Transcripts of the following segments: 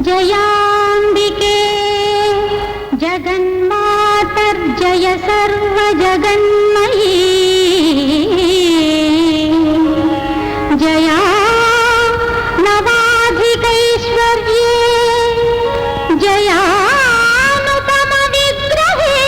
जयाम्बिके जगन्मातर्जय सर्वजगन्मयी जया नवाधिकैश्वर्ये जयानुपम विग्रहे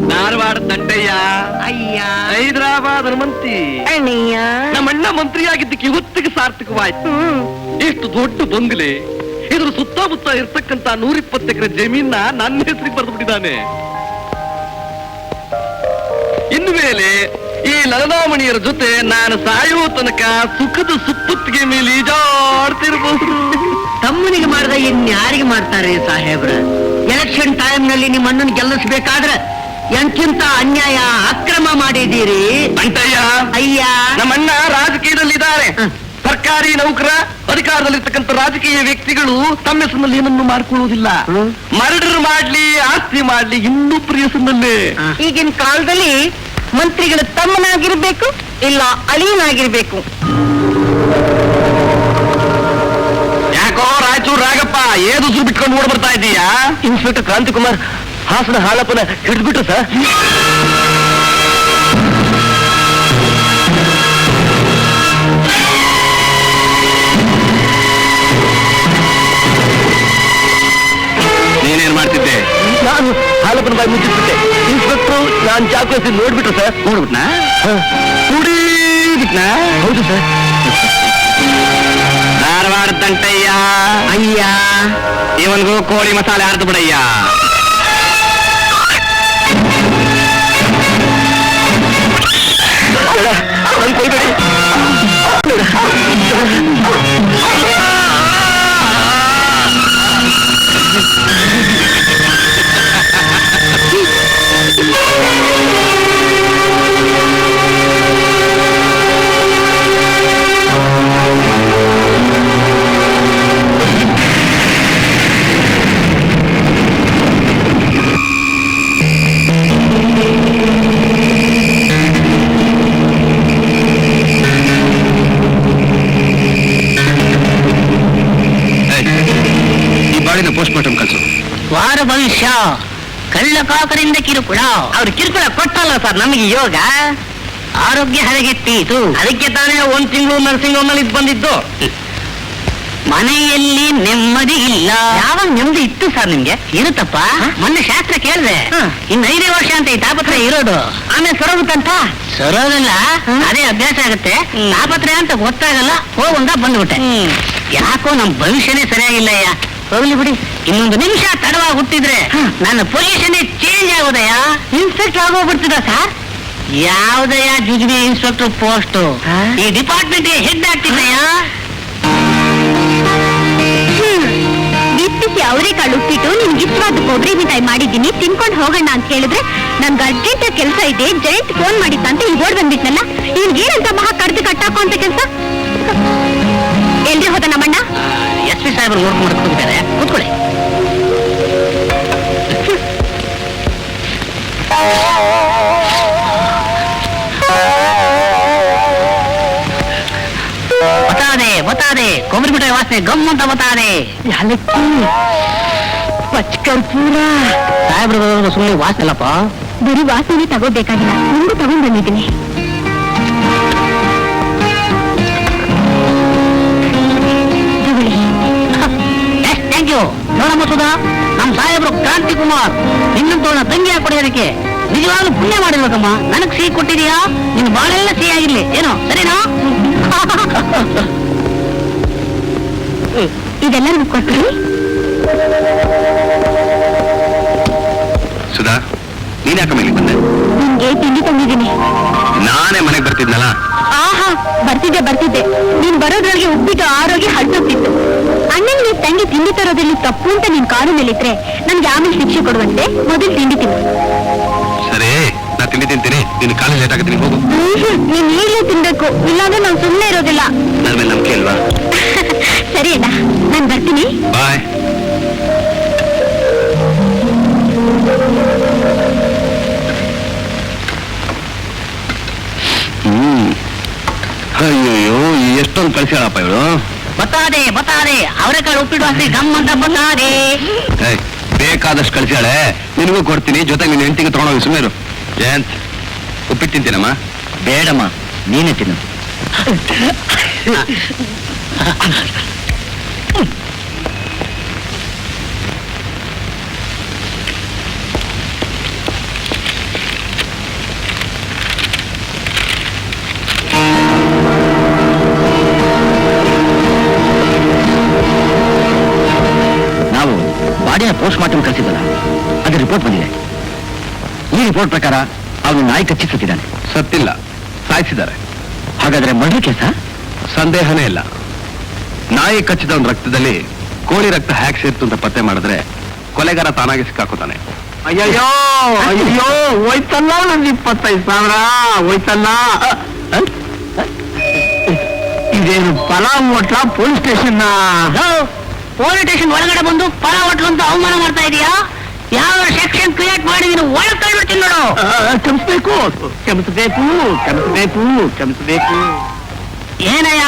ಧಾರವಾಡ ದಂಡಯ್ಯ ಅಯ್ಯ ಹೈದರಾಬಾದ್ ಹನುಮಂತಿ ಅಣ್ಣಯ್ಯ ನಮ್ಮಣ್ಣ ಮಂತ್ರಿ ಆಗಿದ್ದಕ್ಕೆ ಇವತ್ತಿಗೆ ಸಾರ್ಥಕವಾಯ್ತು. ಎಷ್ಟು ದೊಡ್ಡ ಬಂಗ್ಲೆ, ಇದ್ರ ಸುತ್ತಮುತ್ತ ಇರ್ತಕ್ಕಂತ 120 ಎಕರೆ ಜಮೀನ ನನ್ನ ಹೆಸರಿಗೆ ಬರೆದು ಬಿಟ್ಟಿದ್ದಾನೆ. ಇನ್ನು ಮೇಲೆ ಈ ಲಲನಾಮಣಿಯರ ಜೊತೆ ನಾನು ಸಾಯುವ ತನಕ ಸುಖದ ಸುಪ್ಪತ್ತಿಗೆ ಮೇಲೆ ಈಜಾಡ್ತಿರ್ಬಹುದು. ತಮ್ಮನಿಗೆ ಮಾಡಿದ ಇನ್ಯಾರಿಗೆ ಮಾಡ್ತಾರೆ ಸಾಹೇಬ್ರ? ಎಲೆಕ್ಷನ್ ಟೈಮ್ ನಲ್ಲಿ ನಿಮ್ಮ ಅಣ್ಣನ ಗೆಲ್ಲಿಸ್ಬೇಕಾದ್ರೆ ಎಂತಿಂತ ಅನ್ಯಾಯ ಅಕ್ರಮ ಮಾಡಿದ್ದೀರಿ ಅಂಟಯ್ಯ. ಅಯ್ಯ ನಮ್ಮಣ್ಣ ರಾಜಕೀಯದಲ್ಲಿದ್ದಾರೆ. ಸರ್ಕಾರಿ ನೌಕರ, ಅಧಿಕಾರದಲ್ಲಿರ್ತಕ್ಕಂಥ ರಾಜಕೀಯ ವ್ಯಕ್ತಿಗಳು ತಮ್ಮ ಹೆಸರಿನಲ್ಲಿ ಏನನ್ನು ಮಾಡ್ಕೊಳ್ಳುವುದಿಲ್ಲ. ಮರ್ಡರ್ ಮಾಡ್ಲಿ, ಆಸ್ತಿ ಮಾಡ್ಲಿ, ಇನ್ನೊಬ್ಬರ ಹೆಸರಿನಲ್ಲೇ. ಈಗಿನ ಕಾಲದಲ್ಲಿ ಮಂತ್ರಿಗಳು ತಮ್ಮನಾಗಿರ್ಬೇಕು, ಇಲ್ಲ ಅಳಿಯನಾಗಿರ್ಬೇಕು. ಯಾಕೋ ರಾಯಚೂರು ರಾಗಪ್ಪ ಏದು ಸು ಬಿಟ್ಕೊಂಡು ಓಡ್ ಬರ್ತಾ ಇದ್ದೀಯಾ? ಇನ್ಸ್ಪೆಕ್ಟರ್ ಕ್ರಾಂತಿಕುಮಾರ್ ಹಾಸನ ಹಾಲಪ್ಪನ ಹಿಡಿದ್ಬಿಟ್ರು ಸರ್. ನೀನೇನ್ ಮಾಡ್ತಿದ್ದೆ? ನಾನು ಹಾಲಪ್ಪನ ಬಾಯಿ ಮುಚ್ಚಿಸ್ಬಿಟ್ಟೆ. ಇನ್ಸ್ಪೆಕ್ಟರ್ ನಾನು ಚಾಕು ನೋಡ್ಬಿಟ್ರು ಸರ್. ನೋಡ್ಬಿಟ್ನಾ? ಕುಡಿಬಿಟ್ನಾ? ಹೌದು ಸರ್. ಧಾರವಾಡ ದಂಟಯ್ಯ ಅಯ್ಯ ಇವನ್ಗೂ ಕೋಳಿ ಮಸಾಲೆ ಅರ್ದು ಬಿಡಯ್ಯ. ನನ್ ಕೊಯ್ಬೇಡಿ. ಕಳ್ಳ ಕಾಕರಿಂದ ಕಿರುಕುಳ. ಅವ್ರು ಕಿರುಕುಳ ಕೊಟ್ಟಲ್ಲ ಸರ್ ನಮಗೆ ಯೋಗ. ಆರೋಗ್ಯ ಹದಗೆಟ್ಟೀತು. ಅದಕ್ಕೆ ತಾನೇ 1 ತಿಂಗಳು ನರ್ಸಿಂಗ್ ಹೋಮಲ್ಲಿ ಬಂದಿದ್ದು. ಮನೆಯಲ್ಲಿ ನೆಮ್ಮದಿ ಇಲ್ಲ. ಯಾವಾಗ ನೆಮ್ಮದಿ ಇತ್ತು ಸರ್ ನಿಮ್ಗೆ? ಇರುತ್ತಪ್ಪ. ಮೊನ್ನೆ ಶಾಸ್ತ್ರ ಕೇಳಿದೆ. ಇನ್ನು 5 ವರ್ಷ ಅಂತ ಈ ತಾಪತ್ರ ಇರೋದು. ಆಮೇಲೆ ಸರೋಗುತ್ತಂತ. ಸರೋದಲ್ಲ, ಅದೇ ಅಭ್ಯಾಸ ಆಗುತ್ತೆ. ತಾಪತ್ರ ಅಂತ ಗೊತ್ತಾಗಲ್ಲ, ಹೋಗಂಗ ಬಂದ್ಬಿಟ್ಟೆ. ಯಾಕೋ ನಮ್ ಭವಿಷ್ಯನೇ ಸರಿಯಾಗಿಲ್ಲಯ್ಯ. ಹೋಗ್ಲಿ ಬಿಡಿ, ಇನ್ನೊಂದು ನಿಮಿಷ ತಡವಾಗಿ ಹುಟ್ಟಿದ್ರೆ ನನ್ನ ಪೊಸಿಷನ್ ಚೇಂಜ್ ಆಗೋದಯ್ಯ. ಇನ್ಸ್ಪೆಕ್ಟರ್ ಆಗೋಗ್ಬಿಡ್ತಿದ ಸರ್? ಯಾವ್ದಯ್ಯ ಜುಜ್ಬಿ ಇನ್ಸ್ಪೆಕ್ಟರ್ ಪೋಸ್ಟ್? ಈ ಡಿಪಾರ್ಟ್ಮೆಂಟ್ ಹೆಡ್ ಆಗ್ತಿದ್ದಯ್ಯ. ಬಿತ್ತಿಸಿ ಅವರೇ ಕಾಳು ಉಪ್ಪಿಟ್ಟು ನಿಮ್ಗೆ ಇಷ್ಟವಾದ ಕೊಬ್ಬರಿ ಮಿಠಾಯಿ ಮಾಡಿದ್ದೀನಿ, ತಿನ್ಕೊಂಡು ಹೋಗೋಣ ಅಂತ ಹೇಳಿದ್ರೆ ನನ್ಗೆ ಅರ್ಜೆಂಟ್ ಕೆಲಸ ಇದೆ, ಜಯಂತ್ ಫೋನ್ ಮಾಡಿದ್ದಂತೆ ಈಗ ಓಡ್ ಬಂದ್ಬಿಟ್ನಲ್ಲ. ಏನಂತ ಮಹಾ ಕಡ್ದು ಕಟ್ಟಾಕೋ ಅಂತ ಕೆಲಸ. ಎಲ್ರಿ ಹೋದ ನಮ್ಮಣ್ಣ? SP ಸಾಹೇಬ್ರು ವರ್ಕ್ ಮಾಡ್ಕೊಂಡಿದ್ದಾರೆ. ಕೂತ್ಕೊಳ್ಳಿ. ಬತಾದೆ ಕೊಬ್ಬರಿ ಮಿಠಾಯಿ ವಾಸನೆ ಗಮ್ ಅಂತ ಬತಾದೆ. ಯಾಲಕ್ಕಿ, ಪಚ್ಕರ್ಪೂರ. ಸಾಹೇಬ್ರು ಸುಮ್ಮನೆ ವಾಸನೆ ಅಲ್ಲಪ್ಪ. ಬರೀ ವಾಸನೆ ತಗೋಬೇಕಾಗಿಲ್ಲ, ಮುಂದೆ ತಗೊಂಡ್ ಬಂದಿದ್ದೀನಿ. Thank you. ನೋಡಮ್ಮ ಸುಧಾ, ನಮ್ ಸಾಹೇಬ್ರು ಕ್ರಾಂತಿ ಕುಮಾರ್ ನಿನ್ನಂತವನ್ನ ತಂಗಿ ಕೊಡೋದಕ್ಕೆ ನಿಜವಾಗ್ಲೂ ಪುಣ್ಯ ಮಾಡಿರ್ಬೇಕಮ್ಮ. ನನಗ್ ಸಿಹಿ ಕೊಟ್ಟಿದೀಯಾ? ನಿನ್ ಬಾಳೆಲ್ಲ ಸಿಹಿ ಆಗಿರ್ಲಿ ಏನೋ, ಸರಿನಾ? ಇದೆಲ್ಲ ನಿಮ್ಗೆ ಕೊಡ್ತೀವಿ. ಸುಧಾ, ನೀನ್ ಯಾಕೆ ಮನೆಗೆ ಬಂದೆ? ನಿಮ್ಗೆ ತಿಂಡಿ ತಂದಿದ್ದೀನಿ. ನಾನೇ ಮನೆಗೆ ಬರ್ತಿದ್ನಲ್ಲ. ಆಹಾ, ಬರ್ತಿದ್ದೆ. ನೀನ್ ಬರೋದ್ರೊಳಗೆ ಉಪ್ಪಿಟ್ಟು ಆರೋಗ್ಯ ಹಳ್ತೋಗ್ತಿತ್ತು. ಅಣ್ಣನ್ ನೀವ್ ತಂಗಿ ತಿಂಡಿ ತರೋದ್ರಲ್ಲಿ ತಪ್ಪು ಅಂತ ನಿನ್ ಕಾನೂನಲ್ಲಿದ್ರೆ ನನ್ಗೆ ಆಮೇಲೆ ಶಿಕ್ಷೆ ಕೊಡುವಂತೆ ಮೊದಲು ತಿಂಡಿ ತಿನ್ನು. ಸರಿ, ನಾ ತಿಂಡಿ ತಿಂತೀನಿ. ನಿನ್ನ ಕಾಲೇಜ್ ಲೇಟ್ ಆಗುತ್ತೆ, ಹೋಗು. ನೀನ್ ಈಗಲೇ ತಿನ್ಬೇಕು, ಇಲ್ಲಾಂದ್ರೆ ನಾನು ಸುಮ್ಮನೆ ಇರೋದಿಲ್ಲ. ನನ್ನ ಮೇಲೆ ನಂಬಿಕೆ ಇಲ್ವಾ? ಸರಿ ಅಣ್ಣ, ನಾನ್ ಬರ್ತೀನಿ. ಬಾಯ್. ಅಯ್ಯೋ, ಎಷ್ಟೊಂದು ಕಳ್ಸ್ಯಾಳಪ್ಪ ಇವಳು. ಬತಾದೆ ಅವರೆಕಾಳು ಉಪ್ಪಿಟ್ಟು ವಾಸನೆ ಗಮ್ ಅಂತ ಬತಾದೆ. ಬೇಕಾದಷ್ಟು ಕಳ್ಸ್ಯಾಳೆ, ನಿನಗೂ ಕೊಡ್ತೀನಿ. ಜೊತೆಗೆ ನಿನ್ನ ಹೆಂಡತಿಗೆ ತಗೊಂಡೋಗಿ. ಸುಮ್ಮನೆ ಜಯಂತ್, ಉಪ್ಪಿಟ್ಟು ತಿಂತೀನಮ್ಮ? ಬೇಡಮ್ಮ, ನೀನೇ ತಿನ್ನು. ನಾವು ಬಾಡಿನ ಪೋಸ್ಟ್ ಮಾರ್ಟಮ್ ಕಳಿಸಿದ್ದಲ್ಲ, ಅದ್ರ ರಿಪೋರ್ಟ್ ಬಂದಿದೆ. ಈ ರಿಪೋರ್ಟ್ ಪ್ರಕಾರ ಅವನು ನಾಯಿ ಕಚ್ಚಿ ಸತ್ತಿದ್ದಾನೆ. ಸತ್ತಿಲ್ಲ, ಸಾಯಿಸಿದ್ದಾರೆ. ಹಾಗಾದ್ರೆ ಮರ್ಡರ್ ಕೇಸ? ಸಂದೇಹನೇ ಇಲ್ಲ. ನಾಯಿ ಕಚ್ಚಿದವನ ರಕ್ತದಲ್ಲಿ ಕೋಳಿ ರಕ್ತ ಹ್ಯಾಕ್ ಸೇರ್ತು ಅಂತ ಪತ್ತೆ ಮಾಡಿದ್ರೆ ಕೊಲೆಗಾರ ತಾನಾಗಿ ಸಿಕ್ಕಾಕೋತಾನೆ. ಅಯ್ಯಯ್ಯೋ ಹೋಯ್ತಲ್ಲ, ನಂದು 25,000 ಹೋಯ್ತಲ್ಲ. ಇದೇನು pulao hotel, police station? Police station ಒಳಗಡೆ ಬಂದು ಪಲಾವ್ ಹೋಟ್ಲು ಅಂತ ಅವಮಾನ ಮಾಡ್ತಾ ಇದೀಯಾ? ಯಾವ ಸೆಕ್ಷನ್ ಕ್ರಿಯೇಟ್ ಮಾಡಿ ನೀನು ಒಳಗೆ ತಳ್ಬಿಡ್ತೀನಿ ನೋಡು. ಕ್ಷಮಿಸಬೇಕು. ಏನಯ್ಯ,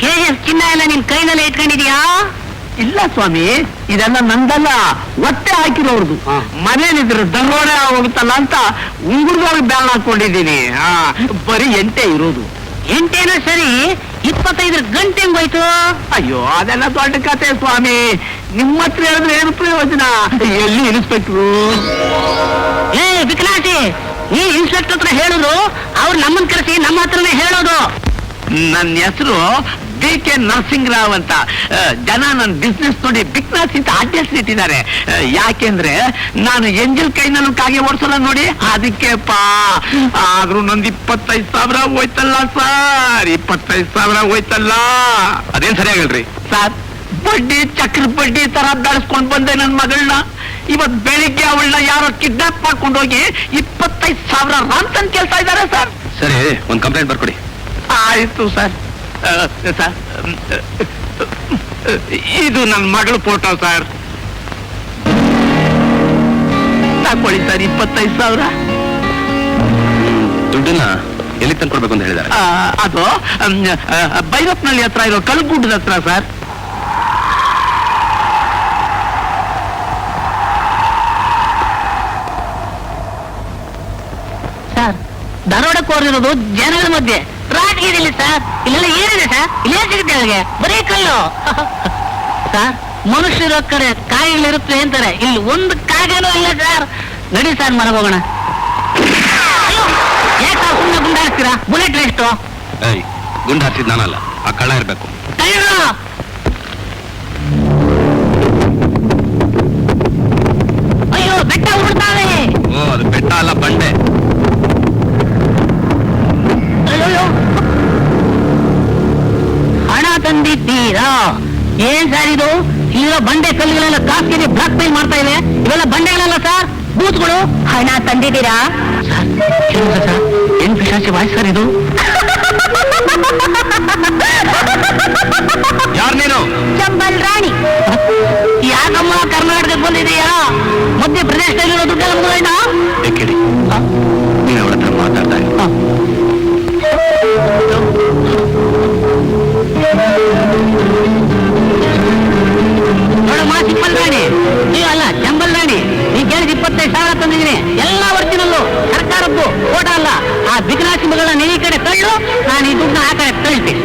KF ಚಿನ್ನ ಎಲ್ಲ ನಿನ್ ಕೈನಲ್ಲೇ ಇಟ್ಕೊಂಡಿದ್ಯಾ? ಇಲ್ಲ ಸ್ವಾಮಿ, ಇದೆಲ್ಲ ನಂದಲ್ಲ, ಒಟ್ಟೆ ಹಾಕಿರೋರ್ದು. ಮನೇಲಿದ್ರು ದರೋಡೆ ಹೋಗುತ್ತಲ್ಲ ಅಂತ ಉಂಗುರದೊಳಗೆ ಬ್ಯಾನ್ ಹಾಕೊಂಡಿದ್ದೀನಿ. ಬರೀ ಎಂಟೆ ಇರೋದು. ಎಂಟೇನೋ ಸರಿ, 25 ಗಂಟೆ ಹೆಂಗೋಯ್ತು? ಅಯ್ಯೋ, ಅದೆಲ್ಲ ದೊಡ್ಡ ಕತೆ ಸ್ವಾಮಿ. ನಿಮ್ಮ ಹತ್ರ ಹೇಳಿದ್ರೆ ಏನು ಪ್ರಯೋಜನ? ಎಲ್ಲಿ ಇನ್ಸ್ಪೆಕ್ಟ್ರು? ಏ ವಿಕಲಾಸಿ, ನೀ ಇನ್ಸ್ಪೆಕ್ಟರ್ ಹತ್ರ ಹೇಳಿದ್ರು ಅವ್ರು ನಮ್ಮನ್ ಕರೆಸಿ ನಮ್ಮ ಹತ್ರನೇ ಹೇಳೋದು. ನನ್ನ ಹೆಸರು DK ನರಸಿಂಗರಾವ್ ಅಂತ. ಜನ ನನ್ನ ಬಿಸ್ನೆಸ್ ನೋಡಿ ಬಿಕ್ನಾಸ್ ಅಂತ ಅಡ್ರೆಸ್ ಇಟ್ಟಿದ್ದಾರೆ. ಯಾಕೆಂದ್ರೆ ನಾನು ಎಂಜಲ್ ಕೈನಲ್ಲೂ ಕಾಗೆ ಓಡಿಸಲ್ಲ ನೋಡಿ, ಅದಕ್ಕೆಪ್ಪ. ಆದ್ರೂ ನಂದು 25,000 ಹೋಯ್ತಲ್ಲ ಸರ್, 25,000 ಹೋಯ್ತಲ್ಲ. ಅದೇನ್ ಸರಿಯಾಗಲ್ರಿ ಸರ್? ಬಡ್ಡಿ ಚಕ್ರ ಬಡ್ಡಿ ತರ ಬೆಳೆಸ್ಕೊಂಡ್ ಬಂದೆ ನನ್ನ ಮಗಳನ್ನ. ಇವತ್ ಬೆಳಿಗ್ಗೆ ಅವಳನ್ನ ಯಾರೋ ಕಿಡ್ನಾಪ್ ಮಾಡ್ಕೊಂಡು ಹೋಗಿ 25,000 ರಾಂತನ್ ಕೇಳ್ತಾ ಇದ್ದಾರೆ ಸರ್. ಸರಿ, ಒಂದು ಕಂಪ್ಲೇಂಟ್ ಬರ್ಕೊಡಿ. ಆಯ್ತು ಸರ್. ಸರ್, ಇದು ನನ್ನ ಮಗಳ ಫೋಟೋ ಸರ್. ತಕೊಳ್ಳಿ ಸರ್ 25,000. ದುಡ್ಡನ್ನ ಎಲ್ಲಿ ತಂದ್ಕೊಡ್ಬೇಕು ಅಂತ ಹೇಳಿದ್ದಾರೆ? ಅದು ಭೈರಪ್ಪನಹಳ್ಳಿ ಹತ್ರ ಇರೋ ಕಲ್ಗುಡ್ಡದ ಹತ್ರ ಸರ್. ದರೋಡಕ್ಕೋರಿರೋದು ಜನಗಳ ಮಧ್ಯೆ ರಾಜಕೀಯದಲ್ಲಿ ಸರ್. ಇಲ್ಲೆಲ್ಲ ಏನಿದೆ ಸರ್? ಇಲ್ಲೇ ಸಿಗುತ್ತೆ ಅವ್ರಿಗೆ ಬರೀ ಕಲ್ಲು. ಸರ್, ಮನುಷ್ಯರ ಕಡೆ ಕಾಯಿಗಳಿರುತ್ತೆ ಅಂತಾರೆ, ಇಲ್ಲಿ ಒಂದು ಕಾಗೇನೂ ಇಲ್ಲ ಸರ್. ನಡಿ ಸರ್, ಮನೆಗೆ ಹೋಗೋಣ. ಅಯ್ಯೋ, ಯಾಕೆ ಸರ್ ಸುಮ್ಮನೆ ಗುಂಡ ಹಾಕ್ತೀರಾ? ಬುಲೆಟ್ ಎಷ್ಟು? ಗುಂಡು ಹಾರಿಸಿದ್ ನಾನಲ್ಲ, ಆ ಕಳ್ಳ ಇರ್ಬೇಕು. ಅಯ್ಯೋ, ಬೆಟ್ಟ ಉರುಳ್ತಾವೆ. ಓ, ಅದು ಬೆಟ್ಟ ಅಲ್ಲ, ಬಂಡೆ. ಅಯ್ಯೋ, ಹಣ ತಂದಿದ್ದೀರಾ? ಏನ್ ಸರ್ ಇದು? ಇಲ್ಲಿರೋ ಬಂಡೆ ಕಲ್ಲುಗಳೆಲ್ಲ ಕಾಸ್ಗೆ ಬ್ಲಾಕ್ ಮೇಲ್ ಮಾಡ್ತಾ ಇದೆ. ಇವೆಲ್ಲ ಬಂಡೆಗಳಲ್ಲ ಸರ್, ಬೂತ್ಗಳು. ಹಣ ತಂದಿದ್ದೀರಾ? ಸರ್, ಏನ್ ಪಿಶಾಚಿ ವಾಯ್ಸ್ ಸರ್ ಇದು? ಯಾರು ನೀನು? ಚಂಬಲ್ ರಾಣಿ. ಯಾಕಮ್ಮ ಕರ್ನಾಟಕಕ್ಕೆ ಬಂದಿದೆಯಾ? ಮಧ್ಯ ಪ್ರದೇಶದಲ್ಲಿರೋ ದುಡ್ಡೆಲ್ಲ ಮುಗಿದೋಯ್ತಾ? ಕೇಳಿ, ನೀನು ಅವಳ ಹತ್ರ ಮಾತಾಡ್ತಾ ಇರು. ನೋಡಮ್ಮ, ಚಿಪ್ಪಲ್ ರಾಣಿ. ನೀವು ಅಲ್ಲ, ಚಂಬಲ್ ರಾಣಿ. ನೀ ಕೇಳಿದ 25,000 ತಂದಿದ್ದೀನಿ, ಎಲ್ಲ ಒರಿಜಿನಲ್ಲು, ಸರ್ಕಾರದ್ದು, ಫೋಟೋ ಅಲ್ಲ. ಆ ಬಿಗ್ನಾಸಿ ಮಗಳನ್ನ ನೀ ಈ ಕಡೆ ತಳ್ಳು, ನಾನು ಈ ದುಡ್ಡನ್ನ ಆ ಕಡೆ ತಳ್ತೀನಿ.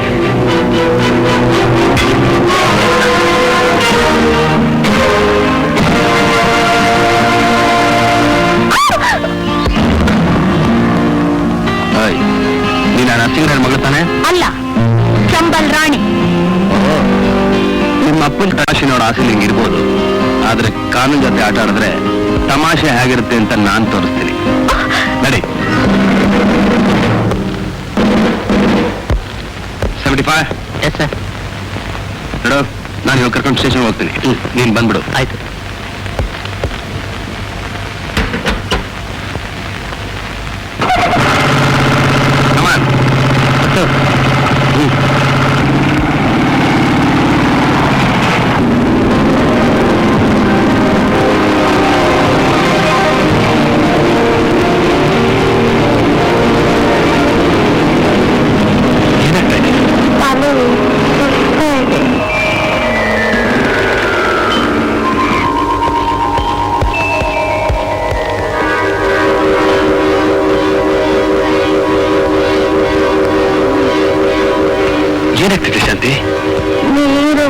ನೀನು ನರಸಿಂಹರ ಮಗಳು ತಾನೆ? ಅಲ್ಲ, ಚಂಬಲ್ ರಾಣಿ. ನಿಮ್ಮ ಅಪ್ಪನ ತಮಾಷೆ ನೋಡೋ ಆಸೆ ನಿಂಗೆ ಇರ್ಬೋದು, ಆದ್ರೆ ಕಾನೂನು ಜೊತೆ ಆಟ ಆಡಿದ್ರೆ ತಮಾಷೆ ಹೇಗಿರುತ್ತೆ ಅಂತ ನಾನ್ ತೋರಿಸ್ತೀನಿ. ನಡಿ. 75. Yes sir. ನೋಡು, ನಾನು ಇವಾಗ ಕರ್ಕೊಂಡು ಸ್ಟೇಷನ್ ಹೋಗ್ತೀನಿ, ನೀನ್ ಬಂದ್ಬಿಡು. ಆಯ್ತು. ಏನಾಗ್ತಿದೆ ಶಾಂತಿ? ನೀರು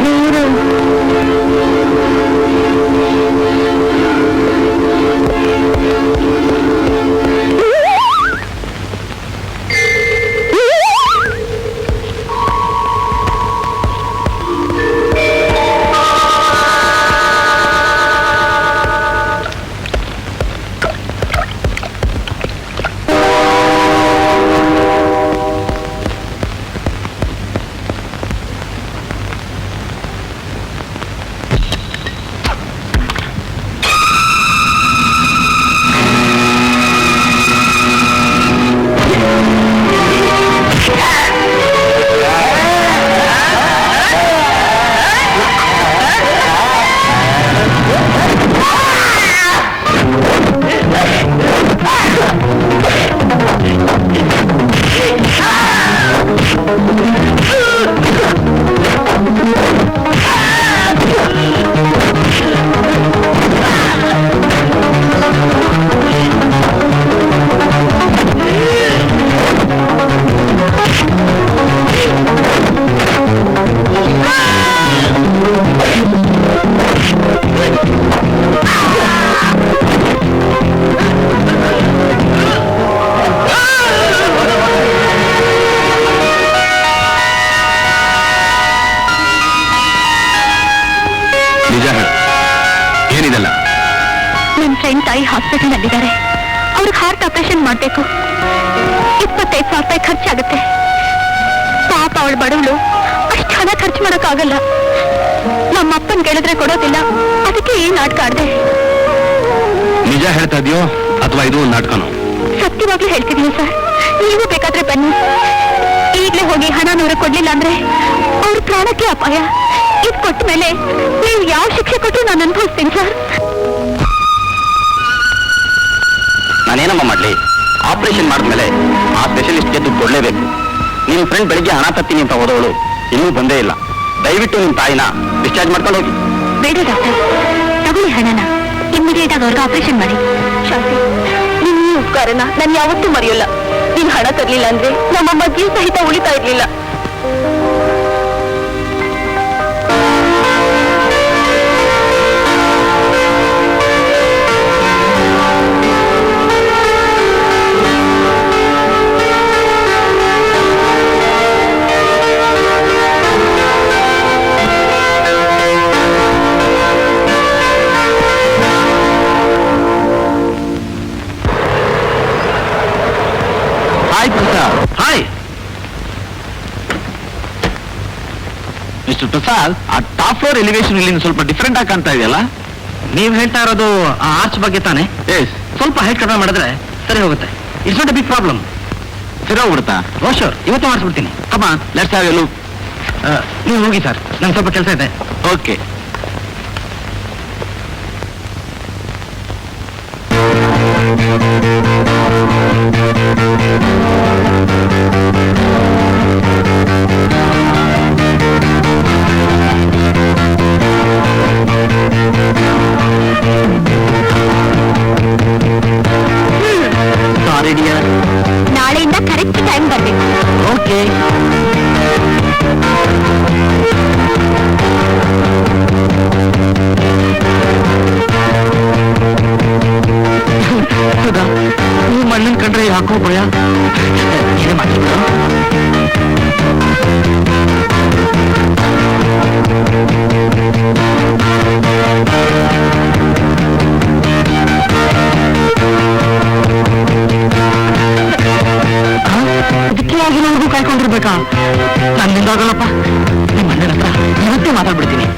ನೀರು. ಫ್ರೆಂಡ್ ತಾಯಿ ಹಾಸ್ಪಿಟಲ್ ನಲ್ಲಿದ್ದಾರೆ. ಅವ್ರಿಗೆ ಹಾರ್ಟ್ ಆಪರೇಷನ್ ಮಾಡಬೇಕು. 25,000 ರೂಪಾಯಿ ಖರ್ಚಾಗುತ್ತೆ. ಪಾಪ ಅವಳು ಬಡವಳು, ಅಷ್ಟು ಹಣ ಖರ್ಚು ಮಾಡೋಕ್ಕಾಗಲ್ಲ. ನಮ್ಮ ಅಪ್ಪನ್ ಕೇಳಿದ್ರೆ ಕೊಡೋದಿಲ್ಲ. ಅದಕ್ಕೆ ಈ ನಾಟಕ ಆಡ್ದೆ. ನಿಜ ಹೇಳ್ತಾ ಇದೆಯೋ ಅಥವಾ ಇದು ನಾಟಕನೋ? ಸತ್ಯವಾಗ್ಲೂ ಹೇಳ್ತಿದೀನಿ ಸರ್. ನೀವು ಬೇಕಾದ್ರೆ ಬನ್ನಿ. ಈಗ್ಲೇ ಹೋಗಿ ಹಣ ನೂರ ಕೊಡ್ಲಿಲ್ಲ ಅಂದ್ರೆ ಅವ್ರ ಪ್ರಾಣಕ್ಕೆ ಅಪಾಯ. ಇದು ಕೊಟ್ಟ ಮೇಲೆ ನೀವು ಯಾವ ಶಿಕ್ಷೆ ಕೊಟ್ಟು ನಾನು ಅನುಭವಿಸ್ತೀನಿ ಸರ್. ನಾನೇನಮ್ಮ ಮಾಡ್ಲಿ? ಆಪರೇಷನ್ ಮಾಡಿದ್ಮೇಲೆ ಆ ಸ್ಪೆಷಲಿಸ್ಟ್ಗೆ ದುಡ್ಡು ಕೊಡ್ಲೇಬೇಕು. ನಿಮ್ ಫ್ರೆಂಡ್ ಬೆಳಿಗ್ಗೆ ಹಣ ತತ್ತೀನಿ ಅಂತ ಹೋದವಳು ಇನ್ನೂ ಬಂದೇ ಇಲ್ಲ. ದಯವಿಟ್ಟು ನಿಮ್ ತಾಯಿನ ಡಿಸ್ಚಾರ್ಜ್ ಮಾಡ್ಕೊಂಡು ಹೋಗಿ. ಬೇಡ ಡಾಕ್ಟರ್, ತಗೊಳ್ಳಿ ಹಣನ. ಇಮಿಡಿಯೇಟ್ ಆಗಿ ಅವ್ರಿಗೆ ಆಪರೇಷನ್ ಮಾಡಿ. ಶಾಂತಿ, ನೀವು ಉಪಕಾರನ ನಾನು ಯಾವತ್ತೂ ಮರೆಯೋಲ್ಲ. ನೀನ್ ಹಣ ತರ್ಲಿಲ್ಲ ಅಂದ್ರೆ ನಮ್ಮಮ್ಮ ಜೀವ ಸಹಿತ ಉಳಿತಾ ಇರ್ಲಿಲ್ಲ. Hi Prasad. Hi mister Prasad, ಆ ಟಾಪ್ ಫ್ಲೋರ್ ಎಲಿವೇಶನ್ ಇಲ್ಲಿ ಸ್ವಲ್ಪ ಡಿಫ್ರೆಂಟ್ ಆಗಿ ಕಾಣ್ತಾ ಇದೆಯಲ್ಲ? ನೀವ್ ಹೇಳ್ತಾ ಇರೋದು ಆ ಆರ್ಚ್ ಬಗ್ಗೆ ತಾನೆ? ಎಸ್. ಸ್ವಲ್ಪ ಹೈಟ್ ಕಡಿಮೆ ಮಾಡಿದ್ರೆ ಸರಿ ಹೋಗುತ್ತೆ. It's not a big problem. ಸರಿ ಹೋಗ್ಬಿಡ್ತಾ? ಓ ಶೋರ್, ಇವತ್ತೇ ಮಾಡಿಸ್ಬಿಡ್ತೀನಿ. Come on, let's have a look. ನೀವು ಹೋಗಿ ಸರ್, ನಂಗೆ ಸ್ವಲ್ಪ ಕೆಲಸ ಇದೆ. ಓಕೆ. Sorry dear. ನಾಳೆಯಿಂದ ಕರೆಕ್ಟ್ ಟೈಮ್ ಬರ್ಬೇಕು. ಓಕೆ. ಹೌದಾ? ನೀವು ಮಣ್ಣನ್ ಕಂಡ್ರೆ ಯಾಕೋ ಭಯ. ಏನೇ ಮಾಡಿದ್ರು? ಅದಕ್ಕೆ ಆಗಿನವರೆಗೂ ಕಾಯ್ಕೊಂಡಿರ್ಬೇಕಾ? ನನ್ನಿಂದ ಆಗಲ್ಲಪ್ಪ. ನಿಮ್ಮ ಅಣ್ಣನ ಹತ್ರ ಇವತ್ತೇ ಮಾತಾಡ್ಬಿಡ್ತೀನಿ.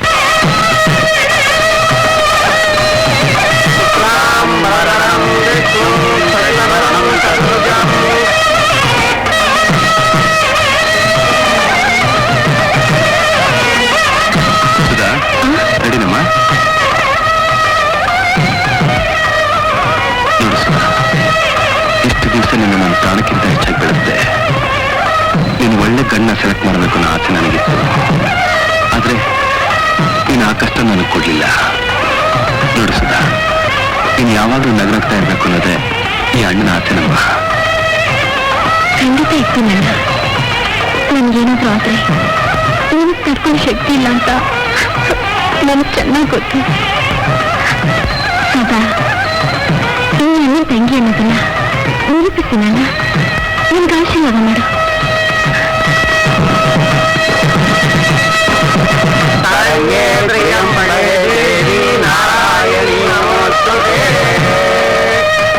ರೆಡಿನಮ್ಮ? ನೋಡಿ ಸುಧಾ, ಇಷ್ಟು ದಿವಸ ನಿನ್ನ ನನ್ನ ಪ್ರಾಣಕ್ಕಿಂತ ಹೆಚ್ಚಾಗಿ ಬೆಳೆಸಿದೆ. ನೀನು ಒಳ್ಳೆ ಗಣ್ಣ ಸೆಲೆಕ್ಟ್ ಮಾಡಬೇಕು ಅನ್ನೋ ಆಸೆ ನನಗಿತ್ತು. ಆದ್ರೆ ನೀನು ಆ ಕಷ್ಟ ನನಗೆ ಕೊಡ್ಲಿಲ್ಲ. ನೋಡು ಸುಧಾ, ನೀನು ಯಾವಾಗಲೂ ನಗರಾಗ್ತಾ ಇರ್ಬೇಕು ಅನ್ನೋದೇ ಈ ಅಣ್ಣನ ಆಸೆ ನಮ್ಮ. ಖಂಡಿತ ಇತ್ತು ನನ್ನ. ನನ್ಗೇನಾದ್ರೂ ಆದ್ರೆ ನೀನು ತಡ್ಕೊಂಡು ಶಕ್ತಿ ಇಲ್ಲ ಅಂತ ನನಗೆ ಚೆನ್ನಾಗಿ ಗೊತ್ತು. ಸದಾ ಈ ನನ್ನ ತಂಗಿ ಅನ್ನೋದನ್ನ ನಿರೂಪಿಸ್ತೀನಲ್ಲ, ನಿನ್ಗೆ ಆಶೀರ್ವಾದ ಮಾಡು.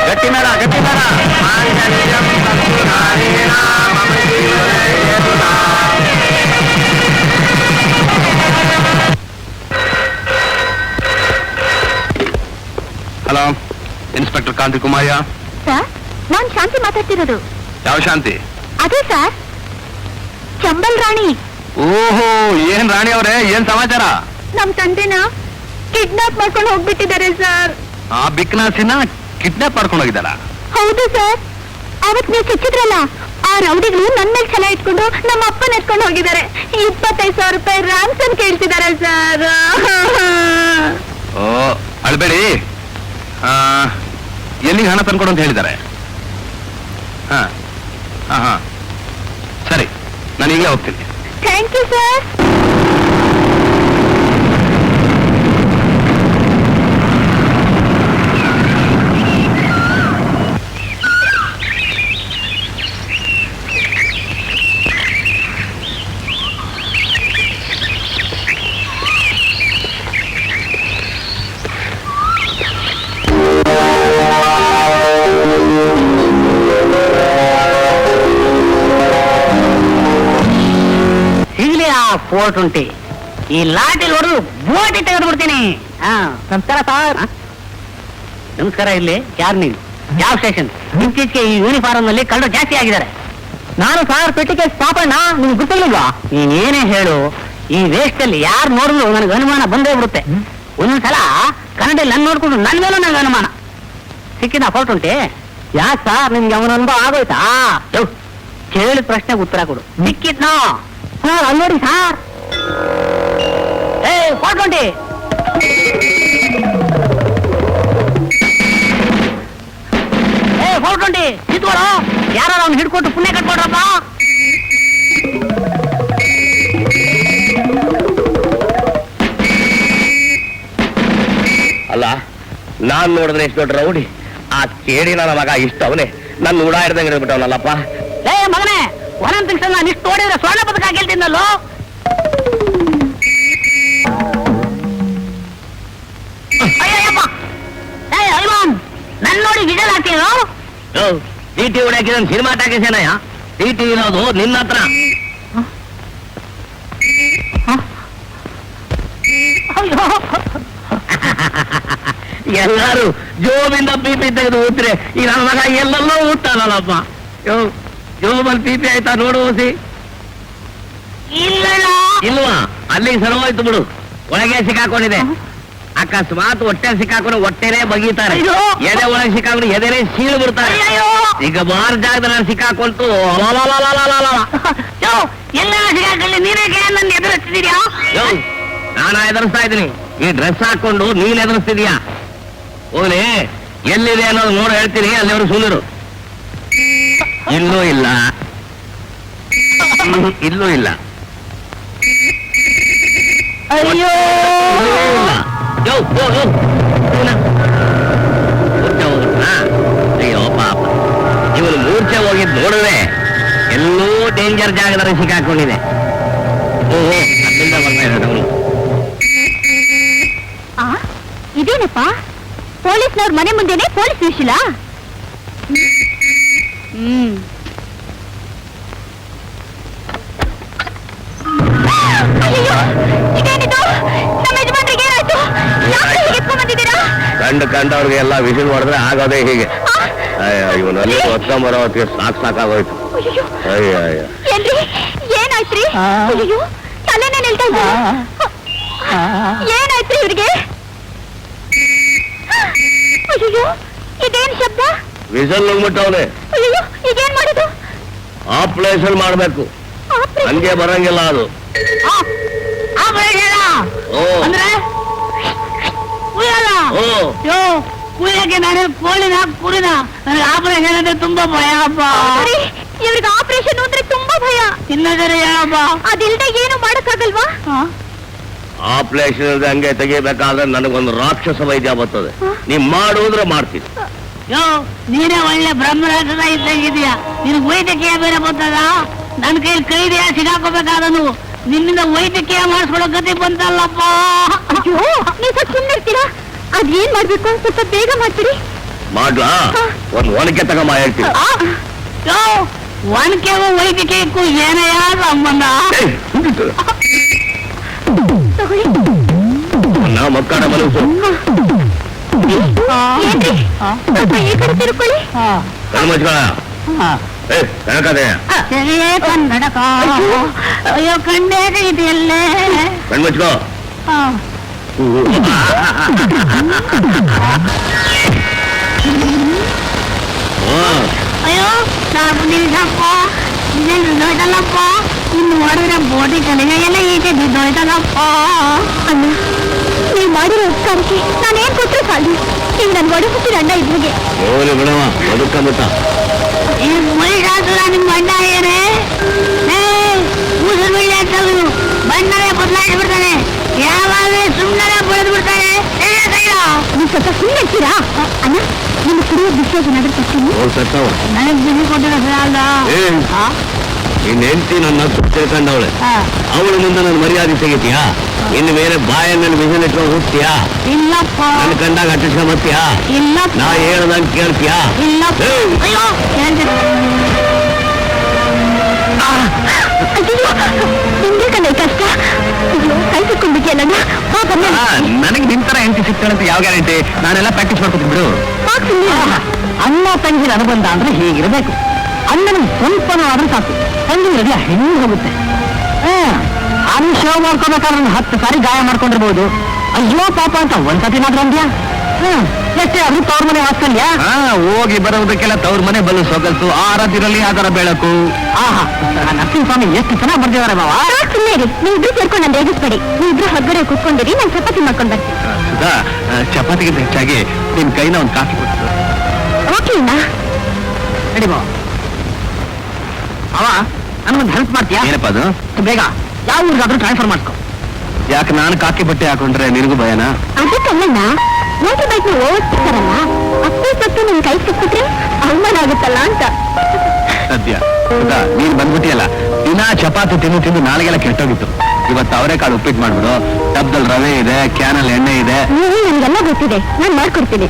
ಗಟ್ಟಿ ಮೇಳ, ಗಟ್ಟಿ ಮೇಳ. ಹಲೋ, ಇನ್ಸ್ಪೆಕ್ಟರ್ ಕಾಂತಿ ಕುಮಾರ್ಯ. ಸರ್, ನಾನ್ ಶಾಂತಿ ಮಾತಾಡ್ತಿರೋದು. ಯಾವ ಶಾಂತಿ? ಅದೇ ಸರ್, ಚಂಬಲ್ ರಾಣಿ. ಓಹೋ, ಏನ್ ರಾಣಿ ಅವರೇ, ಏನ್ ಸಮಾಚಾರ? ನಮ್ ತಂದೆನ ಕಿಡ್ನಾಪ್ ಮಾಡ್ಕೊಂಡು ಹೋಗ್ಬಿಟ್ಟಿದ್ದಾರೆ ಸರ್. ಆ ಬಿಕ್ನಾಸಿನ ಕಿಡ್ನಾಪ್ ಮಾಡ್ಕೊಂಡು ಹೋಗಿದ್ದಾರ? ಹೌದು ಸರ್. ಅವತ್ ನೀವು ಸಿಕ್ಕಿದ್ರಲ್ಲ, ಆ ರೌಡಿಗಳು ನನ್ನ ಮೇಲೆ ಛಲ ಇಟ್ಕೊಂಡು ನಮ್ಮ ಅಪ್ಪನ ಎತ್ಕೊಂಡು ಹೋಗಿದ್ದಾರೆ. 25,000 ರೂಪಾಯಿ ರ್ಯಾನ್ಸನ್ ಕೇಳ್ತಿದ್ದಾರೆ ಸರ್. ಓ, ಅಳ್ಬೇಡಿ. ಎಲ್ಲಿಗೆ ಹಣ ತಂದ್ಕೊಡು ಅಂತ ಹೇಳಿದ್ದಾರೆ? ಹಾ ಹಾ ಹಾ, ಸರಿ, ನಾನು ಈಗಲೇ ಹೋಗ್ತೀನಿ. Thank you sir. ಫೋರ್ 20 ಈ ಲಾಟಿ ಹೊಡೆದು ಬೋಟಿ ತೆಗೆದು ಬಿಡ್ತೀನಿ. ನಮಸ್ಕಾರ ಸರ್. ನಮಸ್ಕಾರ. ಇಲ್ಲಿ ಯಾರು ನೀವು? ಯಾವ ಸ್ಟೇಷನ್? ಇತ್ತೀಚೆಗೆ ಈ ಯೂನಿಫಾರ್ಮ್ ನಲ್ಲಿ ಕಳ್ಳರು ಜಾಸ್ತಿ ಆಗಿದ್ದಾರೆ. ನಾನು ಸಾರ್ ಪೆಟ್ಟಿಗೆ ಪಾಪಣ್ಣ, ನಿಮ್ಗೆ ಗೊತ್ತಿಲ್ವಾ? ಏನೇ ಹೇಳು, ಈ ವೇಷದಲ್ಲಿ ಯಾರು ನೋಡಿದ್ರು ನನಗೆ ಅನುಮಾನ ಬಂದೇ ಬಿಡುತ್ತೆ. ಒಂದೊಂದ್ಸಲ ಕನ್ನಡ ನನ್ನ ನೋಡ್ಕೊಂಡು ನನ್ನ ಮೇಲೂ ನನಗೆ ಅನುಮಾನ. ಸಿಕ್ಕಿದ 420? ಯಾಕೆ ಸಾರ್, ನಿಮ್ಗೆ ಅವನ ಅನುಭವ ಆಗೋಯ್ತಾ? ಕೇಳಿದ ಪ್ರಶ್ನೆಗೆ ಉತ್ತರ ಕೊಡು. ಸಿಕ್ಕಿದ್ನೋ ಸರ್? ಅಲ್ಲಿ ನೋಡಿ ಸಾರ್. 420. ಹೊರಟುಂಡಿ ನಿಂತ್ಕೊಳ್ಳೋ. ಯಾರು ಅವ್ನು ಹಿಡ್ಕೊಟ್ಟು ಪುಣ್ಯ ಕಟ್ಕೊಡ್ರಪ್ಪ. ಅಲ್ಲ ನಾನ್ ನೋಡಿದ್ರೆ ಎಷ್ಟು ದೊಡ್ಡ ರೌಡಿ, ಆ ಕೇಳಿ ನನ್ನ ಮಗ ಇಷ್ಟ ಅವನೇ ನನ್ನ ಉಡಾ ಹಿಡ್ದಂಗೆ ಹಿಡ್ಬಿಟ್ಟವನಲ್ಲಪ್ಪ. ಲೇ ಮಗನೇ, ಒಂದೊಂದು ತಿಂಗಳ ನಾನು ಇಷ್ಟು ನೋಡಿದ್ರೆ ಸ್ವರ್ಣ ಪದಕ ಗೆಲ್ತೀನಲ್ಲೋ. ಅಯ್ಯಪ್ಪ, ಏ ಐವಾನ್, ನನ್ ನೋಡಿ ವಿಜಲ್ ಹಾಕ್ತೀರೋ? ಟಿ ಹೊಡ್ಯಾಕಿ ನನ್ನ ಸಿನಿಮಾ ಟಾಕೀಸೇನಯ್ಯ. ಟಿ ಇರೋದು ನಿನ್ನ ಹತ್ರ. ಅಯ್ಯೋ, ಎಲ್ಲಾರು ಜೋಬಿಂದ ಪೀಪಿ ತೆಗೆದು ಊತ್ರೆ ಈ ನನ್ನ ಮಗ ಎಲ್ಲೆಲ್ಲೋ ಊದ್ತಾನಲ್ಲಪ್ಪ. ಜೋಬಲ್ಲಿ ಪೀಪಿ ಆಯ್ತಾ ನೋಡು ಓಸಿ. ಇಲ್ಲ ಇಲ್ವಾ? ಅಲ್ಲಿಗೆ ಸರವಾಯ್ತು ಬಿಡು, ಒಳಗೆ ಸಿಕ್ಕಾಕೊಂಡಿದೆ. ಅಕಸ್ಮಾತ್ ಹೊಟ್ಟೆ ಸಿಕ್ಕಾಕೊಂಡು ಹೊಟ್ಟೆನೇ ಬಗೀತಾರೆ, ಅಯ್ಯೋ. ಎದೆ ಒಳಗೆ ಸಿಕ್ಕಾಕೊಂಡು ಎದೆನೇ ಸೀಳು ಬಿಡ್ತಾರೆ. ಅಯ್ಯೋ. ಈಗ ಬಾರ್ ಜಾಗದಲ್ಲಿ ಸಿಕ್ಕಾಕೊಂತು ಎಲ್ಲ ಸಿಗಾಕಲ್ಲಿ ನೀನೇಗೆ ನನ್ನ ಎದುರು ಹಚ್ಚಿದೀರ್ಯಾ? ನಾನು ಎದುರಿಸ್ತಾ ಇದ್ದೀನಿ, ಈ ಡ್ರೆಸ್ ಹಾಕೊಂಡು ನೀನ್ ಎದುರಿಸ್ತಿದ್ಯಾ? ಹೋಗ್ಲಿ, ಎಲ್ಲಿದೆ ಅನ್ನೋದು ನೋಡು ಹೇಳ್ತೀನಿ, ಅಲ್ಲಿವರು ಸುಂದರು. ಇಲ್ಲೂ ಇಲ್ಲ, ಇಲ್ಲೂ ಇಲ್ಲ, ಅಯ್ಯೋ ಅಯ್ಯೋ ಪಾಪ, ಇವನು ಮೂರ್ಛೆ ಹೋಗಿದ್ ನೋಡಿದ್ರೆ ಎಲ್ಲೋ ಡೇಂಜರ್ ಜಾಗದಲ್ಲಿ ಸಿಕ್ಕಾಕೊಂಡಿದೆ. ಓಹೋ, ಅಲ್ಲಿಂದ ಬರ್ತಾ ಇರೋದು ಅವನು. ಇದೇನಪ್ಪ, ಪೊಲೀಸ್ನವ್ರ ಮನೆ ಮುಂದೆನೆ ಪೊಲೀಸ್ ನಿಲ್ಸಿಲ್ಲ? ಇದೇನಿದು? ನಮ್ಮ ಯಜಮಾನ್ರಿಗೆ ಏನಾಯ್ತು? ಯಾಕೆ ಹೀಗೆ ಎತ್ಕೊಂಡ್ ಬಂದಿದ್ದೀರಾ? ಕಂಡವ್ರಿಗೆ ಎಲ್ಲ ವಿಸಿಲ್ ಹೊಡೆದ್ರೆ ಆಗೋದೇ ಹೀಗೆ. ಇವನಲ್ಲಿ ಹೊತ್ಕೊಂಬರೋ ಹೊತ್ತಿಗೆ ಸಾಕಾಗೋಯ್ತು. ಅಯ್ಯ ಅಯ್ಯ, ಏನ್ರಿ ಏನಾಯ್ತ್ರಿ? ಅಯ್ಯೋ, ತಲೆನೇ ನಿಲ್ತಾ ಇದ್ದ. ಏನಾಯ್ತ್ರಿ ಇವ್ರಿಗೆ? ಅಯ್ಯೋ, ಇದೇನ್ ಶಬ್ದ? ವಿಸಲ್ ನುಗ್ಬಿಟ್ಟವನೆ. ಅಯ್ಯೋ, ಈಗೇನ್ ಮಾಡೋದು? ಆಪರೇಷನ್ ಮಾಡ್ಬೇಕು, ಹಂಗೆ ಬರಂಗಿಲ್ಲ ಅದು. ಓ ಅಂದ್ರೆ ಓ, ಕುಯ್ಯಕ್ಕೆ ನಾನು ಕೋಳಿನ ಕುರಿನ, ನನಗೆ ಆಪರೇಷನ್ ಅಂದ್ರೆ ತುಂಬಾ ಭಯ ಅಪ್ಪ. ಇವ್ರಿಗೆ ಆಪರೇಷನ್ ಅಂದ್ರೆ ತುಂಬಾ ಭಯ. ಇನ್ನೊಂದರೆ ಹೇಳಪ್ಪ. ಅದಿಲ್ದೆ ಏನು ಮಾಡಕ್ಕಾಗಲ್ವಾ? ಆಪರೇಷನ್ ಹಂಗೆ ತೆಗಿಬೇಕಾದ್ರೆ ನನಗೊಂದು ರಾಕ್ಷಸ ವೈದ್ಯ ಬರ್ತದೆ. ನೀವ್ ಮಾಡುವುದ್ರೆ ಮಾಡ್ತೀನಿ. ನೀನೇ ಒಳ್ಳೆ ಬ್ರಹ್ಮರಾಜನ ಇದ್ದಂಗಿದ್ಯಾ. ನಿನಗೆ ವೈದ್ಯಕೀಯ ಬೇರೆ ಬರ್ತದ? ನನ್ನ ಕೈಲಿ ಕೈದಿಯ ಸಿಗಾಕೋಬೇಕಾದನು. ನಿನ್ನಿಂದ ವೈದ್ಯಕೀಯ ಮಾಡಿಸ್ಕೊಳ್ಳೋ ಗತಿ ಬಂತಲ್ಲಪ್ಪ. ಅಯ್ಯೋ, ನೀವು ಸ್ವಲ್ಪ ಸುಮ್ಮನೆ ಇರ್ತೀರಾ? ಅದೇನ್ ಮಾಡ್ಬೇಕು ಸ್ವಲ್ಪ ಬೇಗ ಮಾಡ್ತೀರಿ. ಮಾಡ್ಲಾ? ಒಂದ್ ಒನಕೆ ತಗೊಂಬ ಹೇಳ್ತೀನಿ. ಒನಕೆಗೂ ವೈದ್ಯಕೀಯಕ್ಕೂ ಏನಯ್ಯ ಸಂಬಂಧ? ತಗೊಳ್ಳಿ. ನಾ ಮಕ್ಕಳ ಮನಸ್ಸು ಏನ್ರಿ? ಸ್ವಲ್ಪ ಈ ಕಡೆ ತಿರ್ಕೊಳ್ಳಿ. ಕಣ್ಮಚ್ಕೊಳ. ಕಣಕದೆ ಸರಿಯೇ ಕನ್ನಡಕ. ಅಯ್ಯೋ, ಕಣ್ಣೇ ಇದೆಯಲ್ಲೇ. ಕಣ್ಮಚ್ಕೋ. ಅಯ್ಯೋ, ಸಾಕು ನಿಲ್ಸಪ್ಪ. ಇದೇ ಬಿದ್ದೋಯ್ತಲ್ಲಪ್ಪ. ಇನ್ನು ಹೊಡೆದ್ರೆ ಬೋಟಿ ಕಡೆಗೆ ಎಲ್ಲ ಈಚೆ ಬಿದ್ದೋಯ್ತಲ್ಲಪ್ಪ. ಅಣ್ಣ, ನೀವು ಮಾಡಿರೋ ಉಪಕಾರಕ್ಕೆ ನಾನೇನ್ ಕೊಟ್ಟರು ಸಾಲು. ಈಗ ನನ್ ಒಡ ಹುಟ್ಟಿದ ಅಣ್ಣ ಇದ್ರಿಗೆ. ಹೋಗ್ಲಿ ಬಿಡವ, ಬದುಕಂಬಿಟ್ಟ. ಈ ಮುಳಿಗಾಸು ನಿಮ್ಮ ಅಣ್ಣ ಏನೇ ಉಸಿರು ಬಿಳಿ ಆಗ್ತವು. ಬಣ್ಣನೇ ಬದಲಾಯಿಸಿ ಬಿಡ್ತಾನೆ. ಯಾವಾಗ ಸುಮ್ಮನೆ ಬೆಳೆದು ಬಿಡ್ತಾನೆ. ನೀವು ಸ್ವಲ್ಪ ಸುಮ್ಮನೆ ಇರ್ತೀರಾ? ಅಣ್ಣ, ನಿಮ್ಮ ಕುಡಿಯೋ ಬಿಸ್ಕೆಟ್ ಏನಾದ್ರೂ ಕೊಡ್ತೀನಿ. ಸತ್ತವ ನನಗೆ ಬಿಸಿ ಕೊಟ್ಟಿರೋ ಅಲ್ಲ. ನಿನ್ನ ಹೆಂಡತಿ ನನ್ನ ತಿಳ್ಕೊಂಡವಳೆ. ಅವಳ ಮುಂದೆ ನನ್ನ ಮರ್ಯಾದೆ ತೆಗಿತೀಯಾ? ಇನ್ನು ಮೇಲೆ ಬಾಯಲ್ಲಿ ಬಿಸಿಲು ಇಟ್ಕೊಂಡು ಹೋಗ್ತೀಯಾ? ಇಲ್ಲಪ್ಪ. ನನ್ನ ಕಂಡಾಗ ಅಟ್ಟಿಸ್ಕೊಂಬತ್ತೀಯಾ? ಇಲ್ಲಪ್ಪ. ನಾ ಹೇಳ್ದಂಗೆ ಕೇಳ್ತೀಯಾ? ಇಲ್ಲಪ್ಪ. ಅಯ್ಯೋ, ನಿಮ್ಗೆ ಕಣ್ಣ ಕಷ್ಟ. ಕೈ ಸಿಕ್ಕೊಂಡ್ಬಿಟ್ಟಿಯಲ್ಲ ಪಾಪ. ನನಗೆ ನಿಮ್ ತರ ಹೆಂಡತಿ ಸಿಗ್ತಾಳಂತ ಯಾವ ಗ್ಯಾರಂಟಿ? ನಾನೆಲ್ಲ ಪ್ರಾಕ್ಟೀಸ್ ಮಾಡ್ಕೊತೀನಿ ಬಿಡು. ಅಣ್ಣ ತಂಗಿರ ಅನುಬಂಧ ಅಂದ್ರೆ ಹೀಗಿರ್ಬೇಕು. ಅಣ್ಣನ ಸ್ವಲ್ಪನೂ ಆದ್ರೂ ಸಾಕು, ತಂಗಿರಲ್ಲ ಹೆಂಗ್ ಹೋಗುತ್ತೆ. ನಾನು ಶೋ ಮಾಡ್ಕೋಬೇಕಾದ್ರೆ 10 ಸಾರಿ ಗಾಯ ಮಾಡ್ಕೊಂಡಿರ್ಬೋದು. ಅಯ್ಯೋ ಪಾಪ ಅಂತ ಒಂದ್ಸತಿನಾದ್ರೂ ಅಂದ್ಯಾ? ಎಷ್ಟೇ ಆದ್ರೂ ತವ್ರ ಮನೆ ಹಾಸ್ಕಲ್ಯಾ? ಹೋಗಿ ಬರೋದಕ್ಕೆಲ್ಲ ತವ್ರ ಮನೆ ಬಲು ಸೊಗಸು, ಆರತಿರಲ್ಲಿ ಆತರ ಬೆಳಕು. ಆಹಾ, ನರಸಿಂಹ ಸ್ವಾಮಿ ಎಷ್ಟು ಚೆನ್ನಾಗಿ ಬರ್ದಿದ್ದಾರೆ ಬಾವ. ಸುಮ್ಮನೆ ನೀವಿಬ್ರು ಸೇರ್ಕೊಂಡು ನಾನು ರೇಗಿಸ್ಬೇಡಿ. ನೀವಿಬ್ರು ಹೊರಗಡೆ ಕೂತ್ಕೊಂಡಿರಿ, ನಾನು ಚಪಾತಿ ಮಾಡ್ಕೊಂಡು ಬರ್ತೀನಿ. ಚಪಾತಿಗಿಂತ ಹೆಚ್ಚಾಗಿ ನಿನ್ ಕೈನ ಒಂದು ಕಾಫಿ ಕೊಡ್ತು. ಓಕೆ ಅಣ್ಣ. ನಡಿಬೋ. ಅವ ನನ್ಗೊಂದು ಹೆಲ್ಪ್ ಮಾಡ್ತೀಯಾ? ಏನಪ್ಪ ಅದು? ಬೇಗ ಯಾವ ಊರಿಗಾದ್ರೂ ಟ್ರಾನ್ಸ್ಫರ್ ಮಾಡ್ಕೊ. ಯಾಕೆ ನಾನು ಕಾಕಿ ಬಟ್ಟೆ ಹಾಕೊಂಡ್ರೆ ನಿನಗೂ ಭಯನಾ? ಅದಕ್ಕಲ್ಲ ಮೋಟರ್ ಬೈಕ್ ಓಡಿಸ್ತಾರಲ್ಲ ಅಪ್ಪಿ ಸತ್ತು ನಿನ್ ಕೈ ಸಿಕ್ಕಿದ್ರೆ ಅವಮಾನ ಆಗುತ್ತಲ್ಲ ಅಂತ. ಸದ್ಯ ಹೌದಾ, ನೀನ್ ಬಂದ್ಬಿಟ್ಟಿಯಲ್ಲ, ದಿನ ಚಪಾತಿ ತಿಂದು ತಿಂದು ನಾಳೆಗೆಲ್ಲ ಕೆಟ್ಟೋಗಿತ್ತು. ಇವತ್ತು ಅವರೆಕಾಳು ಉಪ್ಪಿಟ್ಟು ಮಾಡ್ಬಿಡು, ಡಬ್ಬದಲ್ಲಿ ರವೆ ಇದೆ, ಕ್ಯಾನಲ್ಲಿ ಎಣ್ಣೆ ಇದೆ. ನನ್ಗೆಲ್ಲ ಗೊತ್ತಿದೆ, ನಾನ್ ಮಾಡ್ಕೊಡ್ತೀನಿ.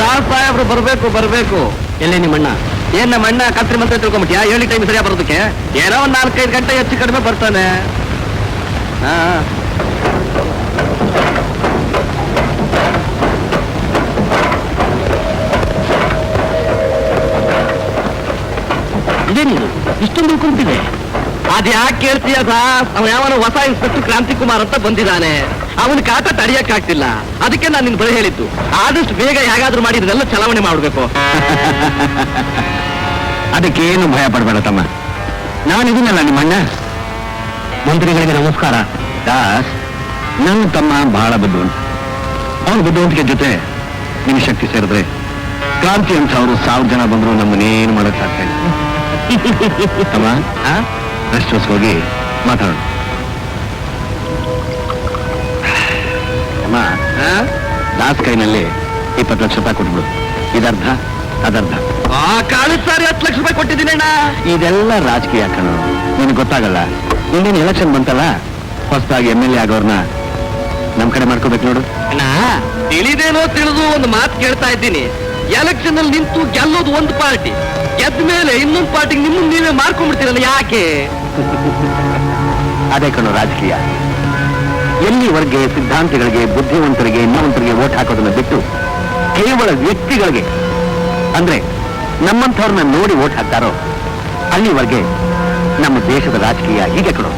ದಾಸ್ ಸಾಹೇಬ್ರು ಬರ್ಬೇಕು. ಎಲ್ಲಿ ನಿಮ್ಮಣ್ಣ? ಏನ್ ನಮ್ಮ ಅಣ್ಣ ಕತ್ರಿ ಮಂತ್ರ ತಿಳ್ಕೊಂಬಿಟ್ಯಾ? ಹೇಳಿ ಟೈಮ್ ಸರಿಯಾ ಬರೋದಕ್ಕೆ ಏನೋ ಒಂದ್ 4-5 ಗಂಟೆ ಹೆಚ್ಚು ಕಡಿಮೆ ಬರ್ತಾನೆ. ಇದೇನಿದು ಇಷ್ಟೊಂದು ತಿಳ್ಕೊಂತಿದೆ? ಅದ್ ಯಾಕೆ ಕೇಳ್ತೀಯ ಸಾರ್? ಅವ ಯಾವನ ಹೊಸ ಇನ್ಸ್ಪೆಕ್ಟರ್ ಕ್ರಾಂತಿಕುಮಾರ್ ಅಂತ ಬಂದಿದ್ದಾನೆ. ಅವನ ಕಾಟ ತಡೆಯಕ್ಕಾಗ್ತಿಲ್ಲ. ಅದಕ್ಕೆ ನಾನು ನಿನ್ ಬರೀ ಹೇಳಿದ್ದು, ಆದಷ್ಟು ಬೇಗ ಹೇಗಾದ್ರೂ ಮಾಡಿ ಇದನ್ನೆಲ್ಲ ಚಲಾವಣೆ ಮಾಡ್ಬೇಕು. ಅದಕ್ಕೇನು ಭಯ ಪಡಬೇಡ ತಮ್ಮ, ನಾನಿದ್ದೀನಲ್ಲ ನಿಮ್ಮಣ್ಣ. ಮಂತ್ರಿಗಳಿಗೆ ನಮಸ್ಕಾರ. ದಾಸ್, ನನ್ನ ತಮ್ಮ ಬಹಳ ಬುದ್ಧಿವಂತ. ಅವನ ಬುದ್ಧಿವಂತಿಕೆ ಜೊತೆ ನಿನ್ನ ಶಕ್ತಿ ಸೇರಿದ್ರೆ ಕ್ರಾಂತಿ ಅಂತ ಅವರು 1000 ಜನ ಬಂದ್ರು ನಮ್ಮನ್ನೇನು ಮಾಡಕ್ ಸಾಧ್ಯ ಇಲ್ಲ. ತಮ್ಮ ರೆಸ್ಟ್ ಹೌಸ್ ಹೋಗಿ ಮಾತಾಡೋಣ. ಅಮ್ಮ, ದಾಸ್ ಕೈನಲ್ಲಿ 20 ಲಕ್ಷ ರೂಪಾಯಿ ಕೊಟ್ಬಿಡು. ಇದರ್ಧ ಅದರ್ಧ. ಕಾಳಿಸ್ತಾರೆ 10 ಲಕ್ಷ ರೂಪಾಯಿ ಕೊಟ್ಟಿದ್ದೀನಣ್ಣ. ಇದೆಲ್ಲ ರಾಜಕೀಯ ಕಣೋ, ನಿನಗೆ ಗೊತ್ತಾಗಲ್ಲ. ಇನ್ನೇನು ಎಲೆಕ್ಷನ್ ಬಂತಲ್ಲ, ಹೊಸದಾಗಿ MLA ಆಗೋರ್ನ ನಮ್ ಕಡೆ ಮಾಡ್ಕೋಬೇಕು ನೋಡು. ತಿಳಿದೇನೋ ತಿಳಿದು ಒಂದು ಮಾತು ಕೇಳ್ತಾ ಇದ್ದೀನಿ. ಎಲೆಕ್ಷನ್ ಅಲ್ಲಿ ನಿಂತು ಗೆಲ್ಲೋದು ಒಂದು ಪಾರ್ಟಿ, ಗೆದ್ದ ಮೇಲೆ ಇನ್ನೊಂದು ಪಾರ್ಟಿಗೆ ನಿಮ್ಮನ್ನು ನೀವೇ ಮಾಡ್ಕೊಂಡ್ಬಿಡ್ತೀರಲ್ಲ, ಯಾಕೆ? ಅದೇ ಕಣೋ ರಾಜಕೀಯ. ಎಲ್ಲಿವರೆಗೆ ಸಿದ್ಧಾಂತಗಳಿಗೆ, ಬುದ್ಧಿವಂತರಿಗೆ, ಇನ್ನೊಂತರಿಗೆ ವೋಟ್ ಹಾಕೋದನ್ನ ಬಿಟ್ಟು ಕೇವಲ ವ್ಯಕ್ತಿಗಳಿಗೆ, ಅಂದ್ರೆ ನಮ್ಮಂಥವ್ರನ್ನ ನೋಡಿ ವೋಟ್ ಹಾಕ್ತಾರೋ ಅಲ್ಲಿವರೆಗೆ ನಮ್ಮ ದೇಶದ ರಾಜಕೀಯ ಹೀಗೆ ಕಣೋ.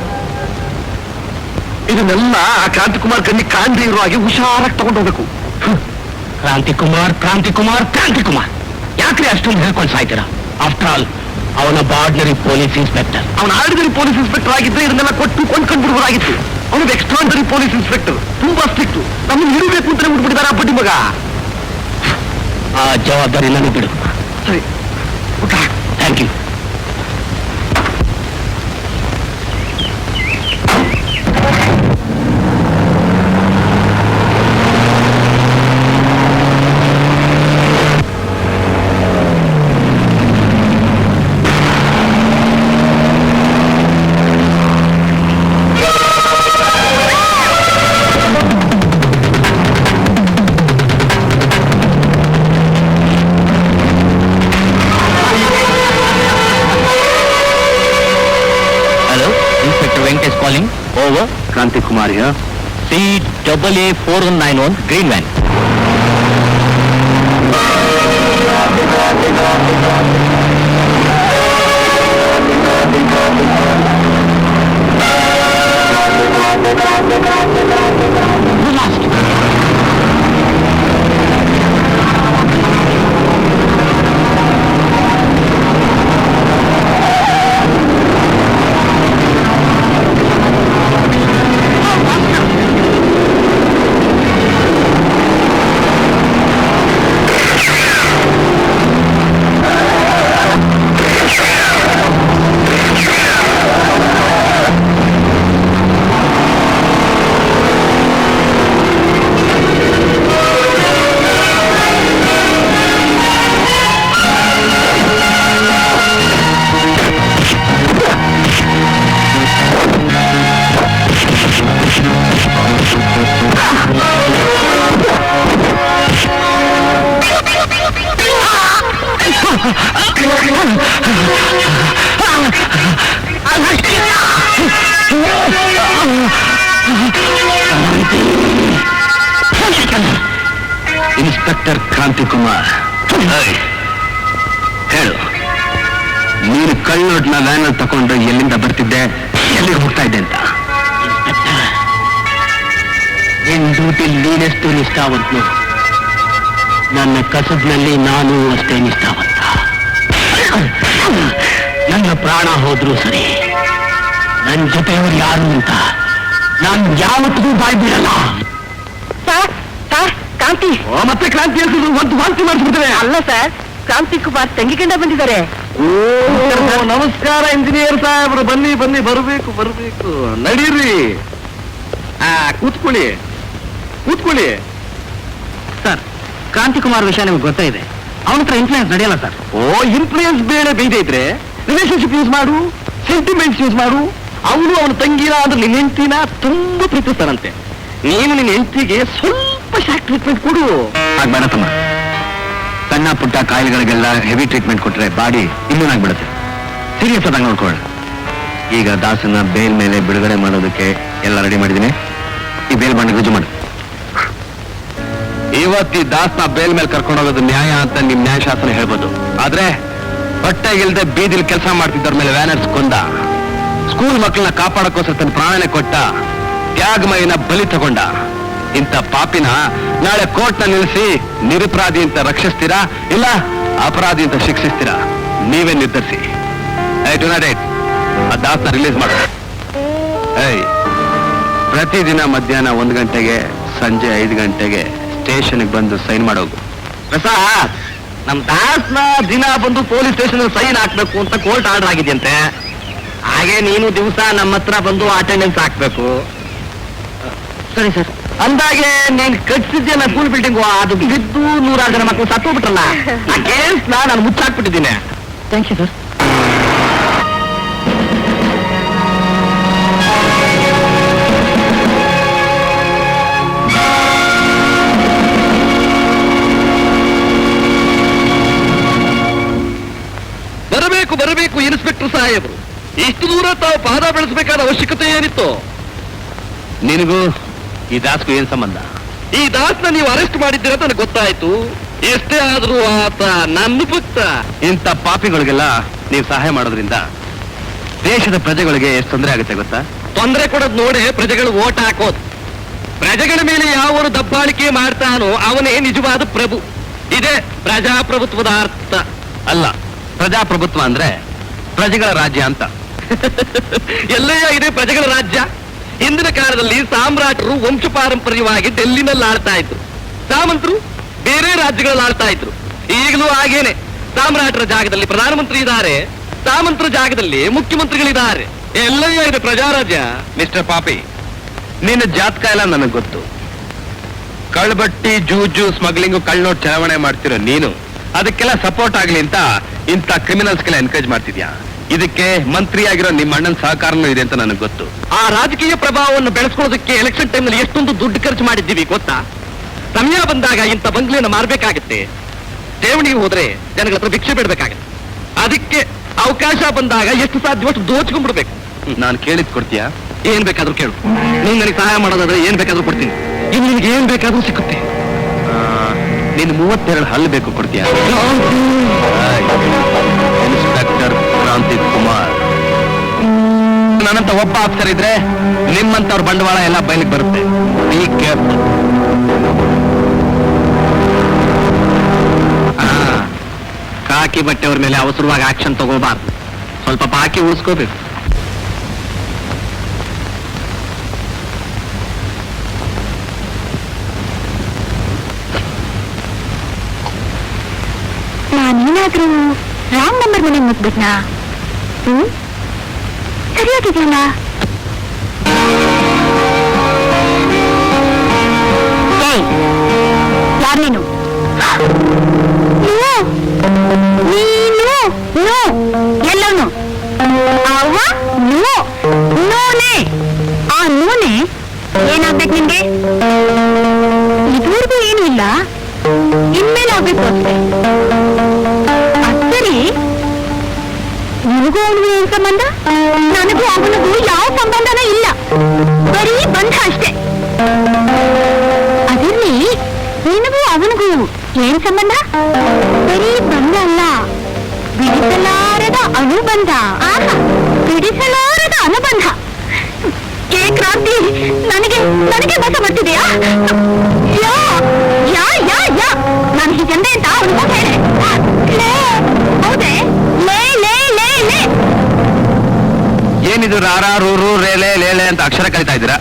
ಇದನ್ನೆಲ್ಲ ಕ್ರಾಂತಿಕುಮಾರ್ ಕಣ್ಣಿಗೆ ಕಾಣ್ದೇ ಇರೋ ಹಾಗೆ ಹುಷಾರಾಗಿ ತಗೊಂಡು ಹೋಗ್ಬೇಕು. ಕ್ರಾಂತಿಕುಮಾರ್ ಯಾಕ್ರಿ ಅಷ್ಟೊಂದು ಹೇಳ್ಕೊಂಡು ಸಾಯ್ತೀರಾ? ಆಫ್ಟರ್ ಆಲ್ ಅವನ ಆರ್ಡಿನರಿ ಪೊಲೀಸ್ ಇನ್ಸ್ಪೆಕ್ಟರ್. ಅವನ ಆರ್ಡಿನರಿ ಪೊಲೀಸ್ ಇನ್ಸ್ಪೆಕ್ಟರ್ ಆಗಿದ್ರೆ ಇದನ್ನೆಲ್ಲ ಕೊಟ್ಟು ಕೊಂಡ್ಕೊಂಡ್ಬಿಡ್ಬೋದಾಗಿತ್ತು. ಅವನಿಗೆ ಎಕ್ಸ್ಟ್ರಾರ್ಡಿನರಿ ಪೊಲೀಸ್ ಇನ್ಸ್ಪೆಕ್ಟರ್, ತುಂಬಾ ಸ್ಟ್ರಿಕ್ಟ್. ನಮ್ಮನ್ನು ಹಿಡಬೇಕು ಅಂತಾನೆ ಬಿಟ್ಬಿಟ್ಟಿದ್ದಾರೆ ಆ ಬಡ್ಡಿ ಮಗ. ಆ ಜವಾಬ್ದಾರಿ ನನಗೆ ಬಿಡು. ಸರಿ, thank you. Over. Kranti Kumar here. CAA 4191 Green Van. Inspector Kranti Kumar, ಹೇಳು, ನೀನು ಕಳ್ಳೋಟ್ನ ವ್ಯಾನಲ್ಲಿ ತಗೊಂಡು ಎಲ್ಲಿಂದ ಬರ್ತಿದ್ದೆ, ಎಲ್ಲಿಗೆ ಹೋಗ್ತಾ ಇದ್ದೆ ಅಂತ? ನಿನ್ ಡ್ಯೂಟಿ ನೀನೆಷ್ಟು ನಿಷ್ಠಾವಂತನು, ನನ್ನ ಕಸಬ್ನಲ್ಲಿ ನಾನು ಅಷ್ಟೇ ನಿಷ್ಠಾವಂತ. ನನ್ನ ಪ್ರಾಣ ಹೋದ್ರೂ ಸರಿ, ನನ್ನ ಜೊತೆಯವರು ಯಾರು ಅಂತ ನಾನು ಯಾವತ್ತಿಗೂ ಬಾಯ್ ಬಿಡಲ್ಲ. ಕ್ರಾಂತಿ ಮತ್ತೆ ಕ್ರಾಂತಿ ಹೇಳ್ತಿದ್ರು, ಒಂದು ವಾಂತಿ ಮಾಡಿಸ್ಬಿಡ್ತೇವೆ. ಅಲ್ಲ ಸರ್, ಕ್ರಾಂತಿ ಕುಮಾರ್ ತಂಗಿ ಗಂಡ ಬಂದಿದ್ದಾರೆ. ನಮಸ್ಕಾರ ಇಂಜಿನಿಯರ್ ಸಾಹೇಬ್ರು, ಬನ್ನಿ ಬನ್ನಿ, ಬರಬೇಕು ಬರಬೇಕು, ನಡೀರಿ. ಕೂತ್ಕೊಳ್ಳಿ ಕೂತ್ಕೊಳ್ಳಿ. ಸರ್, ಕ್ರಾಂತಿ ಕುಮಾರ್ ವಿಷಯ ನಿಮ್ಗೆ ಗೊತ್ತೇ ಇದೆ. ಅವನ ಹತ್ರ ಇನ್ಫ್ಲೂಯೆನ್ಸ್ ನಡೆಯಲ್ಲ ಸರ್. ಇನ್ಫ್ಲೂಯೆನ್ಸ್ ಬೇಡ ಬೈದೆ ಇದ್ರೆ ರಿಲೇಶನ್ಶಿಪ್ ಯೂಸ್ ಮಾಡು, ಸೆಂಟಿಮೆಂಟ್ಸ್ ಯೂಸ್ ಮಾಡು. ಅವನು ಅವನ ತಂಗಿನ ಅಂದ್ರೆ ನಿನ್ನ ಹೆಂಡತಿನ ತುಂಬಾ ಪ್ರೀತಿಸ್ತಾನಂತೆ. ನೀನು ನಿನ್ನ ಹೆಂಡತಿಗೆ ಸ್ವಲ್ಪ ಶಾಕ್ ಟ್ರೀಟ್ಮೆಂಟ್ ಕೊಡು. ಆಗ್ಬೇಡ ತಮ್ಮ, ಸಣ್ಣ ಪುಟ್ಟ ಕಾಯಿಲೆಗಳಿಗೆಲ್ಲ ಹೆವಿ ಟ್ರೀಟ್ಮೆಂಟ್ ಕೊಟ್ರೆ ಬಾಡಿ ಇನ್ನೂನಾಗ್ಬಿಡುತ್ತೆ. ಸೀರಿಯಸ್ ಆಗಿ ನೋಡ್ಕೊಳ್ಳ. ಈಗ ದಾಸನ ಬೇಲ್ ಮೇಲೆ ಬಿಡುಗಡೆ ಮಾಡೋದಕ್ಕೆ ಎಲ್ಲ ರೆಡಿ ಮಾಡಿದ್ದೀನಿ. ಈ ಬೇಲ್ ಬಾಂಡ್ ರುಜು ಮಾಡು. ಇವತ್ತು ಈ ದಾಸನ ಬೇಲ್ ಮೇಲೆ ಕರ್ಕೊಂಡು ಹೋಗೋದು ನ್ಯಾಯ ಅಂತ ನಿಮ್ ನ್ಯಾಯಶಾಸ್ತ್ರ ಹೇಳ್ಬೋದು. ಆದ್ರೆ ಹೊಟ್ಟೆಗಿಲ್ದೆ ಬೀದಿಲಿ ಕೆಲಸ ಮಾಡ್ತಿದ್ದವ್ರ ಮೇಲೆ ವ್ಯಾನರ್ಸ್ ಕೊಂದ, ಸ್ಕೂಲ್ ಮಕ್ಕಳನ್ನ ಕಾಪಾಡಕ್ಕೋಸ್ಕರ ತನ್ನ ಪ್ರಾಣನೆ ಕೊಟ್ಟ, ತ್ಯಾಗಮಯನ ಬಲಿ ತಗೊಂಡ ಇಂಥ ಪಾಪಿನ ನಾಳೆ ಕೋರ್ಟ್ನ ನಿಲ್ಲಿಸಿ ನಿರಪರಾಧಿ ಅಂತ ರಕ್ಷಿಸ್ತೀರಾ, ಇಲ್ಲ ಅಪರಾಧಿ ಅಂತ ಶಿಕ್ಷಿಸ್ತೀರಾ? ನೀವೇ ನಿರ್ಧರಿಸಿ. ಆ ದಾಸನ ರಿಲೀಸ್ ಮಾಡ. ಪ್ರತಿದಿನ ಮಧ್ಯಾಹ್ನ 1 ಗಂಟೆಗೆ, ಸಂಜೆ 5 ಗಂಟೆಗೆ ಸ್ಟೇಷನ್ಗೆ ಬಂದು ಸೈನ್ ಮಾಡೋಗು. ಪ್ರಸಾದ್, ನಮ್ ದಾಸ್ನ ದಿನ ಬಂದು ಪೊಲೀಸ್ ಸ್ಟೇಷನ್ ಸೈನ್ ಹಾಕ್ಬೇಕು ಅಂತ ಕೋರ್ಟ್ ಆರ್ಡರ್ ಆಗಿದೆಯಂತೆ. ಹಾಗೆ ನೀನು ದಿವಸ ನಮ್ಮ ಹತ್ರ ಬಂದು ಅಟೆಂಡೆನ್ಸ್ ಹಾಕ್ಬೇಕು. ಸರಿ ಸರ್. ಅಂದಾಗೆ ನೀನ್ ಕಟ್ಸಿದ್ಯಲ್ಲ ಸ್ಕೂಲ್ ಬಿಲ್ಡಿಂಗ್, ಅದು ಬಿದ್ದು 106 ಜನ ಮಕ್ಕಳು ಸತ್ತೋಗ್ಬಿಟ್ರಲ್ಲ, ಆ ಕೇಸ್ನ ನಾನು ಮುಚ್ಚಾಕ್ಬಿಟ್ಟಿದ್ದೀನಿ. Thank you sir. ಬರಬೇಕು ಬರಬೇಕು ಇನ್ಸ್ಪೆಕ್ಟರ್ ಸಾಹೇಬ್ರು. ಇಷ್ಟು ದೂರ ತಾವು ಪಾದ ಬೆಳೆಸಬೇಕಾದ ಅವಶ್ಯಕತೆ ಏನಿತ್ತು? ನಿನಗೂ ಈ ದಾಸ್ಗೂ ಏನ್ ಸಂಬಂಧ? ಈ ದಾಸ್ನ ನೀವು ಅರೆಸ್ಟ್ ಮಾಡಿದ್ದೀರ ನನಗೆ ಗೊತ್ತಾಯ್ತು. ಎಷ್ಟೇ ಆದ್ರೂ ಆತ ನನ್ನ ಭಕ್ತ. ಇಂಥ ಪಾಪಿಗಳಿಗೆಲ್ಲ ನೀವು ಸಹಾಯ ಮಾಡೋದ್ರಿಂದ ದೇಶದ ಪ್ರಜೆಗಳಿಗೆ ಎಷ್ಟು ತೊಂದರೆ ಆಗುತ್ತೆ ಗೊತ್ತಾ? ತೊಂದರೆ ಕೊಡೋದು ನೋಡೇ ಪ್ರಜೆಗಳು ಓಟ್ ಹಾಕೋದು. ಪ್ರಜೆಗಳ ಮೇಲೆ ಯಾವನು ದಬ್ಬಾಳಿಕೆ ಮಾಡ್ತಾನೋ ಅವನೇ ನಿಜವಾದ ಪ್ರಭು. ಇದೇ ಪ್ರಜಾಪ್ರಭುತ್ವದ ಅರ್ಥ. ಅಲ್ಲ, ಪ್ರಜಾಪ್ರಭುತ್ವ ಅಂದ್ರೆ ಪ್ರಜೆಗಳ ರಾಜ್ಯ ಅಂತ. ಎಲ್ಲೆಯ ಇದೆ ಪ್ರಜೆಗಳ ರಾಜ್ಯ. ಹಿಂದಿನ ಕಾಲದಲ್ಲಿ ಸಾಮ್ರಾಟರು ವಂಶ ಪಾರಂಪರ್ಯವಾಗಿ ಡೆಲ್ಲಿನಲ್ಲಿ ಆಳ್ತಾ ಇದ್ರು, ಸಾಮಂತರು ಬೇರೆ ರಾಜ್ಯಗಳಲ್ಲಿ ಆಳ್ತಾ ಇದ್ರು. ಈಗಲೂ ಹಾಗೇನೆ, ಸಾಮ್ರಾಟರ ಜಾಗದಲ್ಲಿ ಪ್ರಧಾನಮಂತ್ರಿ ಇದ್ದಾರೆ, ಸಾಮಂತರ ಜಾಗದಲ್ಲಿ ಮುಖ್ಯಮಂತ್ರಿಗಳಿದ್ದಾರೆ. ಎಲ್ಲೆಯ ಇದೆ ಪ್ರಜಾರಾಜ್ಯ. ಮಿಸ್ಟರ್ ಪಾಪಿ, ನಿನ್ನ ಜಾತಕ ಎಲ್ಲ ನನಗೆ ಗೊತ್ತು. ಕಳ್ಬಟ್ಟಿ, ಜೂಜು, ಸ್ಮಗ್ಲಿಂಗು, ಕಳ್ನೋಟ್ ಚಲಾವಣೆ ಮಾಡ್ತಿರೋ ನೀನು ಅದಕ್ಕೆಲ್ಲ ಸಪೋರ್ಟ್ ಆಗ್ಲಿ ಅಂತ ಇಂಥ ಕ್ರಿಮಿನಲ್ಸ್ಗೆಲ್ಲ ಎನ್ಕರೇಜ್ ಮಾಡ್ತಿದ್ಯಾ. ಇದಕ್ಕೆ ಮಂತ್ರಿ ಆಗಿರೋ ನಿಮ್ಮ ಅಣ್ಣನ ಸಹಕಾರನೂ ಇದೆ ಅಂತ ನನಗೆ ಗೊತ್ತು. ಆ ರಾಜಕೀಯ ಪ್ರಭಾವವನ್ನು ಬೆಳೆಸ್ಕೊಳ್ಳೋದಕ್ಕೆ ಎಲೆಕ್ಷನ್ ಟೈಮ್ನಲ್ಲಿ ಎಷ್ಟೊಂದು ದುಡ್ಡು ಖರ್ಚು ಮಾಡಿದ್ದೀವಿ ಗೊತ್ತಾ? ಸಮಯ ಬಂದಾಗ ಇಂಥ ಬಂಗ್ಲೆಯನ್ನು ಮಾರ್ಬೇಕಾಗತ್ತೆ, ಠೇವಣಿಗೆ ಹೋದ್ರೆ ಜನಗಳ ಹತ್ರ ಭಿಕ್ಷೆ ಬಿಡ್ಬೇಕಾಗತ್ತೆ. ಅದಕ್ಕೆ ಅವಕಾಶ ಬಂದಾಗ ಎಷ್ಟು ಸಾಧ್ಯವಷ್ಟು ದೋಚ್ಕೊಂಡ್ಬಿಡ್ಬೇಕು. ನಾನು ಕೇಳಿದ್ ಕೊಡ್ತೀಯಾ? ಏನ್ ಬೇಕಾದ್ರೂ ಕೇಳು. ನೀನ್ ನನಗೆ ಸಹಾಯ ಮಾಡೋದಾದ್ರೆ ಏನ್ ಬೇಕಾದ್ರೂ ಕೊಡ್ತೀನಿ. ಇನ್ನು ನಿನ್ಗೆ ಏನ್ ಬೇಕಾದ್ರೂ ಸಿಕ್ಕುತ್ತೆ. ನೀನು 32 ಹಲ್ಲು ಬೇಕು, ಕೊಡ್ತೀಯಾ? ಇನ್ಸ್ಪೆಕ್ಟರ್ ಕ್ರಾಂತಿ ಕುಮಾರ್. ನನ್ನಂತ ಒಬ್ಬ ಆಫೀಸರ್ ಇದ್ರೆ ನಿಮ್ಮಂತವ್ರ ಬಂಡವಾಳ ಎಲ್ಲ ಬಯಲಿಗೆ ಬರುತ್ತೆ. Be careful. ಕಾಕಿ ಬಟ್ಟೆಯವ್ರ ಮೇಲೆ ಅವಸರವಾಗಿ ಆಕ್ಷನ್ ತಗೋಬಾರ್ದು. ಸ್ವಲ್ಪ ಬಾಕಿ ಉಳಿಸ್ಕೋಬೇಕು. ನಾನೇನಾದ್ರೂ ರಾಂಗ್ ನಂಬರ್ ಮನೆಗೆ ಮುಟ್ಬಿಟ್ನಾ? ಸರಿಯಾಗಿದೆಯಲ್ಲ? ಯಾರೇನು ನೀನು? ನೋ ಎಲ್ಲವನು ಅವ್ವ ನೋ ನೋನೆ. ಆ ನೋನೆ ಏನಾಗ್ಬೇಕು ನಿಮ್ಗೆ? ಇದುವರೆಗೂ ಏನೂ ಇಲ್ಲ, ಇನ್ಮೇಲೆ ಆಗ್ಬೇಕು ಅಷ್ಟೇ. ಸರಿ, ನಿನಗೂ ಅವನಿಗೂ ಏನ್ ಸಂಬಂಧ? ನನಗೂ ಅವನಿಗೂ ಯಾವ ಸಂಬಂಧನೂ ಇಲ್ಲ, ಬರೀ ಬಂಧ ಅಷ್ಟೇ. ಅದರಲ್ಲಿ ನಿನಗೂ ಅವನಿಗೂ ಏನ್ ಸಂಬಂಧ? ಬರೀ ಬಂಧ ಅಲ್ಲ, ಬಿಡಿಸಲಾರದ ಅನುಬಂಧ. ಆಹಾ, ಬಿಡಿಸಲಾರದ ಅನುಬಂಧ. ಕ್ರಾಂತಿ, ನನಗೆ ನನಗೆ ಮೋಸ ಮಾಡ್ತಿದೆಯಾ? ಯಾ ಯಾ ಯಾ ಯಾ ನಾನು ಹೀಗಂದೆ ಅಂತ ಅವ್ನಿಗೂ ಹೇಳಿ. ಹೌದೇ? ಲೇ ಲೇ ಲೇ ಲೇ. ಏನಿದು ರಾರ ರೂರು ರೇಲೆ ಲೇಲೆ ಅಂತ ಅಕ್ಷರ ಕಲಿತಾ ಇದ್ದೀರಾ?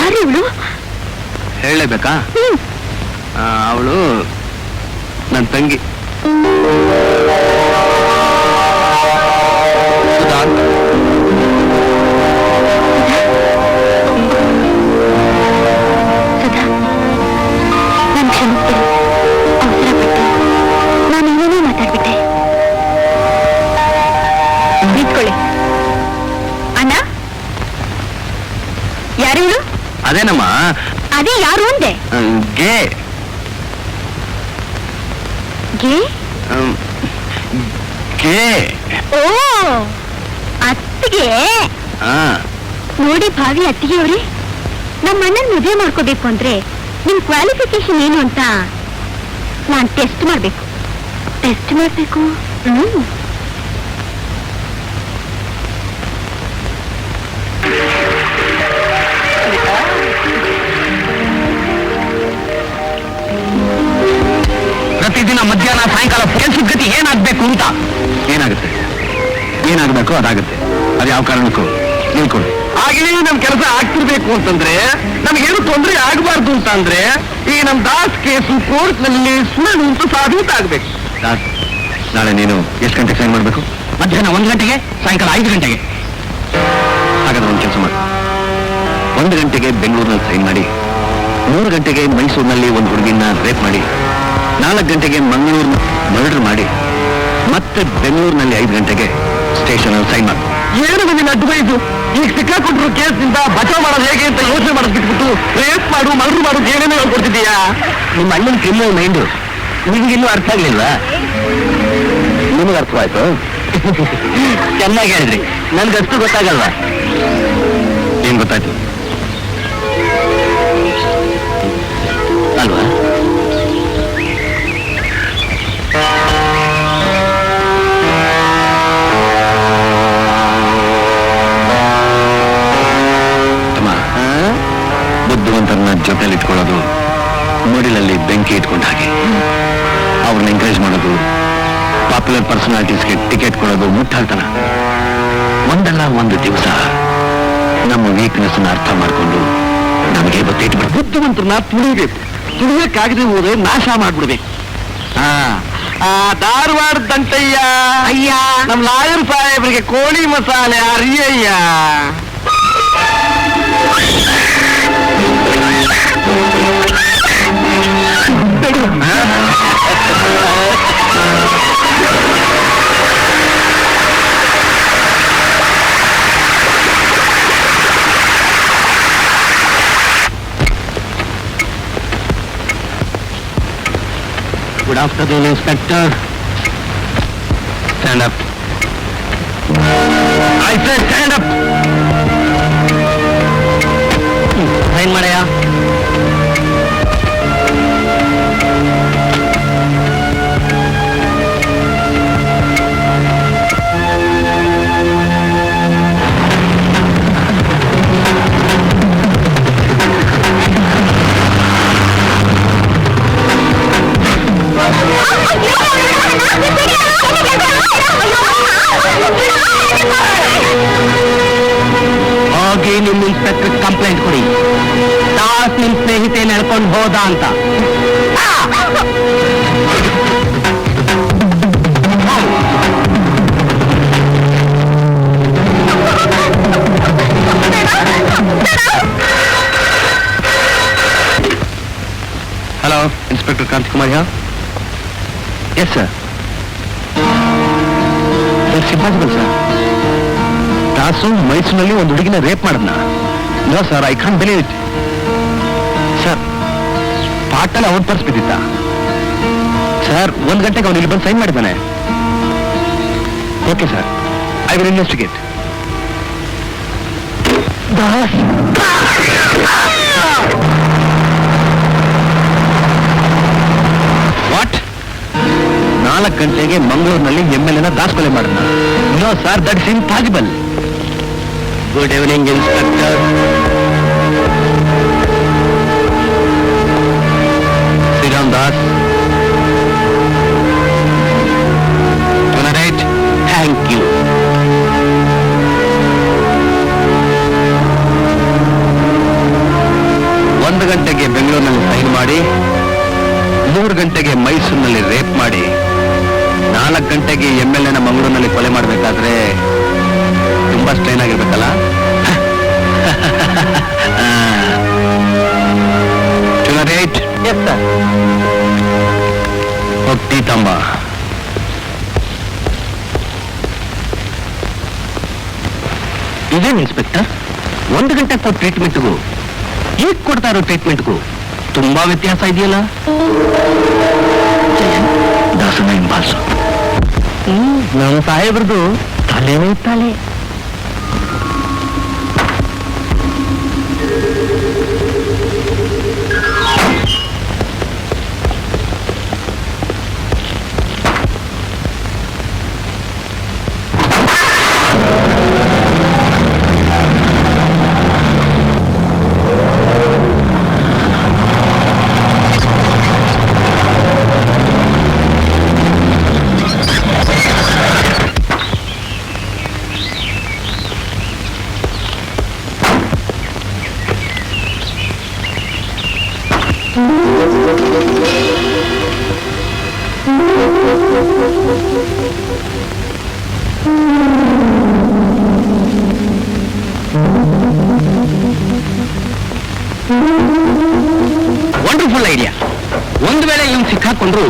ಯಾರು ಇವಳು? ಹೇಳಲೇಬೇಕಾ? ಅವಳು ನನ್ನ ತಂಗಿ ಸುಧಾ ಅಂತ. ಸುಧಾ, ನಾನು ಕ್ಷಮಿಸ್ತೀನಿ. ಅವಸರ ಪಟ್ಟು ನಾನು ಏನೇನೋ ಮಾತಾಡ್ಬಿಟ್ಟೆ. ನಿಂತ್ಕೊಳ್ಳಿ. ಅಣ್ಣ, ಯಾರಿವಳು? ಅದೇನಮ್ಮ, ಅದೇ ಯಾರು ಅಂದೆ? ಗೆ ಗೆ? ಗೆ. ಓ, ಅತ್ತಿಗೆ. ಹಾ, ನೋಡಿ ಭಾವಿ ಅತ್ತಿಗೆಯವ್ರಿ, ನಮ್ಮ ಅಣ್ಣನ ಮದುವೆ ಮಾಡ್ಕೋಬೇಕು ಅಂದ್ರೆ ನಿಮ್ ಕ್ವಾಲಿಫಿಕೇಶನ್ ಏನು ಅಂತ ನಾನ್ ಟೆಸ್ಟ್ ಮಾಡ್ಬೇಕು. ಪ್ರತಿದಿನ ಮಧ್ಯಾಹ್ನ ಸಾಯಂಕಾಲ ಕೆಲ್ಸದ ಗತಿ ಏನಾಗ್ಬೇಕು ಅಂತ. ಏನಾಗುತ್ತೆ? ಏನಾಗಬೇಕು ಅದಾಗುತ್ತೆ. ಅದು ಯಾವ ಕಾರಣಕ್ಕೂ ನಿಲ್ಕೊಳ್ಳಿ. ಹಾಗೆ ನಮ್ ಕೆಲಸ ಆಗ್ತಿರ್ಬೇಕು ಅಂತಂದ್ರೆ, ನಮಗೇನು ತೊಂದರೆ ಆಗಬಾರ್ದು ಅಂತ ಅಂದ್ರೆ, ಈ ನಮ್ ದಾಸ್ ಕೇಸು ಕೋರ್ಟ್ ನಲ್ಲಿ ಸುಳ್ಳು ಅಂತ ಸಾಬೀತಾಗ್ಬೇಕು. ನಾಳೆ ನೀನು ಎಷ್ಟು ಗಂಟೆಗೆ ಸೈನ್ ಮಾಡ್ಬೇಕು? ಮಧ್ಯಾಹ್ನ 1 ಗಂಟೆಗೆ, ಸಾಯಂಕಾಲ 5 ಗಂಟೆಗೆ. ಹಾಗಾದ್ರೆ ಒಂದು ಕೆಲಸ ಮಾಡಿ, 1 ಗಂಟೆಗೆ ಬೆಂಗಳೂರಿನಲ್ಲಿ ಸೈನ್ ಮಾಡಿ, 3 ಗಂಟೆಗೆ ಮೈಸೂರಿನಲ್ಲಿ ಒಂದು ಹುಡುಗಿನ ರೇಪ್ ಮಾಡಿ, 4 ಗಂಟೆಗೆ ಮಂಗಳೂರು ಮರ್ಡರ್ ಮಾಡಿ, ಮತ್ತೆ ಬೆಂಗಳೂರಿನಲ್ಲಿ 5 ಗಂಟೆಗೆ ಸ್ಟೇಷನ್ ಅಲ್ಲಿ ಸೈನ್ ಮಾಡಿ. ಏನು ನಿನ್ನ ಅಡ್ವೈಸು? ಈಗ ಸಿಕ್ಕಾಕೊಟ್ರು ಕೇಸ್ನಿಂದ ಬಚಾವ್ ಮಾಡೋದು ಹೇಗೆ ಅಂತ ಯೋಚನೆ ಮಾಡೋದು ಬಿಟ್ಬಿಟ್ಟು ರೇಪ್ ಮಾಡು ಮರ್ಡರ್ ಮಾಡೋದು ಏನೇನೋ ಹೇಳ್ಕೊಡ್ತಿದ್ದೀಯಾ? ನಿಮ್ಮ ಅಣ್ಣನ ಕ್ರಿಮಿನಲ್ ಮೈಂಡು ನಿಮ್ಗಿನ್ನೂ ಅರ್ಥ ಆಗ್ಲಿಲ್ವಾ? ನಿಮಗೆ ಅರ್ಥವಾಯ್ತು? ಚೆನ್ನಾಗಿ ಹೇಳಿದ್ರಿ. ನನ್ಗಷ್ಟು ಗೊತ್ತಾಗಲ್ವಾ? ಏನ್ ಗೊತ್ತಾಯ್ತು ಅಲ್ವಾ? ಬುದ್ಧಿವಂತರನ್ನ ಜೊತೆಲಿ ಇಟ್ಕೊಳ್ಳೋದು ಮಡಿಲಲ್ಲಿ ಬೆಂಕಿ ಇಟ್ಕೊಂಡ ಹಾಗೆ. ಅವ್ರನ್ನ ಎಂಕರೇಜ್ ಮಾಡೋದು, ಪಾಪ್ಯುಲರ್ ಪರ್ಸನಾಲಿಟೀಸ್ಗೆ ಟಿಕೆಟ್ ಕೊಡೋದು ಮುಟ್ಟಾಳ್ತನ. ಒಂದಲ್ಲ ಒಂದು ದಿವಸ ನಮ್ಮ ವೀಕ್ನೆಸ್ ಅರ್ಥ ಮಾಡ್ಕೊಂಡು ನಮಗೆ ಗೊತ್ತಿಟ್ಬಿಟ್ಟು ಬುದ್ಧಿವಂತರನ್ನ ತುಳಿಬೇಕು. ತುಳಿಯಕ್ಕಾಗದೆ ಹೋದ್ರೆ ನಾಶ ಮಾಡ್ಬಿಡ್ಬೇಕು. ಧಾರವಾಡದಂತಯ್ಯ ಅಯ್ಯ, ನಮ್ಮ ಲಾಯರ್ ಸಾಹೇಬರಿಗೆ ಕೋಳಿ ಮಸಾಲೆ ಅರಿಯಯ್ಯ. Good afternoon, Inspector. Stand up. I said stand up. Sign ಮಾಡಯ್ಯ. ಹೋಗಿ ನಿಮ್ಮ ಇನ್ಸ್ಪೆಕ್ಟರ್ ಕಂಪ್ಲೇಂಟ್ ಕೊಡಿ. ದಾಸ್ ನಿಮ್ ಸ್ನೇಹಿತೆ ನಡ್ಕೊಂಡು ಹೋದ ಅಂತ. ಹಲೋ, ಇನ್ಸ್ಪೆಕ್ಟರ್ ಕಾಂತಿಕುಮಾರ್ ಯಾ? Yes sir. It's impossible sir. Dasu ಮೈಸೂರಿನಲ್ಲಿ ಒಂದು ಹುಡುಗಿನ ರೇಪ್ ಮಾಡದ್ನ? No sir, I can't believe it. Sir, ಪಾಟಲ್ಲಿ ಅವ್ರ ಪರ್ಸ್ ಬಿದ್ದಿತ್ತ ಸರ್? 1 ಗಂಟೆಗೆ ಅವನು ಇಲ್ಲಿ ಬಂದು ಸೈನ್ ಮಾಡಿದ್ದಾನೆ. Okay sir, I will investigate. Das what? 4 ಗಂಟೆಗೆ ಮಂಗಳೂರಿನಲ್ಲಿ MLA ದಾಸ್ ಕೊಲೆ ಮಾಡಿದ್ನ? No sir, that is impossible. Good evening inspector. Shriram Das boss. Thank you. ಒಂದು ಗಂಟೆಗೆ ಬೆಂಗಳೂರಿನಲ್ಲಿ ಸೈನ್ ಮಾಡಿ, 3 ಗಂಟೆಗೆ ಮೈಸೂರಿನಲ್ಲಿ ರೇಪ್ ಮಾಡಿ, 4 ಗಂಟೆಗೆ MLA ಮಂಗಳೂರಿನಲ್ಲಿ ಕೊಲೆ ಮಾಡಬೇಕಾದ್ರೆ ತುಂಬಾ ಸ್ಟ್ರೈನ್ ಆಗಿರ್ಬೇಕಲ್ಲ. ರೈಟ್? Yes sir. ಹೋಗ್ತಿ ತಮ್ಮ. ಇದೇನು ಇನ್ಸ್ಪೆಕ್ಟರ್, 1 ಗಂಟೆ ಕೊಟ್ಟ ಟ್ರೀಟ್ಮೆಂಟ್ಗೂ ಈಗ ಕೊಡ್ತಾ ಇರೋ ಟ್ರೀಟ್ಮೆಂಟ್ಗೂ ತುಂಬಾ ವ್ಯತ್ಯಾಸ ಇದೆಯಲ್ಲ. ದಾಸನ ಹಿಂಬಾಲಿಸು. ನಮ್ಮ ಸಾಹೇಬ್ರದು ತಲೆನೇ ತಲೆ. Wonderful idea. ಒಂದು ವೇಳೆ ಇವನು ಸಿಕ್ಕಾಕೊಂಡ್ರು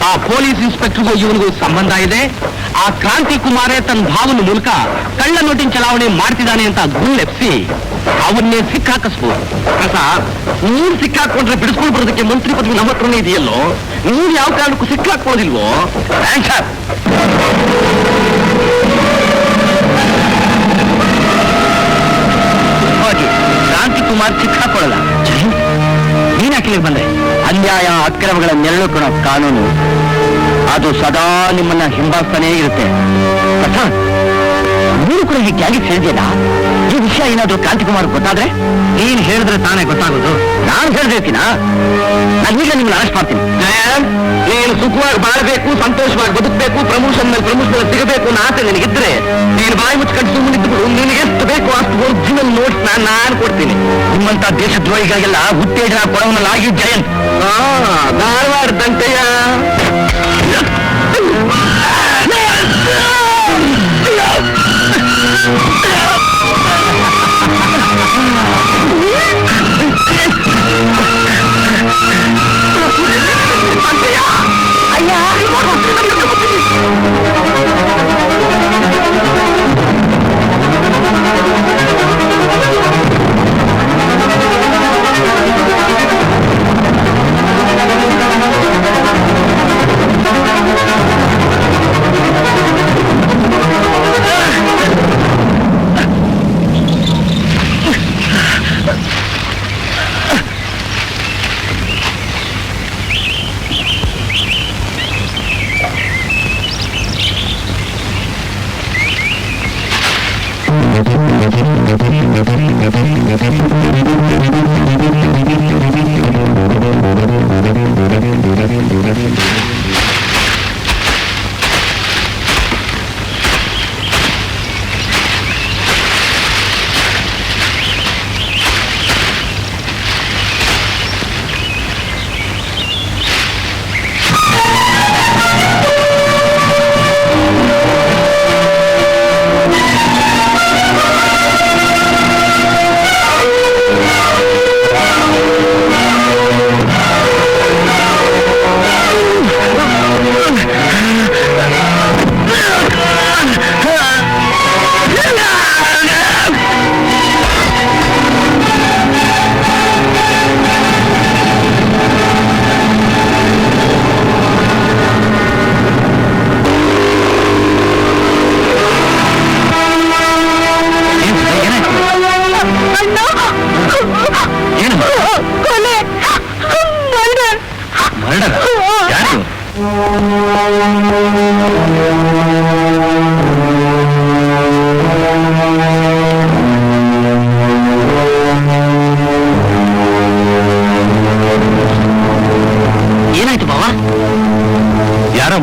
ಆ ಪೊಲೀಸ್ ಇನ್ಸ್ಪೆಕ್ಟರ್ಗೂ ಇವನಿಗೂ ಸಂಬಂಧ ಇದೆ. ಆ ಕ್ರಾಂತಿ ಕುಮಾರೇ ತನ್ನ ಭಾವನ ಮೂಲಕ ಕಳ್ಳ ನೋಟಿನ ಚಲಾವಣೆ ಮಾಡ್ತಿದ್ದಾನೆ ಅಂತ ಗುಳ್ಳೆಪ್ಸಿ ಅವನ್ನೇ ಸಿಕ್ಕಾಕಿಸ್ಬೋದು. ಸರ್, ನೀನ್ ಸಿಕ್ಕಾಕೊಂಡ್ರೆ ಬಿಡಿಸ್ಕೊಂಡು ಬರೋದಕ್ಕೆ ಮಂತ್ರಿ ಪದವಿ ನಮ್ಮ ಹತ್ರನೇ ಇದೆಯಲ್ಲೋ, ನೀವ್ ಯಾವ ಕಾರಣಕ್ಕೂ ಸಿಕ್ಕಾಕೊಳ್ಳೋದಿಲ್ವೋ? ಹೋಗಿ ಕ್ರಾಂತಿ ಕುಮಾರ್ ಸಿಕ್ಕಾಕೊಳ್ಳಲ್ಲ. ನೀನ್ ಯಾಕೆ ಬಂದ್ರೆ? ಅನ್ಯಾಯ ಅಕ್ರಮಗಳ ನೆರಳು ಕೊಡೋ ಕಾನೂನು ಅದು ಸದಾ ನಿಮ್ಮನ್ನ ಹಿಂಬಾಲಿಸ್ತಾನೇ ಇರುತ್ತೆ. ನೀನು ಕೂಡ ಹೀಗೆ ಕ್ಯಾಲಿಗೆ ಸೇರಿದೆಯಲ್ಲ, ಈ ವಿಷಯ ಏನಾದ್ರೂ ಕ್ರಾಂತಿಕುಮಾರ್ ಗೊತ್ತಾದ್ರೆ? ನೀನ್ ಹೇಳಿದ್ರೆ ತಾನೇ ಗೊತ್ತಾಗೋದು. ನಾನು ಹೇಳ್ದೇತೀನಾ? ನಾನು ಈಗ ನಿಮ್ಮನ್ನ ಅರೆಸ್ಟ್ ಮಾಡ್ತೀನಿ. ನೀನು ಸುಖವಾಗಿ ಬಾಳ್ಬೇಕು, ಸಂತೋಷವಾಗಿ ಬದುಕಬೇಕು, ಪ್ರಮೋಷನ್ ಮೇಲೆ ಪ್ರಮೋಷನ್ ಸಿಗಬೇಕು ಅಂತ ಆಸೆ ನಿನಗಿದ್ರೆ ನೀನು ಬಾಯಿ ಮುಚ್ಕೊಂಡು ಸುಮ್ಮನಿದ್ದುಬಿಡು. ನಿನಗೆ ಎಷ್ಟು ಬೇಕು ಅಷ್ಟು ಒರಿಜಿನಲ್ ನೋಟ್ಸ್ ನಾನು ಕೊಡ್ತೀನಿ. ನಿಮ್ಮಂತ ದೇಶದ್ರೋಹಿಗಳಿಗೆಲ್ಲ ಉತ್ತೇಜನ ಕೊಡೋನಲ್ಲ ಈ ಜಯಂತ್. ಧಾರವಾಡ ದಂತೆಯ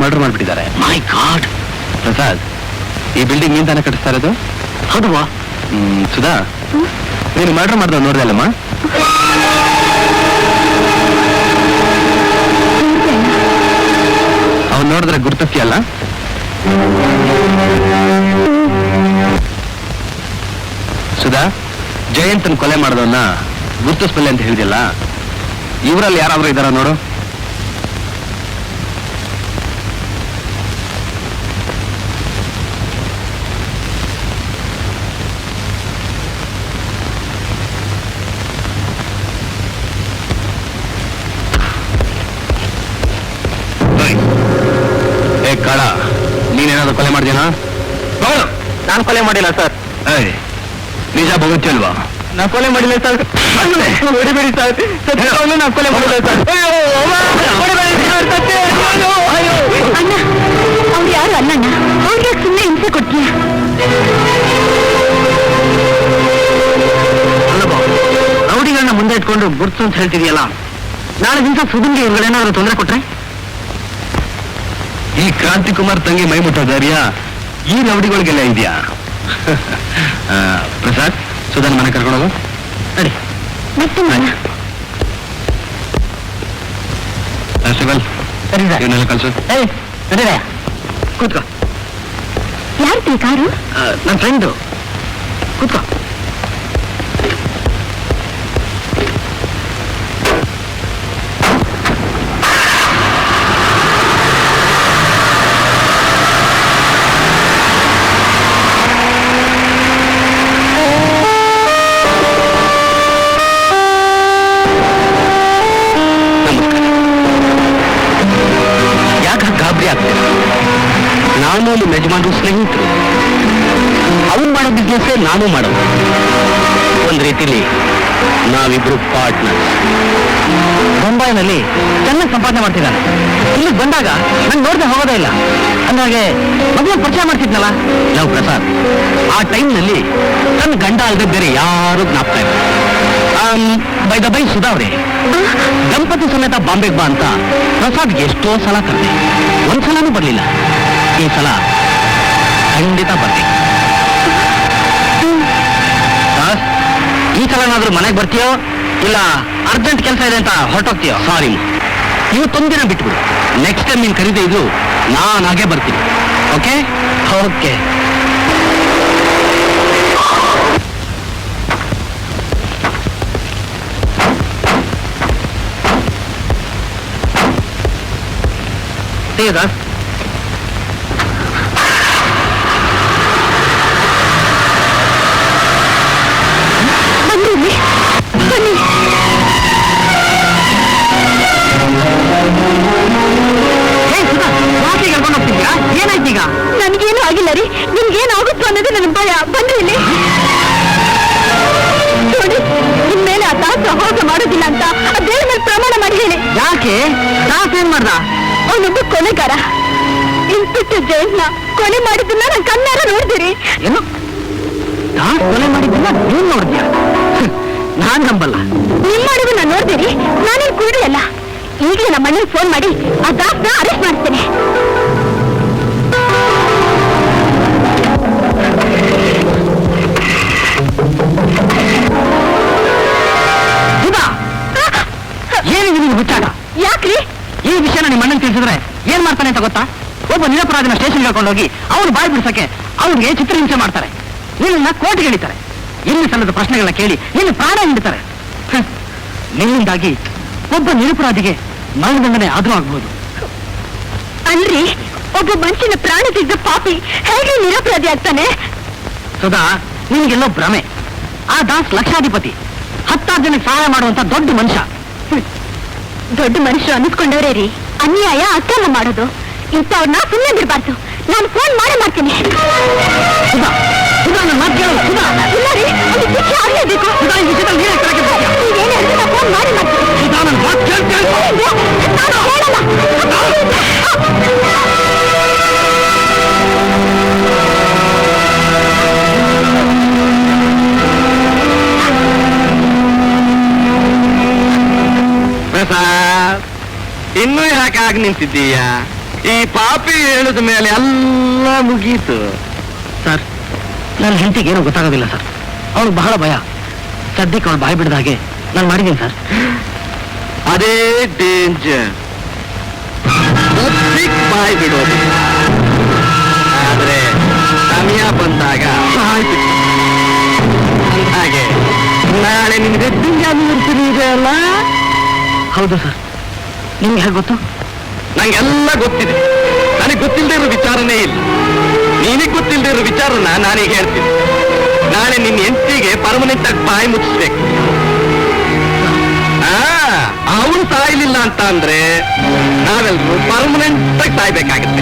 ಮರ್ಡರ್ ಮಾಡ್ಬಿಟ್ಟಿದ್ದಾರೆ. ಮೈ ಗಾಡ್. ಪ್ರಸಾದ್, ಈ ಬಿಲ್ಡಿಂಗ್ ನೀನ್ ತಾನೇ ಕಟ್ಟಿಸ್ತಾ ಇರೋದು? ಹೌದವಾ? ಸುಧಾ, ನೀನು ಮರ್ಡರ್ ಮಾಡಿದ ನೋಡ್ದೆ ಅಲ್ಲಮ್ಮ? ಅವ್ನು ನೋಡಿದ್ರೆ ಗುರ್ತಸ್ತಿಯಲ್ಲ? ಸುಧಾ, ಜಯಂತನ್ ಕೊಲೆ ಮಾಡಿದವನ್ನ ಗುರ್ತಿಸ್ಬಲ್ಲೆ ಅಂತ ಹೇಳಿದಿಲ್ಲ, ಇವರಲ್ಲಿ ಯಾರಾದ್ರೂ ಇದಾರ ನೋಡು. ಏ ಕಾಳ, ನೀನೇನಾದ್ರು ಕೊಲೆ ಮಾಡಿದ್ಯಾನ? ನಾನು ಕೊಲೆ ಮಾಡಿಲ್ಲ ಸರ್. ನಿಜ ಬಗುತ್ತಲ್ವಾ? ನಾನು ಕೊಲೆ ಮಾಡಿಲ್ಲ ಸರ್. ಹೊಡಿಬೇಡಿ ಸರ್, ಸತ್ಯವನ್ನು ನಾನು ಕೊಲೆ ಮಾಡಿಲ್ಲ ಸರ್. ಅಣ್ಣ, ಅವ್ರು ಯಾರು ಅಲ್ಲಣ್ಣ, ಅವ್ರಿಗೆ ಸುಮ್ಮನೆ ಹಿಂಸೆ ಕೊಡ್ತೀಯ? ಅಲ್ಲಬಾ, ರೌಡಿಗಳನ್ನ ಮುಂದೆ ಇಟ್ಕೊಂಡು ಗುರ್ತು ಅಂತ ಹೇಳ್ತಿದೆಯಲ್ಲ, ನಾಳೆ ದಿವಸ ಸುಧನ್ಗೆ ಇವ್ರುಗಳೇನಾದ್ರು ತೊಂದರೆ ಕೊಟ್ರೆ? ಈ ಕ್ರಾಂತಿ ಕುಮಾರ್ ತಂಗಿ ಮೈ ಮುಟ್ಟೋ ಧೈರ್ಯ ಈ ರೌಡಿಗಳಿಗೆಲ್ಲ ಇದೆಯಾ? ಪ್ರಸಾದ್, ಸುಧನ್ ಮನೆ ಕರ್ಕೊಂಡೋಗು. ನಡಿ. ಕಾನ್ಸ್ಟೇಬಲ್, ಸರಿ ಸರ್. ಇವನ್ನೆಲ್ಲ ಕಳ್ಸು. ನಡೀರ, ಕೂತ್ಕೋ. ಯಾರ್ದು ಕಾರು? ನನ್ನ ಫ್ರೆಂಡು. ಕೂತ್ಕೋ. ನಾನು ನಿಮ್ಮ ಯಜಮಾನರು ಸ್ನೇಹಿತರು. ಅವ್ನು ಮಾಡೋ ಬಿಸ್ನೆಸ್ಸೇ ನಾನು ಮಾಡೋದು. ಒಂದ್ ರೀತಿಲಿ ನಾವಿಬ್ರು ಪಾರ್ಟ್ನರ್. ಮುಂಬೈನಲ್ಲಿ ಚೆನ್ನಾಗಿ ಸಂಪಾದನೆ ಮಾಡ್ತಿದ್ದಾನೆ. ಇಲ್ಲಿಗೆ ಬಂದಾಗ ನಂಗೆ ನೋಡದೆ ಹೋಗೋದೇ ಇಲ್ಲ. ಅಂದಾಗೆ ಮೊದಲು ಪರಿಚಯ ಮಾಡ್ತಿದ್ನಲ್ಲ. ಲವ್ ಪ್ರಸಾದ್, ಆ ಟೈಮ್ನಲ್ಲಿ ನನ್ನ ಗಂಡ ಅಲ್ಲದೆ ಬೇರೆ ಯಾರು ಜ್ಞಾಪಕ ಇಲ್ಲ. ಬೈ ದ ಬೈ ಸುಧಾ ಅವರೇ, ದಂಪತಿ ಸಮೇತ ಬಾಂಬೆಗೆ ಬಾ ಅಂತ ಪ್ರಸಾದ್ಗೆ ಎಷ್ಟೋ ಸಲ ಕರೆದೆ, ಒಂದ್ಸಲನೂ ಬರ್ಲಿಲ್ಲ. ಈ ಸಲ ಖಂಡಿತ ಬರ್ತೀನಿ. ಈ ಸಲನಾದ್ರೂ ಮನೆಗೆ ಬರ್ತೀಯೋ ಇಲ್ಲ ಅರ್ಜೆಂಟ್ ಕೆಲಸ ಇದೆ ಅಂತ ಹೊರಟೋಗ್ತೀಯೋ? ಸಾರಿ, ಇವತ್ತೊಂದಿನ ಬಿಟ್ಬಿಡು. ನೆಕ್ಸ್ಟ್ ಟೈಮ್ ನೀನು ಕರೀದೆ ಇದು ನಾನು ಹಾಗೆ ಬರ್ತೀನಿ. Okay okay. ದಾಸ್, ಬನ್ನಿ ಬನ್ನಿ. ಯಾಕೆ ಕರ್ಕೊಂಡು ಹೋಗ್ತಿದ್ಯಾ? ಏನಾಯ್ತು ಈಗ? ನನಗೇನು ಆಗಿಲ್ಲ ರೀ, ನಿಮ್ಗೇನಾಗುತ್ತೋ ಅನ್ನೋದು ನನ್ನ ಭಯ. ಬನ್ರಿ ಇಲ್ಲಿ ನೋಡಿ, ಇನ್ಮೇಲೆ ಆ ದಾಸ ಹೋಗ ಮಾಡೋದಿಲ್ಲ ಅಂತ ಆ ದೇವ್ರ ಮೇಲೆ ಪ್ರಮಾಣ ಮಾಡಿ ಹೇಳಿ. ಯಾಕೆ? ದಾಸ್ ಏನ್ ಮಾಡ್ದ? ಅವನೊಬ್ಬ ಕೊಲೆಗಾರ. ಇನ್ಸ್ಪೆಕ್ಟರ್ ಜಯಂತ್ನ ಕೊಲೆ ಮಾಡಿದ್ದನ್ನ ನಾನು ಕಣ್ಣಾರ ನೋಡಿದಿರಿ. ಏನು? ದಾಸ್ ಕೊಲೆ ಮಾಡಿದ್ದನ್ನ ನೀನ್ ನೋಡಿದ್ಯಾ? ನಾನ್ ನಂಬಲ್ಲ. ನಿಮ್ ಮಾಡಿದ್ದು ನಾನು ನೋಡ್ದಿರಿ, ನಾನೇನ್ ಕುರುಡಿ ಅಲ್ಲ. ಈಗಲೇ ನಮ್ಮ ಅಣ್ಣನಿಗೆ ಫೋನ್ ಮಾಡಿ ಆ ದಾಸ್ನ ಅರೆಸ್ಟ್ ಮಾಡಿಸ್ತೇನೆ. ಏನಿದೆ ನಿನ್ ಹುಚ್ಚಾಟ? ಯಾಕ್ರಿ? ಈ ವಿಷಯನ ನಿಮ್ಮ ಅಣ್ಣನ್ ತಿಳಿಸಿದ್ರೆ ಏನ್ ಮಾಡ್ತಾನೆ ಅಂತ ಗೊತ್ತಾ? ಒಬ್ಬ ನಿರಪರಾಧಿನ ಸ್ಟೇಷನ್ಗೆ ಕರ್ಕೊಂಡೋಗಿ ಅವ್ನು ಬಾಯಿ ಬಿಡಿಸಕ್ಕೆ ಅವ್ನಿಗೆ ಚಿತ್ರಹಿಂಸೆ ಮಾಡ್ತಾರೆ. ನಿನ್ನ ಕೋರ್ಟ್ಗೆ ಎಳಿತಾರೆ. ಇಲ್ಲಿ ಸಲ್ಲದ ಪ್ರಶ್ನೆಗಳನ್ನ ಕೇಳಿ ನಿನ್ನ ಪ್ರಾಣ ಹಿಂಡ್ತಾರೆ. ನಿನ್ನಿಂದಾಗಿ ಒಬ್ಬ ನಿರಪರಾಧಿಗೆ ಮರಣದಂಡನೆ ಆದ್ರೂ ಆಗ್ಬಹುದು. ಅಲ್ರಿ, ಒಬ್ಬ ಮನುಷ್ಯನ ಪ್ರಾಣ ತೆಗೆದ ಪಾಪಿ ಹೇಗೆ ನಿರಪರಾಧಿ ಆಗ್ತಾನೆ? ಸುಧಾ, ನಿನ್ಗೆಲ್ಲೋ ಭ್ರಮೆ. ಆ ದಾಸ್ ಲಕ್ಷಾಧಿಪತಿ, 10 ಜನಕ್ಕೆ ಸಹಾಯ ಮಾಡುವಂತ ದೊಡ್ಡ ಮನುಷ್ಯ. ದೊಡ್ಡ ಮನುಷ್ಯರು ಅನ್ನಿಸ್ಕೊಂಡವ್ರೇ ರೀ ಅನ್ಯಾಯ ಅಕ್ರಮ ಮಾಡೋದು. ಇಂಥವ್ರನ್ನ ಸುಮ್ಮನೆ ಬಿಡಬಾರ್ದು. ನಾನು ಫೋನ್ ಮಾಡ್ತೀನಿ. ಸುಧಾ, ಸುಧಾ, ನನ್ನ ಮಾತು ಕೇಳು. ಸುಧಾ, ಇಲ್ಲ ರೀ, ಅದು ಶಿಕ್ಷೆ ಆಗ್ಲೇಬೇಕು. ಸುಧಾ, ಈ ವಿಷಯದಲ್ಲಿ ನೀನೇ ಕೆಳಗೆ ಬರ್ತೀಯ. ನೀವೇನು ಹೇಳಿದ್ರೆ ನಾನು ಫೋನ್ ಮಾಡ್ತೀನಿ. ಸುಧಾ, ನನ್ನ ಮಾತು ಕೇಳು. ನಾನು ಹೇಳಲ್ಲ. ಪ್ರಸಾದ್, ಇನ್ನೂ ಯಾಕೆ ಆಗಿ ನಿಂತಿದ್ದೀಯಾ? ಈ ಪಾಪಿ ಹೇಳಿದ ಮೇಲೆ ಎಲ್ಲ ಮುಗೀತು. ಸರ್, ನನ್ನ ಹೆಂಡತಿಗೆ ಏನೂ ಗೊತ್ತಾಗೋದಿಲ್ಲ ಸರ್. ಅವಳು ಬಹಳ ಭಯ. ಸದ್ಯಕ್ಕೆ ಅವಳು ಬಾಯಿ ಬಿಡದ ಹಾಗೆ ನಾನು ಮಾಡಿದ್ದೀನಿ ಸರ್. ಅದೇ ಡೇಂಜರ್. ಬಾಯಿ ಬಿಡೋದು, ಆದ್ರೆ ಸಮಯ ಬಂದಾಗ ಹಾಗೆ ನಾಳೆ ನಿಮ್ಗೆ ತಿಂಗಳು ಇದೆ ಅಲ್ಲ? ಹೌದು ಸರ್. ನಿಮ್ಗೆ ಹೇಗೆ ಗೊತ್ತು? ನಂಗೆಲ್ಲ ಗೊತ್ತಿದೆ. ನನಗೆ ಗೊತ್ತಿಲ್ಲದೆ ಇರೋ ವಿಚಾರನೇ ಇಲ್ಲ. ನಿನಗೆ ಗೊತ್ತಿಲ್ಲದೆ ಇರೋ ವಿಚಾರನ ನಾನೀಗ ಹೇಳ್ತೀನಿ. ನಾಳೆ ನಿನ್ನ ಹೆಂಡತಿಗೆ ಪರ್ಮನೆಂಟ್ ಆಗಿ ಬಾಯಿ ಮುಚ್ಚಿಸ್ಬೇಕು. ಅವನು ಸಾಯ್ಲಿಲ್ಲ ಅಂತ ಅಂದ್ರೆ ನಾವೆಲ್ಲರೂ ಪರ್ಮನೆಂಟ್ ಆಗಿ ಸಾಯ್ಬೇಕಾಗತ್ತೆ.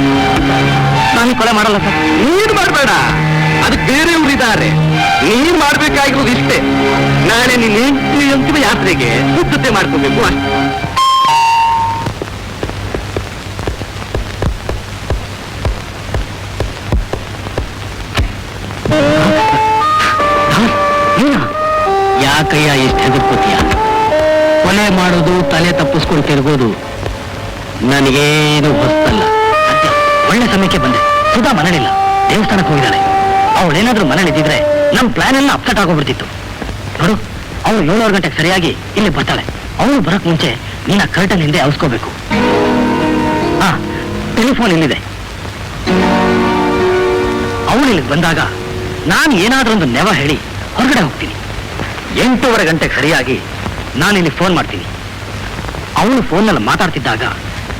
ನಾನು ಕೊಲೆ ಮಾಡಲ್ಲ ಸರ್. ನೀನ್ ಮಾಡಬೇಡ, ಅದಕ್ಕೆ ಬೇರೆಯವ್ರು ಇದ್ದಾರೆ. ನೀನ್ ಮಾಡ್ಬೇಕಾಗಿರೋದು ಇಷ್ಟೇ. ನಾಳೆ ನಿನ್ನ ಹೆಂಡತಿ ಅಂತಿಮ ಯಾತ್ರೆಗೆ ಸಿದ್ಧತೆ ಮಾಡ್ಕೋಬೇಕು ಅಷ್ಟೇ. ಯಾಕಯ್ಯ ಎಷ್ಟು ಹೆದರ್ಕೋತೀಯ? ಕೊಲೆ ಮಾಡೋದು, ತಲೆ ತಪ್ಪಿಸ್ಕೊಂಡು ತಿರುಗೋದು ನನಗೇನು ಹೊಸ್ತಲ್ಲ. ಸದ್ಯ ಒಳ್ಳೆ ಸಮಯಕ್ಕೆ ಬಂದೆ. ಸುಧಾ ಮನೇಲಿಲ್ಲ, ದೇವಸ್ಥಾನಕ್ಕೆ ಹೋಗಿದ್ದಾಳೆ. ಅವಳೇನಾದ್ರೂ ಮನೇಲಿದ್ದಿದ್ರೆ ನಮ್ಮ ಪ್ಲಾನ್ ಎಲ್ಲ ಅಪ್ಸೆಟ್ ಆಗೋಗ್ಬಿಡ್ತಿತ್ತು. ನೋಡು, ಅವಳು 7 ಗಂಟೆಗೆ ಸರಿಯಾಗಿ ಇಲ್ಲಿ ಬರ್ತಾಳೆ. ಅವಳು ಬರಕ್ ಮುಂಚೆ ನೀನ ಕರ್ಟನ್ ಹಿಂದೆ ಅವಸ್ಕೋಬೇಕು. ಹಾ, ಟೆಲಿಫೋನ್ ಇಲ್ಲಿದೆ. ಅವಳು ಇಲ್ಲಿಗೆ ಬಂದಾಗ ನಾನು ಏನಾದ್ರೊಂದು ನೆವ ಹೇಳಿ ಹೊರಗಡೆ ಹೋಗ್ತೀನಿ. 8:15 ಗಂಟೆಗೆ ಸರಿಯಾಗಿ ನಾನು ಇಲ್ಲಿ ಫೋನ್ ಮಾಡ್ತೀನಿ. ಅವಳು ಫೋನ್ನಲ್ಲಿ ಮಾತಾಡ್ತಿದ್ದಾಗ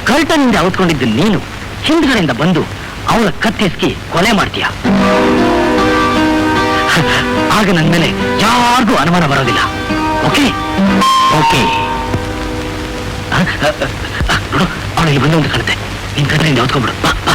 ಕರ್ಟನ್ ಹಿಂದೆ ಅವತ್ಕೊಂಡಿದ್ದು ನೀನು ಹಿಂದ್ಗಡೆಯಿಂದ ಬಂದು ಅವಳ ಕತ್ತಿಸ್ಕಿ ಕೊಲೆ ಮಾಡ್ತೀಯ. ಆಗ ನನ್ನ ಮೇಲೆ ಯಾರಿಗೂ ಅನುಮಾನ ಬರೋದಿಲ್ಲ. Okay okay. ನೋಡು, ಅವಳು ಇಲ್ಲಿ ಬಂದು ಒಂದು ಕಾಣುತ್ತೆ. ನಿನ್ ಕರ್ಟನ್ ಅವತ್ಕೊಂಡ್ಬಿಡು. ಬಾ ಬಾ.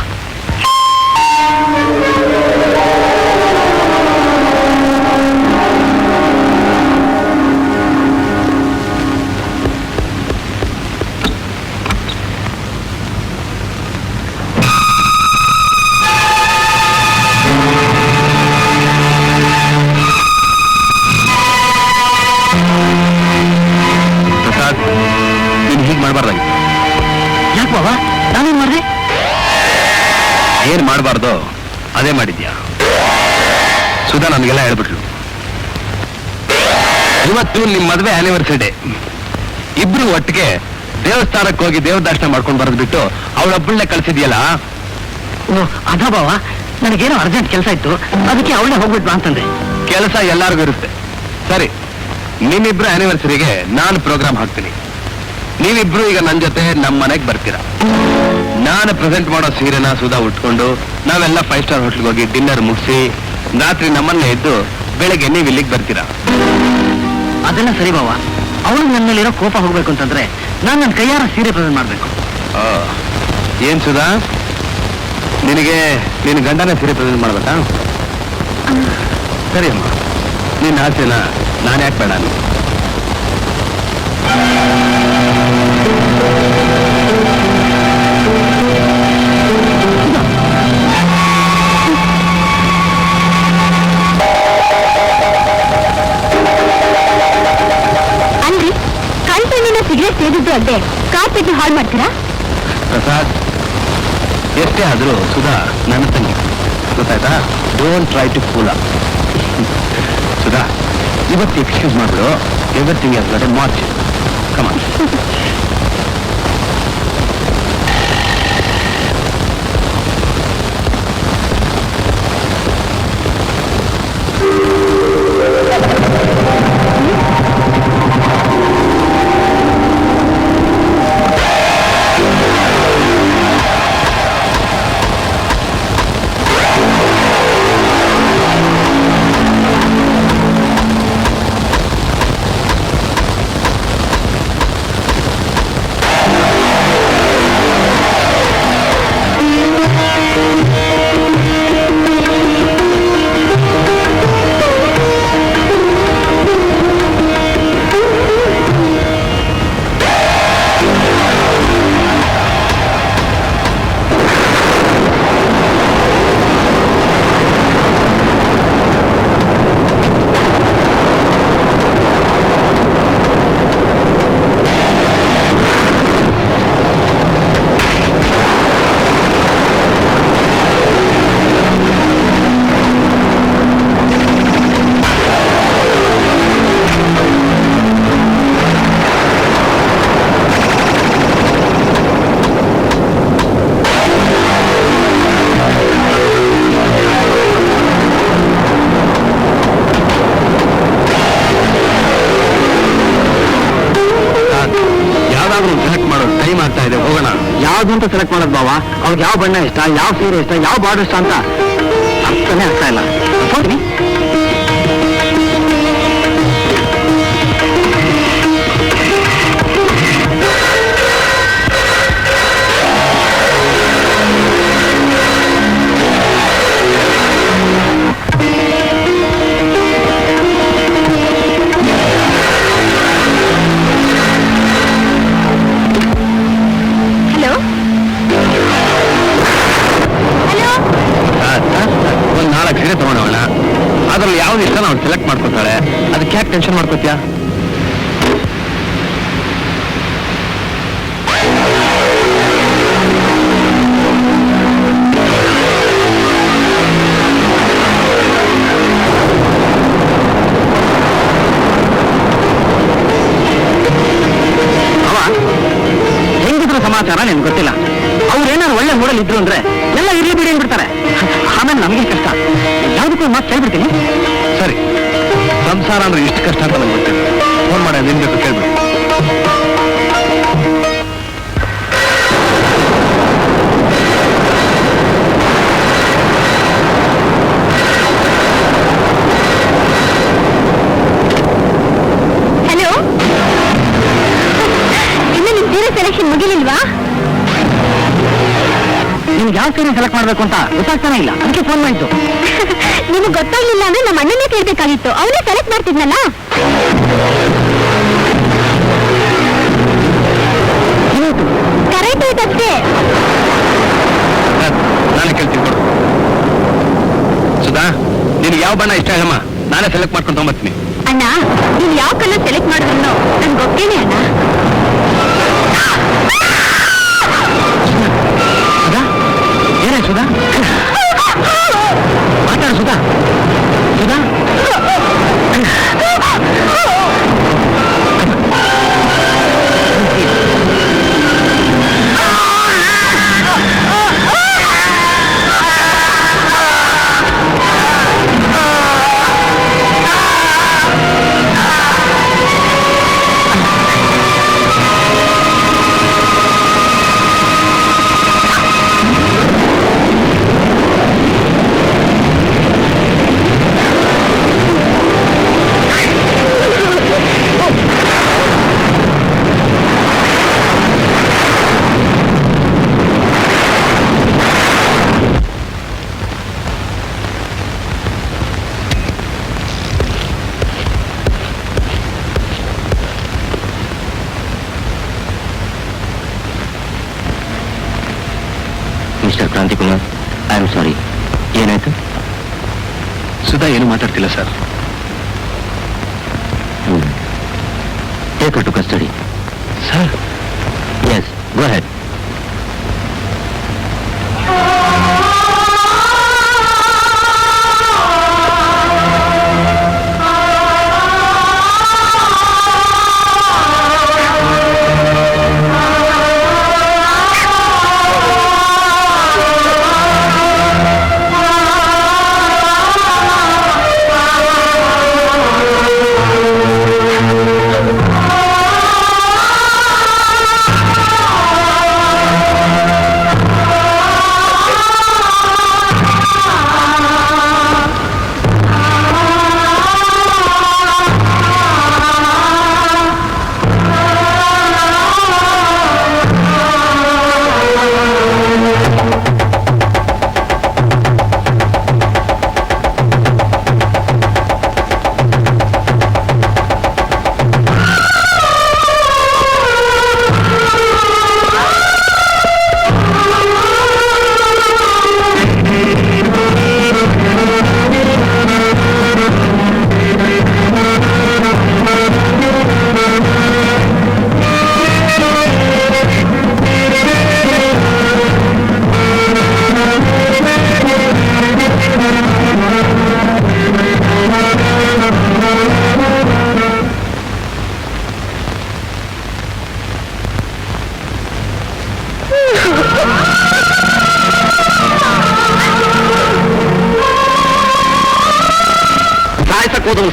ನೀನ್ ಹೀಗೆ ಮಾಡಬಾರ್ದಾಗಿತ್ತು. ಯಾಕೆ ಬಾಬಾ, ನಾನೇನ್ ಮಾಡಿದೆ? ಏನ್ ಮಾಡಬಾರ್ದು ಅದೇ ಮಾಡಿದ್ಯಾ. ಸುಧಾ ನನ್ಗೆಲ್ಲ ಹೇಳ್ಬಿಟ್ಲು. ಇವತ್ತು ನಿಮ್ ಮದ್ವೆ ಆನಿವರ್ಸರಿ ಡೇ. ಇಬ್ರು ಒಟ್ಟಿಗೆ ದೇವಸ್ಥಾನಕ್ಕೆ ಹೋಗಿ ದೇವ್ರ ದರ್ಶನ ಮಾಡ್ಕೊಂಡು ಬರೋದ್ ಬಿಟ್ಟು ಅವಳೊಬ್ಬಳನ್ನೇ ಕಳ್ಸಿದ್ಯಲ್ಲ. ಓ, ಅದ ಬಾವ, ನನಗೇನೋ ಅರ್ಜೆಂಟ್ ಕೆಲಸ ಇತ್ತು, ಅದಕ್ಕೆ ಅವಳೇ ಹೋಗ್ಬಿಟ್ ಬಾ ಅಂತಂದೆ. ಕೆಲಸ ಎಲ್ಲಾರ್ಗು ಇರುತ್ತೆ. ಸರಿ, ನಿಮ್ಮಿಬ್ರು ಆನಿವರ್ಸರಿಗೆ ನಾನು ಪ್ರೋಗ್ರಾಮ್ ಹಾಕ್ತೀನಿ. ನೀವಿಬ್ರು ಈಗ ನನ್ನ ಜೊತೆ ನಮ್ಮ ಮನೆಗೆ ಬರ್ತೀರಾ. ನಾನು ಪ್ರೆಸೆಂಟ್ ಮಾಡೋ ಸೀರೆನ ಸುಧಾ ಉಟ್ಕೊಂಡು ನಾವೆಲ್ಲ 5 ಸ್ಟಾರ್ ಹೋಟ್ಲ್ಗೆ ಹೋಗಿ ಡಿನ್ನರ್ ಮುಗಿಸಿ ರಾತ್ರಿ ನಮ್ಮನ್ನೇ ಇದ್ದು ಬೆಳಗ್ಗೆ ನೀವು ಇಲ್ಲಿಗೆ ಬರ್ತೀರಾ. ಅದೆಲ್ಲ ಸರಿ ಬಾವ. ಅವಳು ನನ್ನ ಮೇಲಿರೋ ಕೋಪ ಹೋಗ್ಬೇಕು ಅಂತಂದ್ರೆ ನಾನು ನನ್ನ ಕೈಯಾರ ಸೀರೆ ಪ್ರೆಸೆಂಟ್ ಮಾಡ್ಬೇಕು. ಏನ್ ಸುಧಾ, ನಿನಗೆ ನಿನ್ನ ಗಂಡನ ಸೀರೆ ಪ್ರೆಸೆಂಟ್ ಮಾಡ್ಬೇಕಾ? ಸರಿ ಅಮ್ಮ, ನಿನ್ನ ಆಸೆನ ನಾನು ಯಾಕೆ ಬೇಡ? ಅಲ್ರಿ, ಕಳ್ಪಣ್ಣಿನ ಸಿಗರೇಟ್ ಸೇದಿದ್ದು ಅಲ್ಲದೆ ಕಾಪಿಟ್ಟು ಹಾಳು ಮಾಡ್ತೀರಾ? ಪ್ರಸಾದ್, ಎಷ್ಟೇ ಆದ್ರೂ ಸುಧಾ ನನ್ನ ತಂಗಿ, ಗೊತ್ತಾಯ್ತಾ? Don't try to fool up. Sudha, ಇವತ್ತು ಎಕ್ಸ್ಕ್ಯೂಸ್ ಮಾಡ್ಬಿಡು. Everything has got a march. Come on. ಯಾವ್ದು ಅಂತ ಸೆಲೆಕ್ಟ್ ಮಾಡೋದು ಬಾವ? ಅವ್ರಿಗೆ ಯಾವ ಬಣ್ಣ ಇಷ್ಟ, ಯಾವ ಸೀರೆ ಇಷ್ಟ, ಯಾವ ಬಾರ್ಡರ್ ಇಷ್ಟ ಅಂತ ಅರ್ಥನೇ ಆಗ್ತಾ ಇಲ್ಲ. ಹೋಗ್ತೀನಿ. ಒಂದು 4 ಸೀರೆ ತಗೊಂಡವಳ, ಅದ್ರಲ್ಲಿ ಯಾವ್ದು ಇಷ್ಟ ನಾವು ಸೆಲೆಕ್ಟ್ ಮಾಡ್ಕೊತಾಳೆ. ಅದಕ್ಕೆ ಯಾಕೆ ಟೆನ್ಷನ್ ಮಾಡ್ಕೋತೀಯ? ಹೆಂಗಿದ್ರು ಸಮಾಚಾರ ನಿಮ್ಗೆ ಗೊತ್ತಿಲ್ಲ. ಅವ್ರೇನಾದ್ರು ಒಳ್ಳೆ ಮೂಡಲ್ ಇದ್ರು ಅಂದ್ರೆ ಎಲ್ಲ ಇರ್ಲಿ ಬಿಡಿ ಅಂದ್ಬಿಡ್ತಾರೆ. ಆಮೇಲೆ ನಮಗೆ ಕಷ್ಟ. ಯಾವ್ದಕ್ಕೂ ಮಾತು ಕೇಳ್ಬಿಡ್ತೀನಿ. ಸರಿ, ಸಂಸಾರ ಅಂದ್ರೆ ಇಷ್ಟು ಕಷ್ಟ ಅಂತ ನಮ್ಗೆ ಗೊತ್ತಿಲ್ಲ. ಫೋನ್ ಮಾಡಿ ಅದೇನು ಬೇಕು ಕೇಳ್ಬಿಡಿ. ಹಲೋ, ಇನ್ನು ನಿಮ್ ಸೀರೆ ಸೆಲೆಕ್ಷನ್ ಮುಗಿಲಿಲ್ವಾ? ನಿಮ್ಗೆ ಯಾವ ಸೀರೆ ಸೆಲೆಕ್ಟ್ ಮಾಡ್ಬೇಕು ಅಂತ ಗೊತ್ತಾಗ್ತಾನೆ ಇಲ್ಲ, ಅದಕ್ಕೆ ಫೋನ್ ಮಾಡಿದ್ದು. ನಿಮ್ಗೆ ಗೊತ್ತಾಗ್ಲಿಲ್ಲ ಅಂದ್ರೆ ನಮ್ಮ ಅಣ್ಣನೇ ಕೇಳ್ಬೇಕಾಗಿತ್ತು, ಅವನೇ ಸೆಲೆಕ್ಟ್ ಮಾಡ್ತಿದ್ನಲ್ಲ. ಕರೆಕ್ಟ್ ಆಯ್ತಷ್ಟೇ. ನಾನೇ ಕೇಳ್ತೀನಿ ಕೊಡು. ಸುಧಾ, ನಿನ್ಗೆ ಯಾವ ಬಣ್ಣ ಇಷ್ಟ ಹೇಳಮ್ಮ, ನಾನೇ ಸೆಲೆಕ್ಟ್ ಮಾಡ್ಕೊಂಡು ತಗೊಂಬರ್ತೀನಿ. ಅಣ್ಣ, ನೀವ್ ಯಾವ ಕಲರ್ ಸೆಲೆಕ್ಟ್ ಮಾಡಿದ್ರು ನನ್ಗೆ ಗೊತ್ತೇನೆ ಅಣ್ಣ. ಸುಧಾ, ಏನೇ ಸುಧಾ? ಮಾತಾಡು Sudha. Sudha, mister Krantikumar, I am sorry. ಏನಾಯ್ತು? ಸುಧಾ ಏನು ಮಾತಾಡ್ತಿಲ್ಲ sir. Take her to custody. Sir? Yes, go ahead.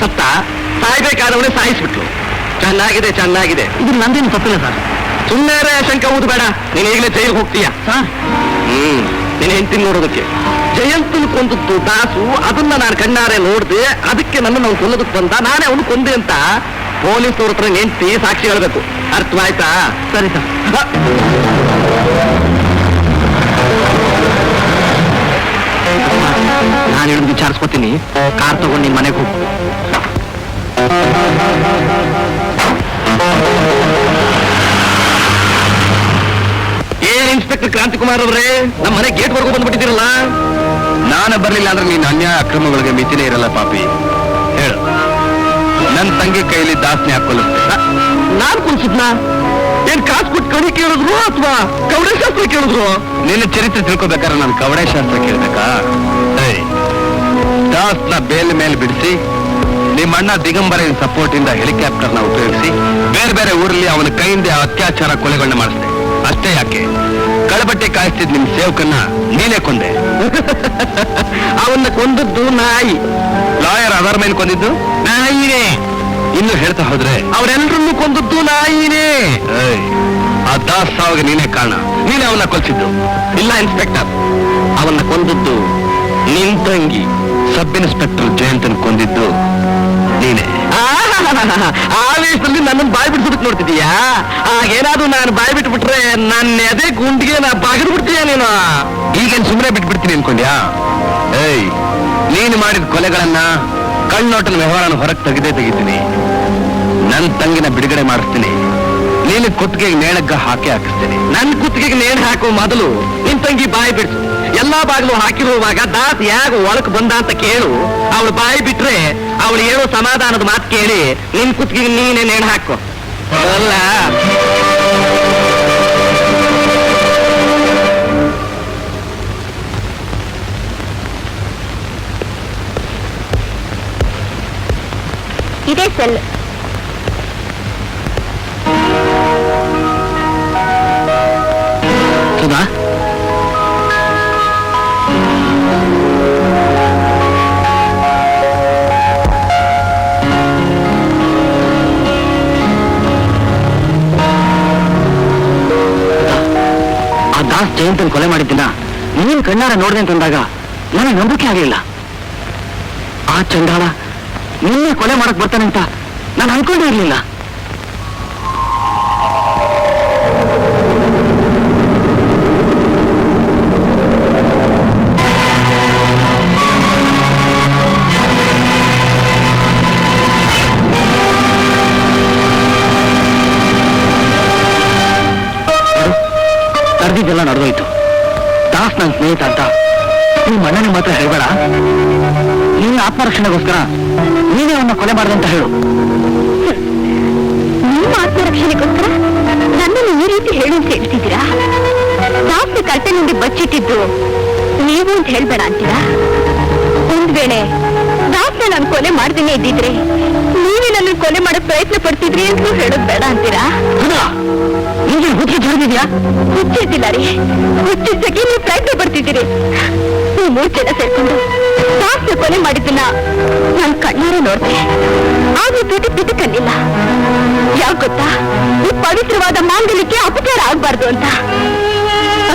ಸತ್ತ, ಸಾಯ್ಬೇಕಾದವನೇ ಸಾಯಿಸ್ಬಿಟ್ಲು. ಚೆನ್ನಾಗಿದೆ ಚೆನ್ನಾಗಿದೆ. ಇದು ನಂದೇನು ತಪ್ಪಿಲ್ಲ ಸರ್. ಸುಮ್ಮನೆ ಶಂಕ ಊದು ಬೇಡ. ನೀನು ಈಗಲೇ ಜೈಲಿಗೆ ಹೋಗ್ತೀಯ. ನೀನು ಹೆಂಡತಿ ನೋಡೋದಕ್ಕೆ ಜಯಂತನ್ ಕೊಂದದ್ದು ದಾಸು, ಅದನ್ನ ನಾನು ಕಣ್ಣಾರೆ ನೋಡ್ದೆ. ಅದಕ್ಕೆ ನನ್ನನ್ನು ಅವ್ನು ಕೊಲ್ಲೋದಕ್ಕೆ ಬಂದ, ನಾನೇ ಅವನು ಕೊಂದೆ ಅಂತ ಪೊಲೀಸ್ನವ್ರ ಹತ್ರ ಹೆಂಡತಿ ಸಾಕ್ಷಿ ಹೇಳ್ಬೇಕು. ಅರ್ಥವಾಯ್ತಾ? ಸರಿ ಸರ್. ನಾನು ಹೇಳಿದ್ ವಿಚಾರಿಸ್ಕೊತೀನಿ. ಕಾರ್ ತಗೊಂಡು ನಿನ್ ಮನೆಗೆ ಹೋಗು. ಏನ್ ಇನ್ಸ್ಪೆಕ್ಟರ್ ಕ್ರಾಂತಿಕುಮಾರ್ ಅವರೇ, ನಮ್ಮ ಮನೆ ಗೇಟ್ ವರ್ಗೂ ಬಂದ್ಬಿಟ್ಟಿದ್ದೀರಲ್ಲ? ನಾನು ಬರ್ಲಿಲ್ಲ ಅಂದ್ರೆ ನೀನು ಅನ್ಯಾಯ ಅಕ್ರಮಗಳಿಗೆ ಮಿತಿನೇ ಇರಲ್ಲ ಪಾಪಿ. ಹೇಳು, ನನ್ನ ತಂಗಿ ಕೈಲಿ ದಾಸ್ನೆ ಹಾಕೊಲಿಸ್ತೆ. ನಾನ್ ಕುಲ್ಸಿದ್ನ? ಏನ್ ಕಾಸು ಕೊಟ್ಟು ಕಣಿ ಕೇಳಿದ್ರು ಅಥವಾ ಕವಡೆ ಶಾಸ್ತ್ರ ಕೇಳಿದ್ರು? ನಿನ್ನ ಚರಿತ್ರೆ ತಿಳ್ಕೊಬೇಕಾದ್ರೆ ನಾನು ಕವಡೆ ಶಾಸ್ತ್ರ ಕೇಳ್ಬೇಕಾ? ದಾಸ್ನ ಬೇಲ್ ಮೇಲೆ ಬಿಡಿಸಿ ನಿಮ್ಮ ಅಣ್ಣ ದಿಗಂಬರ ಸಪೋರ್ಟ್ ಇಂದ ಹೆಲಿಕಾಪ್ಟರ್ ನ ಉಪಯೋಗಿಸಿ ಬೇರೆ ಬೇರೆ ಊರಲ್ಲಿ ಅವನ ಕೈಯಿಂದ ಅತ್ಯಾಚಾರ ಕೊಲೆಗಳನ್ನ ಮಾಡಿಸ್ದೆ. ಅಷ್ಟೇ ಯಾಕೆ, ಕಳಬಟ್ಟೆ ಕಾಯಿಸ್ತಿದ್ ನಿಮ್ ಸೇವಕನ್ನ ನೀನೇ ಕೊಂದೆ. ಅವನ್ನ ಕೊಂದದ್ದು ನಾಯಿ. ಲಾಯರ್ ಅದರ ಮೇಲೆ ಕೊಂದಿದ್ದು ನಾಯಿನೇ. ಇನ್ನು ಹೇಳ್ತಾ ಹೋದ್ರೆ ಅವರೆಲ್ಲರನ್ನು ಕೊಂದದ್ದು ನಾಯಿನೇ. ಆ ದಾಸ್ ಸಾವಿಗೆ ನೀನೇ ಕಾರಣ. ನೀನೇ ಅವನ್ನ ಕೊಲ್ಸಿದ್ದು. ಇಲ್ಲ ಇನ್ಸ್ಪೆಕ್ಟರ್, ಅವನ್ನ ಕೊಂದದ್ದು ನಿನ್ ತಂಗಿ ಸಬ್ ಇನ್ಸ್ಪೆಕ್ಟರ್ ಜಯಂತನ್ ಕೊಂದಿದ್ದು ನೀನೆ. ಆವೇಶದಲ್ಲಿ ನನ್ನನ್ನು ಬಾಯಿ ಬಿಡ್ಸ್ಬಿಟ್ಟು ನೋಡ್ತಿದೀಯಾ? ಆಗೇನಾದ್ರು ನಾನು ಬಾಯಿ ಬಿಟ್ಬಿಟ್ರೆ ನನ್ನ ಎದೆ ಗುಂಡಿಗೆ ನಾ ಬಾಗಿದ್ ಬಿಡ್ತೀಯ ನೀನು. ಈಗೇನ್ ಸುಮ್ಮನೆ ಬಿಟ್ಬಿಡ್ತೀನಿ ಅನ್ಕೊಂಡ್ಯಾ? ನೀನು ಮಾಡಿದ ಕೊಲೆಗಳನ್ನ ಕಣ್ಣೋಟನ ವ್ಯವಹಾರನ ಹೊರಗೆ ತೆಗಿತೀನಿ. ನನ್ನ ತಂಗಿನ ಬಿಡುಗಡೆ ಮಾಡಿಸ್ತೀನಿ. ನೀನು ಕುತ್ತಿಗೆಗೆ ನೇಣಗ್ಗ ಹಾಕಿಸ್ತೀನಿ. ನನ್ನ ಕುತ್ತಿಗೆಗೆ ನೇಣು ಹಾಕುವ ಮೊದಲು ನಿನ್ ತಂಗಿ ಬಾಯಿ ಬಿಡ್ಸು. ಎಲ್ಲಾ ಬಾಗಿಲು ಹಾಕಿರುವಾಗ ದಾಸ್ ಯಾಗ ಒಳಕ್ ಬಂದ ಅಂತ ಕೇಳು. ಅವಳು ಬಾಯಿ ಬಿಟ್ರೆ ಅವಳು ಹೇಳೋ ಸಮಾಧಾನದ ಮಾತು ಕೇಳಿ ನಿನ್ ಕುತ್ತಿಗೆಗೆ ನೀನೇ ನೇಣು ಹಾಕು. ಅಲ್ಲ ಇದೇ ಸೆಲ್. ಸುಧಾ, ಆ ದಾಸ್ ಜಯಂತನ್ ಕೊಲೆ ಮಾಡಿದ್ದಿನ ನೀನ್ ಕಣ್ಣಾರ ನೋಡಿದೆ ಅಂತಂದಾಗ ನನಗೆ ನಂಬಿಕೆ ಆಗಲಿಲ್ಲ. ಆ ಚಂಡಾಳ ನಿನ್ನೆ ಕೊಲೆ ಮಾಡಕ್ ಬರ್ತಾನೆ ಅಂತ ನಾನು ಅನ್ಕೊಂಡೇ ಇರ್ಲಿಲ್ಲ. ನಡೆದಿದ್ದೆಲ್ಲ ನಡೆದೋಯ್ತು. ದಾಸ್ ನನ್ನ ಸ್ನೇಹಿತ ಅಂತ ನಿಮ್ಮ ಅಣ್ಣನ ಮಾತ್ರ ಹೇಳ್ಬೇಡ. ನಿನ್ನ ಆತ್ಮರಕ್ಷಣೆಗೋಸ್ಕರ ನೀವೇ ಅವನ್ನ ಕೊಲೆ ಮಾಡಿದೆ ಅಂತ ಹೇಳು. ನಿಮ್ಮ ಆತ್ಮರಕ್ಷಣೆಗೋಸ್ಕರ ನನ್ನನ್ನು ಈ ರೀತಿ ಹೇಳು ಅಂತ ಹೇಳ್ತಿದ್ದೀರಾ? ದಾಸ್ನ ಕರ್ತನಿಂದ ಬಚ್ಚಿಟ್ಟಿದ್ದು ನೀವು ಅಂತ ಹೇಳ್ಬೇಡ ಅಂತೀರಾ? ಒಂದ್ ವೇಳೆ ದಾಸ್ನ ನಾನು ಕೊಲೆ ಮಾಡ್ದೇನೆ ಇದ್ದಿದ್ರೆ ನೀವೇ ನನ್ನ ಕೊಲೆ ಮಾಡಕ್ ಪ್ರಯತ್ನ ಪಡ್ತಿದ್ರಿ ಅಂತ ಹೇಳೋದ್ ಬೇಡ ಅಂತೀರಾ? ನಿಮಗೆ ಹುಚ್ಚಿ ಜಡಿದಿದ್ಯಾ? ಹುಚ್ಚಿದ್ದಿಲ್ಲ ರೀ, ಹುಚ್ಚಿಸಕ್ಕೆ ನೀವು ಪ್ರಯತ್ನ ಪಡ್ತಿದ್ದೀರಿ. ನೀವು 3 ಜನ ಸೇರ್ಕೊಂಡು ದಾಸ್ನ ಕೊಲೆ ಮಾಡಿದ್ದನ್ನ ನಾನು ಕಣ್ಣಾರೆ ನೋಡ್ದೆ. ಆದ್ರೂ ತುಟಿ ಕಣ್ಣಿಲ್ಲ. ಯಾಕೆ ಗೊತ್ತಾ? ಈ ಪವಿತ್ರವಾದ ಮಾಂಗಲ್ಯಕ್ಕೆ ಅಪಚಾರ ಆಗ್ಬಾರ್ದು ಅಂತ.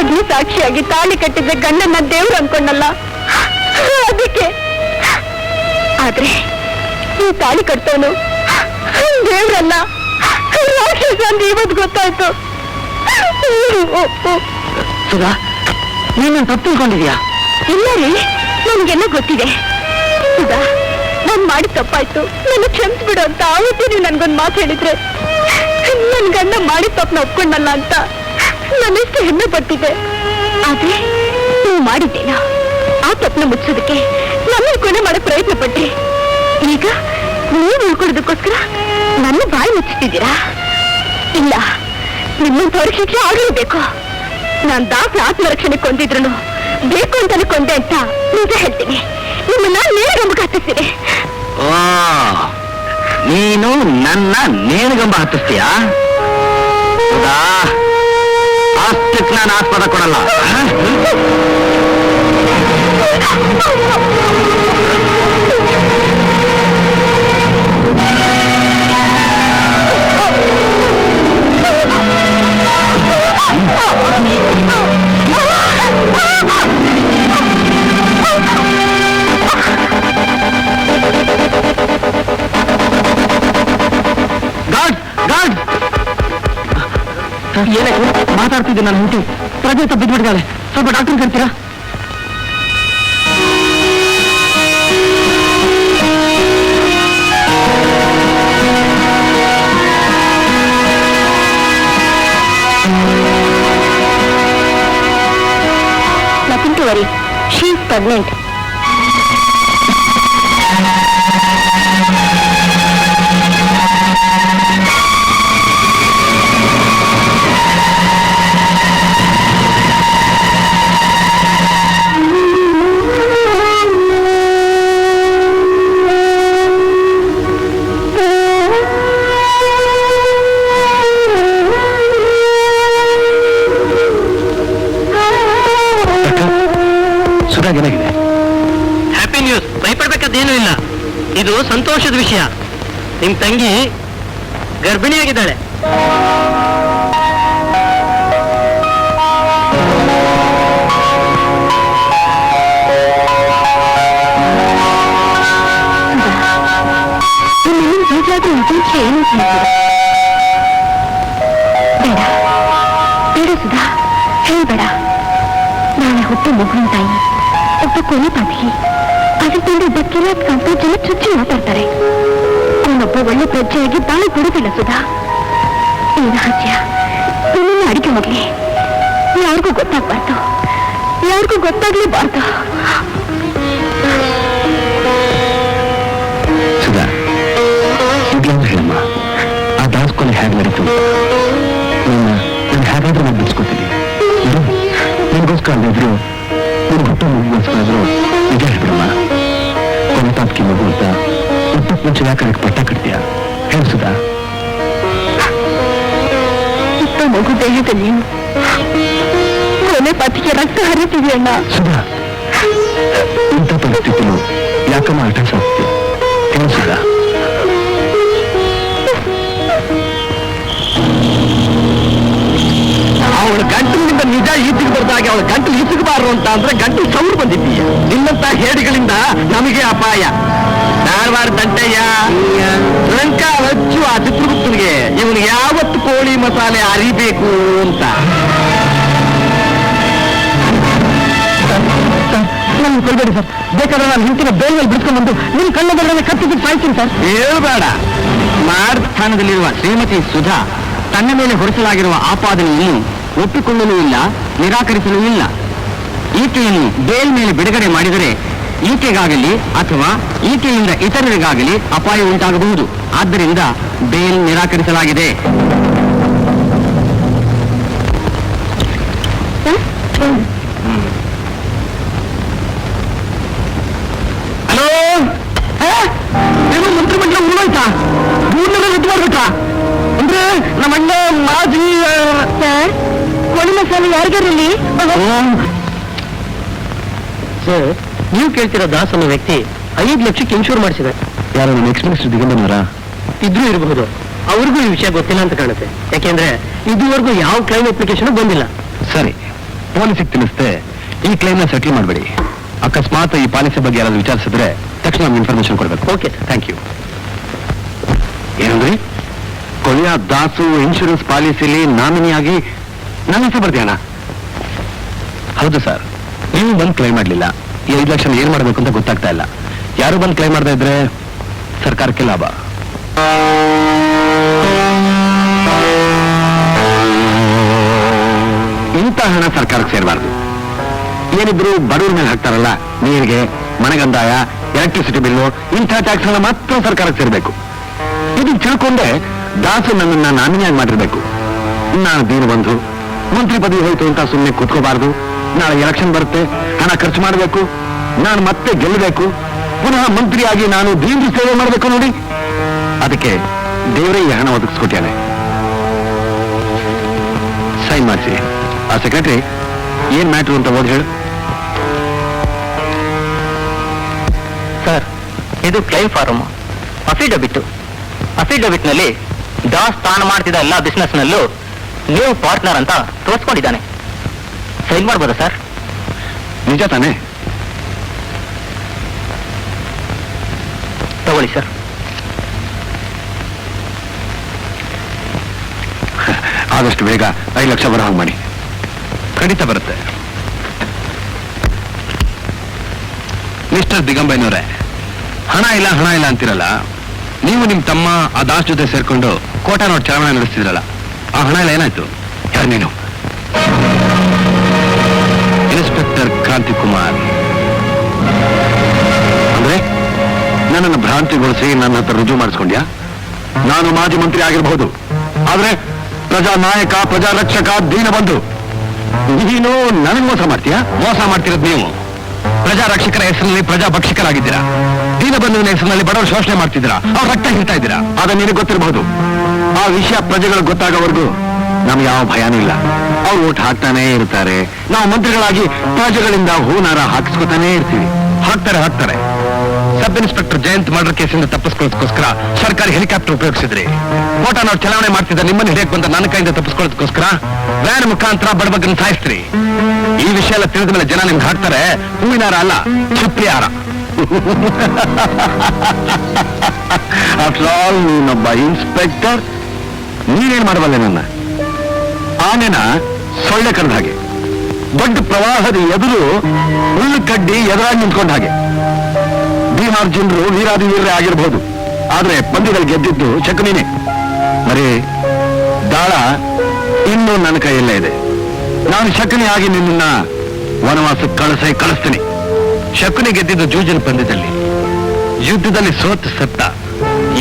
ಅಗ್ನಿ ಸಾಕ್ಷಿಯಾಗಿ ತಾಳಿ ಕಟ್ಟಿದ್ದ ಗಂಡನ್ನ ದೇವ್ರು ಅನ್ಕೊಂಡಲ್ಲ, ಅದಕ್ಕೆ. ಆದ್ರೆ ಈ ತಾಳಿ ಕಟ್ಟೋನು ದೇವ್ರಲ್ಲ, ರಾಕ್ಷಸ ಅಂತ ಇವತ್ತು ಗೊತ್ತಾಯ್ತು. ಸುಧಾ, ನೀನು ತಪ್ಪು ತಿಳ್ಕೊಂಡಿದ್ಯಾ? ಇಲ್ಲ ರೀ, ನನ್ಗೆಲ್ಲ ಗೊತ್ತಿದೆ. ಸುಧಾ, ನಾನ್ ಮಾಡಿ ತಪ್ಪಾಯ್ತು, ನನ್ನ ಕ್ಷಮಿಸ್ಬಿಡು ಅಂತ ಆವತ್ತೇ ನೀವು ನನ್ಗೊಂದು ಮಾತು ಹೇಳಿದ್ರೆ ನನ್ ಗಂಡ ಮಾಡಿ ತಪ್ಪನ್ನ ಒಪ್ಕೊಂಡಲ್ಲ ಅಂತ ನಾನೆಷ್ಟು ಹೆಮ್ಮೆ ಪಡ್ತಿದ್ದೆ. ಆದ್ರೆ ನೀವು ಮಾಡಿದ್ದೇನ ಆ ತಪ್ಪನ್ನ ಮುಚ್ಚೋದಕ್ಕೆ ನನ್ನ ಕೊನೆ ಮಾಡಕ್ ಪ್ರಯತ್ನ ಪಟ್ರಿ. ಈಗ ನೀವು ಉಳ್ಕೊಳ್ಳೋದಕ್ಕೋಸ್ಕರ ನನ್ನ ಬಾಯಿ ಮುಚ್ಚಿಟ್ಟಿದ್ದೀರಾ? ಇಲ್ಲ, ನಿಮ್ಮಂತವ್ರಿಗೆ ಶಿಕ್ಷೆ ಆಗಲೇಬೇಕು. ನಾನ್ ದಾಸ ಆತ್ಮರಕ್ಷಣೆ ಕೊಂದಿದ್ರು ಬೇಕು ಅಂತಾನೆ ಕೊಂದೆ ಅಂತ ನಿಜ ಹೇಳ್ತೀನಿ. ನಿಮ್ಮನ್ನ ನೇಣಗಂಬ ಹತ್ತಿಸ್ತೀನಿ. ನೀನು ನನ್ನ ನೇಣಗಂಬ ಹತ್ತಿಸ್ತೀಯಾ? ಅಷ್ಟಕ್ಕೆ ನಾನು ಆಸ್ಪದ ಕೊಡಲ್ಲ. ಏನಕ್ಕೆ ಮಾತಾಡ್ತಿದ್ದೆ ನಾನು ಹುಟ್ಟಿ ಪ್ರಜೆ ಬಿದ್ದುಬಿಟ್ಟಿದ್ದಾಳೆ. ಸ್ವಲ್ಪ ಡಾಕ್ಟರ್ ಕರ್ತೀರಾ? Nothing to worry. She is pregnant. ಏನಾಗಿದೆ? Happy news. ಭಯಪಡ್ಬೇಕಾದ್ದೇನೂ ಇಲ್ಲ. ಇದು ಸಂತೋಷದ ವಿಷಯ. ನಿಮ್ ತಂಗಿ ಗರ್ಭಿಣಿಯಾಗಿದ್ದಾಳೆ. ಬೇಡ ಬೇಡ ಸುಧಾ, ಹೇಳ್ಬೇಡ. ನಾಳೆ ಹುಟ್ಟು ಮಗುವಿನ ತಾಯಿ ಒಬ್ಬ ಕೊನೆ ಪಾತಕಿ, ಅದಕ್ಕೊಂದು ಒಬ್ಬ ಕಿರಾತ್ ಕಾಂತ ಜನ ಚುಚ್ಚಿ ಮಾತಾಡ್ತಾರೆ. ಅವನೊಬ್ಬ ಒಳ್ಳೆ ಪ್ರಜ್ಜೆಯಾಗಿ ಬಾಳಿ ಕೊಡುದಿಲ್ಲ ಸುಧಾ. ಈ ರಹಸ್ಯ ನಿನ್ನ ಅಡಿಗೆ ಹೋಗ್ಲಿ, ಯಾರಿಗೂ ಗೊತ್ತಾಗ್ಬಾರ್ದು, ಯಾರಿಗೂ ಗೊತ್ತಾಗ್ಲೇಬಾರ್ದು. ಸುಧಾ, ಇದ್ಲೊಂದು ಹೇಳಮ್ಮ, ಆ ದಾಸ್ಕೊಲೆ ಹೇಗೆ ನಡೀತು? ನಾನು ಹೇಗಾದ್ರೂ ನಾನು ಬಿಡಿಸ್ಕೊತೀನಿ. ನಿಮಗೋಸ್ಕರ ಇದ್ರು, ನಿಮ್ಗೆ ಹುಟ್ಟು ಮಗುಗೋಸ್ಕರಾದ್ರು ನಿಜ ಹೇಳ್ಬಿಡಮ್ಮ. ಕೊನೆ ತಾಪ್ಕಿ ಮಗು ಅಂತ ಹುಟ್ಟಕ್ಕೆ ಮುಂಚೆ ಯಾಕೆ ಪಟ್ಟ ಕಟ್ತೀಯ? ಹೇಳು ಸುಧಾ. ಹುಟ್ಟು ಮಗು ದೇಹದಲ್ಲಿ ಕೊನೆ ಪಾತಿಗೆ ರಕ್ತ ಹರಿತೀವಿ ಅಣ್ಣ. ಸುಧಾ, ಇಂಥ ಪರಿಸ್ಥಿತಿಲು ಯಾಕಮ್ಮ ಆಟ ಸಾಕ್ತಿ? ಹೇಳು ಸುಧಾ. ಅವಳ ಗಂಟಲಿನಿಂದ ನಿಜ ಈಚೆಗೆ ಬರ್ದಾಗೆ ಅವಳ ಗಂಟಲು ಈಚೆಗಬಾರದು ಅಂತ ಅಂದ್ರೆ ಗಂಟಲು ಸೌರು ಬಂದಿದ್ದೀಯ. ನಿನ್ನಂತ ಹೇಡಿಗಳಿಂದ ನಮಗೆ ಅಪಾಯ. ಧಾರವಾಡ ದಂಟಯ್ಯ ಲಂಕಾ ಹಚ್ಚು ಆ ಚಿತ್ರಗುಪ್ತನಿಗೆ ಇವನು ಯಾವತ್ತು ಕೋಳಿ ಮಸಾಲೆ ಅರಿಬೇಕು ಅಂತ. ನನ್ನ ಕೊಲ್ಬೇಡಿ ಸರ್. ಬೇಕಾದ್ರೆ ನಾನು ಹಿಂತಿನ ಬೇಲ್ ಮೇಲೆ ಬಿಡ್ಕೊಂಡ್ಬಂದು ನಿಮ್ ಕಣ್ಣದಲ್ಲೇ ಕತ್ತಿಗೆ ಸಾಯ್ತೀನಿ ಸರ್. ಹೇಳ್ಬೇಡ. ಮಾರ್ಗ ಸ್ಥಾನದಲ್ಲಿರುವ ಶ್ರೀಮತಿ ಸುಧಾ ತನ್ನ ಮೇಲೆ ಹೊರಿಸಲಾಗಿರುವ ಆಪಾದನೆಯನ್ನು ಒಪ್ಪಿಕೊಳ್ಳಲೂ ಇಲ್ಲ, ನಿರಾಕರಿಸಲೂ ಇಲ್ಲ. ಈಕೆಯನ್ನು ಬೇಲ್ ಮೇಲೆ ಬಿಡುಗಡೆ ಮಾಡಿದರೆ ಈಕೆಗಾಗಲಿ ಅಥವಾ ಈಕೆಯಿಂದ ಇತರರಿಗಾಗಲಿ ಅಪಾಯ ಉಂಟಾಗಬಹುದು. ಆದ್ದರಿಂದ ಬೇಲ್ ನಿರಾಕರಿಸಲಾಗಿದೆ. ಹಲೋ, ಮಂತ್ರಿಮಂಡಲ ಉಳ್ಳಾಯ್ತಾ? ಊರ್ನೆಲ್ಲ ರದ್ದು ಮಾಡ್ಬಿಟ್ರಾ? ಅಂದ್ರೆ ನಮ್ಮಣ್ಣ ಮಾಜಿ ಸರ್, ಕೋಳಿ ಮಸಾಲೆ ಯಾರಿಗಾರಲ್ಲಿ? ಸರ್, ನೀವು ಕೇಳ್ತಿರೋ ದಾಸ್ ಅನ್ನೋ ವ್ಯಕ್ತಿ 5 ಲಕ್ಷಕ್ಕೆ ಇನ್ಶೂರ್ ಮಾಡಿಸಿದೆ. ಯಾರು ನಮ್ಮ ಎಕ್ಸ್ ಮಿನಿಸ್ಟರ್ ದಿಗಂಬರವರ? ಇದ್ರೂ ಇರಬಹುದು. ಅವ್ರಿಗೂ ಈ ವಿಷಯ ಗೊತ್ತಿಲ್ಲ ಅಂತ ಕಾಣುತ್ತೆ. ಯಾಕೆಂದ್ರೆ ಇದುವರೆಗೂ ಯಾವ ಕ್ಲೈಮ್ ಅಪ್ಲಿಕೇಶನ್ ಬಂದಿಲ್ಲ. ಸರಿ, ಪಾಲಿಸಿಗೆ ತಿಳಿಸ್ತೆ ಈ ಕ್ಲೈಮ್ನ ಸೆಟಲ್ ಮಾಡಬೇಡಿ. ಅಕಸ್ಮಾತ್ ಈ ಪಾಲಿಸಿ ಬಗ್ಗೆ ಯಾರಾದ್ರೂ ವಿಚಾರಿಸಿದ್ರೆ ತಕ್ಷಣ ನಮ್ಗೆ ಇನ್ಫಾರ್ಮೇಶನ್ ಕೊಡಬೇಕು. Okay sir, thank you. ಏನಂದ್ರಿ? ಕೊಲೆಯ ದಾಸು ಇನ್ಶೂರೆನ್ಸ್ ಪಾಲಿಸಿಲಿ ನಾಮಿನಿಯಾಗಿ ನನ್ನ ಹೆಸರು ಬರ್ತೀಯಣ್ಣ? ಹೌದು ಸರ್, ನೀವು ಬಂದು ಕ್ಲೈಮ್ ಮಾಡಲಿಲ್ಲ. ಈ 5 ಲಕ್ಷ ಏನ್ ಮಾಡಬೇಕು ಅಂತ ಗೊತ್ತಾಗ್ತಾ ಇಲ್ಲ. ಯಾರು ಬಂದು ಕ್ಲೈಮ್ ಮಾಡ್ತಾ ಇದ್ರೆ ಸರ್ಕಾರಕ್ಕೆ ಲಾಭ. ಇಂಥ ಹಣ ಸರ್ಕಾರಕ್ಕೆ ಸೇರಬಾರ್ದು. ಏನಿದ್ರು ಬಡವ್ರ ಮೇಲೆ ಹಾಕ್ತಾರಲ್ಲ, ನೀರಿಗೆ, ಮನೆಗಂದಾಯ, ಎಲೆಕ್ಟ್ರಿಸಿಟಿ ಬಿಲ್ಲು, ಇಂಥ ಟ್ಯಾಕ್ಸ್ ಹಣ ಮಾತ್ರ ಸರ್ಕಾರಕ್ಕೆ ಸೇರಬೇಕು. ಇದನ್ನು ತಿಳ್ಕೊಂಡೆ ದಾಸು ನನ್ನನ್ನ ನಾಮಿನಿಯಾಗಿ ಮಾಡಿರ್ಬೇಕು. ನಾನು ದೀನ ಬಂಧು, ಮಂತ್ರಿ ಪದವಿ ಹೋಯ್ತು ಅಂತ ಸುಮ್ಮನೆ ಕೂತ್ಕೋಬಾರ್ದು. ನಾಳೆ ಎಲೆಕ್ಷನ್ ಬರುತ್ತೆ, ಹಣ ಖರ್ಚು ಮಾಡಬೇಕು, ನಾನು ಮತ್ತೆ ಗೆಲ್ಲಬೇಕು, ಪುನಃ ಮಂತ್ರಿಯಾಗಿ ನಾನು ದೀನ ಸೇವೆ ಮಾಡಬೇಕು ನೋಡಿ. ಅದಕ್ಕೆ ದೇವರೇ ಈ ಹಣ ಒದಗಿಸ್ಕೊಟ್ಯಾನೆ. ಸೈನ್ ಮಾಡಿಸಿ. ಆ ಸೆಕ್ರೆಟರಿ ಏನ್ ಮ್ಯಾಟ್ರು ಅಂತ ಓದಿ ಹೇಳು. ಸರ್, ಇದು ಕ್ಲೈಮ್ ಫಾರಮ್, ಅಫಿಡವಿಟ್ ನಲ್ಲಿ ದಾಸ್ ತಾನು ಮಾಡ್ತಿದ್ದ ಎಲ್ಲ ಬಿಸ್ನೆಸ್ ನಲ್ಲೂ ನೀವು ಪಾರ್ಟ್ನರ್ ಅಂತ ತೋರಿಸ್ಕೊಂಡಿದ್ದಾನೆ. ಸೈನ್ ಮಾಡ್ಬೋದಾ ಸರ್? ನಿಜ ತಾನೇ? ತಗೊಳ್ಳಿ ಸರ್. ಆದಷ್ಟು ಬೇಗ 5 ಲಕ್ಷ ಬರೋ ಹಾಗೆ ಮಾಡಿ. ಖಂಡಿತ ಬರುತ್ತೆ. ಮಿಸ್ಟರ್ ದಿಗಂಬೈನವರೇ, ಹಣ ಇಲ್ಲ ಅಂತಿರಲ್ಲ. ನೀವು ನಿಮ್ಮ ತಮ್ಮ ಆ ದಾಸ್ ಜೊತೆ ಸೇರ್ಕೊಂಡು ಕೋಟಾ ನೋಟ್ ಚಲಾವಣೆ ನಡೆಸ್ತಿದ್ರಲ್ಲ, ಆ ಹಣ ಎಲ್ಲ ಏನಾಯ್ತು? ಯಾರು ನೀನು? ಇನ್ಸ್ಪೆಕ್ಟರ್ ಕ್ರಾಂತಿಕುಮಾರ್ ಅಂದ್ರೆ ನನ್ನನ್ನು ಭ್ರಾಂತಿಗೊಳಿಸಿ ನನ್ನ ಹತ್ರ ರುಜು ಮಾಡಿಸ್ಕೊಂಡ್ಯಾ? ನಾನು ಮಾಜಿ ಮಂತ್ರಿ ಆಗಿರಬಹುದು, ಆದ್ರೆ ಪ್ರಜಾ ನಾಯಕ, ಪ್ರಜಾ ರಕ್ಷಕ, ದೀನಬಂಧು. ನೀನು ನನಗೆ ಮೋಸ ಮಾಡ್ತೀಯಾ? ಮೋಸ ಮಾಡ್ತಿರೋದು ನೀವು. ಪ್ರಜಾ ರಕ್ಷಕರ ಹೆಸರಿನಲ್ಲಿ ಪ್ರಜಾ ಭಕ್ಷಕರಾಗಿದ್ದೀರಾ. ದೀನಬಂಧುವಿನ ಹೆಸರಿನಲ್ಲಿ ಬಡವರು ಶೋಷಣೆ ಮಾಡ್ತಿದ್ದೀರಾ, ಅವ್ರ ರಕ್ತ ಹಿಡ್ತಾ ಇದ್ದೀರಾ. ಅದು ನಿನಗೆ ಗೊತ್ತಿರಬಹುದು. ಆ ವಿಷಯ ಪ್ರಜೆಗಳು ಗೊತ್ತಾಗೋವರೆಗೂ ನಮ್ಗೆ ಯಾವ ಭಯಾನೂ ಇಲ್ಲ. ಅವ್ರು ಓಟ್ ಹಾಕ್ತಾನೇ ಇರ್ತಾರೆ. ನಾವು ಮಂತ್ರಿಗಳಾಗಿ ಪ್ರಜೆಗಳಿಂದ ಹೂನಾರ ಹಾಕಿಸ್ಕೊತಾನೇ ಇರ್ತೀವಿ. ಹಾಕ್ತಾರೆ. ಸಬ್ ಇನ್ಸ್ಪೆಕ್ಟರ್ ಜಯಂತ್ ಮರ್ಡರ್ ಕೇಸಿಂದ ತಪ್ಪಿಸ್ಕೊಳ್ಳೋದಕ್ಕೋಸ್ಕರ ಸರ್ಕಾರಿ ಹೆಲಿಕಾಪ್ಟರ್ ಉಪಯೋಗಿಸಿದ್ರಿ. ಕೋಟಾ ನಾವು ಚಲಾವಣೆ ಮಾಡ್ತಿದ್ದ ನಿಮ್ಮನ್ನು ಹಿಡಿಯಕ್ಕೆ ಬಂದ ನನ್ನ ಕೈಯಿಂದ ತಪ್ಪಿಸ್ಕೊಳ್ಳೋದಕ್ಕೋಸ್ಕರ ವ್ಯಾನ್ ಮುಖಾಂತರ ಬಡಬಗ್ಗನ ಸಾಯಿಸ್ತೀರಿ. ಈ ವಿಷಯ ಎಲ್ಲ ತಿಳಿದ ಮೇಲೆ ಜನ ನಿಮ್ಗೆ ಹಾಕ್ತಾರೆ ಹೂವಿನಾರ ಅಲ್ಲ, ಚಪ್ಪಲಿ ಹಾರ. ಆಫ್ಟರ್ ಆಲ್ ನೀನೊಬ್ಬ ಇನ್ಸ್ಪೆಕ್ಟರ್, ನೀನೇನ್ ಮಾಡಬಲ್ಲೆ? ನನ್ನ ಆನೆನ ಸೊಳ್ಳೆ ಕರೆದ ಹಾಗೆ, ದೊಡ್ಡ ಪ್ರವಾಹದ ಎದುರು ಹುಲ್ಲು ಕಡ್ಡಿ ಎದುರಾಗಿ ನಿಂತ್ಕೊಂಡ ಹಾಗೆ. ಭೀಮಾರ್ಜುನರು ವೀರಾದಿ ವೀರ್ರೆ ಆಗಿರ್ಬೋದು, ಆದ್ರೆ ಪಂದ್ಯದಲ್ಲಿ ಗೆದ್ದಿದ್ದು ಶಕುನಿನೇ. ಮರಿ ದಾಳ ಇನ್ನೂ ನನ್ನ ಕೈಯಲ್ಲೇ ಇದೆ. ನಾನು ಶಕುನಿ ಆಗಿ ನಿನ್ನ ವನವಾಸಕ್ಕೆ ಕಳಿಸ್ತೀನಿ. ಶಕುನಿ ಗೆದ್ದಿದ್ದು ಜೂಜಿನ ಪಂದ್ಯದಲ್ಲಿ, ಯುದ್ಧದಲ್ಲಿ ಸೋತು ಸತ್ತ.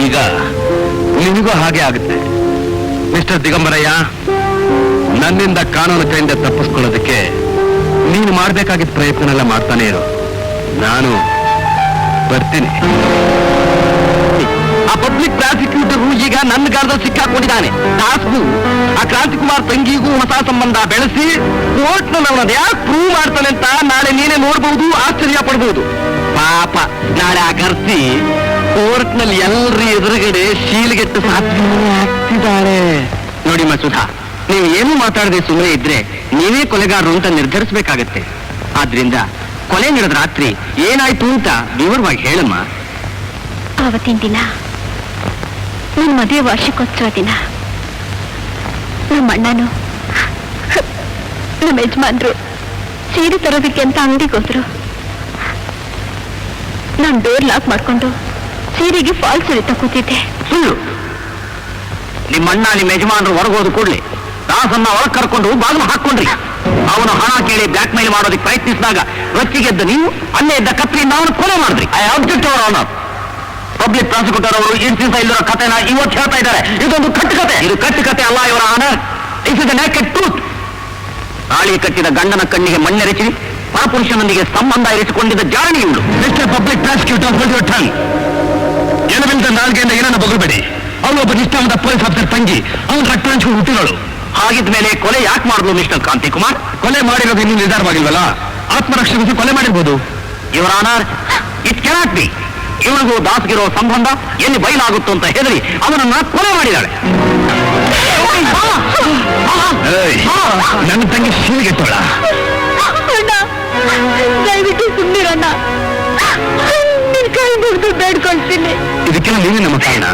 ಈಗ ನಿನಗೂ ಹಾಗೆ ಆಗುತ್ತೆ. ಮಿಸ್ಟರ್ ದಿಗಂಬರಯ್ಯ, ನನ್ನಿಂದ ಕಾನೂನು ಕೈಯಿಂದ ತಪ್ಪಿಸ್ಕೊಳ್ಳೋದಕ್ಕೆ ನೀನು ಮಾಡಬೇಕಾಗಿದ್ದ ಪ್ರಯತ್ನನೆಲ್ಲ ಮಾಡ್ತಾನೆ ಇರು. ನಾನು ಬರ್ತೀನಿ. ಆ ಪಬ್ಲಿಕ್ ಪ್ರಾಸಿಕ್ಯೂಟರ್ ಈಗ ನನ್ನ ಗಾಳದಲ್ಲಿ ಸಿಕ್ಕಾಕೊಂಡಿದ್ದಾನೆ. ದಾಸ್ಗೂ ಆ ಕ್ರಾಂತಿಕುಮಾರ್ ತಂಗಿಗೂ ಹೊಸ ಸಂಬಂಧ ಬೆಳೆಸಿ ಕೋರ್ಟ್ನಲ್ಲಿ ಅವನದು ಯಾಕೆ ಪ್ರೂವ್ ಮಾಡ್ತಾನೆ ಅಂತ ನಾಳೆ ನೀನೇ ನೋಡ್ಬಹುದು, ಆಶ್ಚರ್ಯ ಪಡ್ಬಹುದು. ಪಾಪ ನಾಳೆ ಆ ಕರ್ಸಿ ಕೋರ್ಟ್ನಲ್ಲಿ ಎಲ್ಲರ ಎದುರುಗಡೆ ಶೀಲ್ಗೆಟ್ಟು ಸಾಧ್ಯ ಆಗ್ತಿದ್ದಾಳೆ. ನೋಡಿ ಮಸುಧಾ, ನೀವು ಏನೂ ಮಾತಾಡದೆ ಸುಮ್ಮನೆ ಇದ್ರೆ ನೀವೇ ಕೊಲೆಗಾರರು ಅಂತ ನಿರ್ಧರಿಸಬೇಕಾಗತ್ತೆ. ಆದ್ರಿಂದ ಕೊಲೆ ನಡೆದ ರಾತ್ರಿ ಏನಾಯ್ತು ಅಂತ ವಿವರವಾಗಿ ಹೇಳಮ್ಮ. ಆವತ್ತಿನ ದಿನ ನನ್ನ ಮದುವೆ ವಾರ್ಷಿಕೋತ್ಸವ ದಿನ ನಮ್ಮ ಅಣ್ಣನು ನಮ್ಮ ಯಜಮಾನ್ರು ಸೀರೆ ತರೋದಕ್ಕೆ ಅಂತ ಅಂಗಡಿಗೆ ಹೋದ್ರು. ನಾನು ಡೋರ್ ಲಾಕ್ ಮಾಡ್ಕೊಂಡು ಸೀರೆಗೆ ಫಾಲ್ಸ್ ಹೊಡಿತಾ ಕೂತಿದ್ದೆ. ಸುಳ್ಳು. ನಿಮ್ಮಣ್ಣ ನಿಮ್ಮ ಯಜಮಾನರು ಹೊರಗೋದು ಕೂಡಲೇ ದಾಸನ್ನ ಒಳಗೆ ಕರ್ಕೊಂಡು ಬಾಗಿಲು ಹಾಕೊಂಡ್ರಿ. ಅವನು ಹಣ ಕೇಳಿ ಬ್ಲಾಕ್ ಮೇಲ್ ಮಾಡೋದಕ್ಕೆ ಪ್ರಯತ್ನಿಸಿದಾಗ ರೊಚ್ಚಿಗೆದ್ದ ನೀವು ಅಲ್ಲೇ ಇದ್ದ ಕತ್ರಿಯಿಂದ ಅವನು ಕೊಲೆ ಮಾಡಿದ್ರಿ. I object your honour. Public prosecutor ಅವರು ಇನ್ಸಿನ್ಸ ಇಲ್ಲರ ಕಥೆನ ಇವತ್ತು ಹೇಳ್ತಾ ಇದ್ದಾರೆ. ಇದೊಂದು ಕಟ್ಟುಕತೆ. ಇದು ಕಟ್ಟುಕತೆ ಅಲ್ಲ ಇವರ honour. It is A naked truth. ತಾಳಿ ಕಟ್ಟಿದ ಗಂಡನ ಕಣ್ಣಿಗೆ ಮಣ್ಣೆರಚಿ ಪರಪುರುಷನೊಂದಿಗೆ ಸಂಬಂಧ ಇರಿಸಿಕೊಂಡಿದ್ದ ಜಾರಣಿ ಇವಳು. Mister public prosecutor, hold your tongue. ಏನವಿಲ್ಲದ ನಾಲ್ಗೆಯಿಂದ ಏನನ್ನ ಬಗಲ್ಬೇಡಿ. ಅವನೊಬ್ಬ ನಿಷ್ಠಾವಂತ ಪೊಲೀಸ್ ಆಫೀಸರ್ ತಂಗಿ, ಅವನ ರಕ್ತ ಹಂಚಿಕೊಂಡು ಹುಟ್ಟಿದಳು. ಹಾಗಿದ್ಮೇಲೆ ಕೊಲೆ ಯಾಕೆ ಮಾಡಿದ್ಲು ಮಿಸ್ಟರ್ ಕ್ರಾಂತಿಕುಮಾರ್? ಕೊಲೆ ಮಾಡಿರೋದು ಇನ್ನೂ ನಿರ್ಧಾರವಾಗಿಲ್ವಲ್ಲ. ಆತ್ಮರಕ್ಷಣೆಗೆ ಕೊಲೆ ಮಾಡಿರ್ಬೋದು. ಇವರ ಆನರ್, ಇಟ್ ಕೆನಾಟ್ ಬಿ. ಇವಳಿಗೂ ದಾಸ್ಗಿರೋ ಸಂಬಂಧ ಎಲ್ಲಿ ಬಯಲಾಗುತ್ತೋ ಅಂತ ಹೆದರಿ ಅವನನ್ನ ಕೊಲೆ ಮಾಡಿದಾಳೆ. ನನ್ನ ತಂಗಿ ಶೀಲಿಗೆಟ್ಟೋಳ. ದಯವಿಟ್ಟು ಸುಮ್ಮನಿರಣ್ಣ, ನಿನ್ ಕೈ ಮುಗಿದು ಬೇಡ್ಕೊಳ್ತೀನಿ. ಇದಕ್ಕೆಲ್ಲ ನೀವೇ ನಮ್ಮ ಕಾರಣ.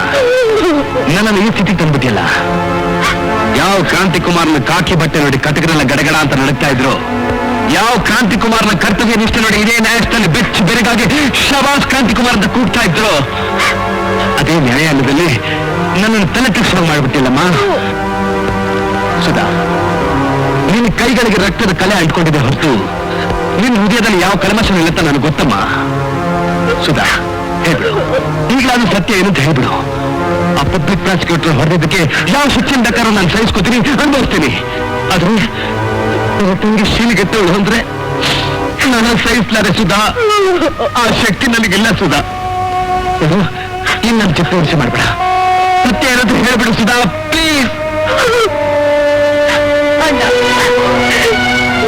ನನ್ನನ್ನು ಈ ಸ್ಥಿತಿ ತಂದ್ಬಿಟ್ಟಿಲ್ಲ. ಯಾವ ಕ್ರಾಂತಿಕುಮಾರ್ನ ಕಾಕಿ ಬಟ್ಟೆ ನೋಡಿ ಕಟಕರೆಲ್ಲ ಗಡಗಡ ಅಂತ ನಡಕ್ತಾ ಇದ್ರು, ಯಾವ ಕ್ರಾಂತಿಕುಮಾರ್ನ ಕರ್ತವ್ಯ ನಿಷ್ಠೆ ನೋಡಿ ಇದೇ ನ್ಯಾಯಾಲಯದಲ್ಲಿ ಬೆಚ್ಚ ಬೆರಗಾಗಿ ಶಬಾಸ್ ಕ್ರಾಂತಿಕುಮಾರ್ ಅಂತ ಕೂಗ್ತಾ ಇದ್ರು, ಅದೇ ನ್ಯಾಯಾಲಯದಲ್ಲಿ ನನ್ನನ್ನು ತಲೆ ತಕ್ಷಣ ಮಾಡ್ಬಿಟ್ಟಿಲ್ಲಮ್ಮ. ಸುಧಾ, ನಿನ್ನ ಕೈಗಳಿಗೆ ರಕ್ತದ ಕಲೆ ಅಂಟ್ಕೊಂಡಿದೆ ಹೊರತು ನಿನ್ನ ಹೃದಯದಲ್ಲಿ ಯಾವ ಕಲ್ಮಶ ಇಲ್ಲತ್ತ ನನಗೆ ಗೊತ್ತಮ್ಮ. ಸುಧಾ, ಹೇಳ್ಬಿಡು, ಈಗಲಾದ್ರೂ ಸತ್ಯ ಏನು ಅಂತ ಹೇಳ್ಬಿಡು. ಆ ಪಬ್ಲಿಕ್ ಪ್ರಾಸಿಕ್ಯೂಟರ್ ಹೊಡೆದಿದ್ದಕ್ಕೆ ಯಾವ ಶಿಕ್ಷಣ ಬೇಕಾದ್ರೂ ನಾನು ಸಹಿಸ್ಕೊತೀನಿ, ಅನುಭವಿಸ್ತೀನಿ. ಆದ್ರೆ ತಂಗಿ ಶೀಲಿಗೆಟ್ಟವಳು ಅಂದ್ರೆ ನಾನು ಸಹಿಸ್ಲಾರೆ ಸುಧಾ. ಆ ಶಕ್ತಿ ನನಗಿಲ್ಲ ಸುಧಾ. ಇನ್ನು ನನ್ನ ಚಿತ್ತವರಿಸಿ ಮಾಡ್ಬೇಡ. ಸತ್ಯ ಏನಾದ್ರೂ ಹೇಳ್ಬಿಡು ಸುಧಾ, ಪ್ಲೀಸ್. ಅಣ್ಣ,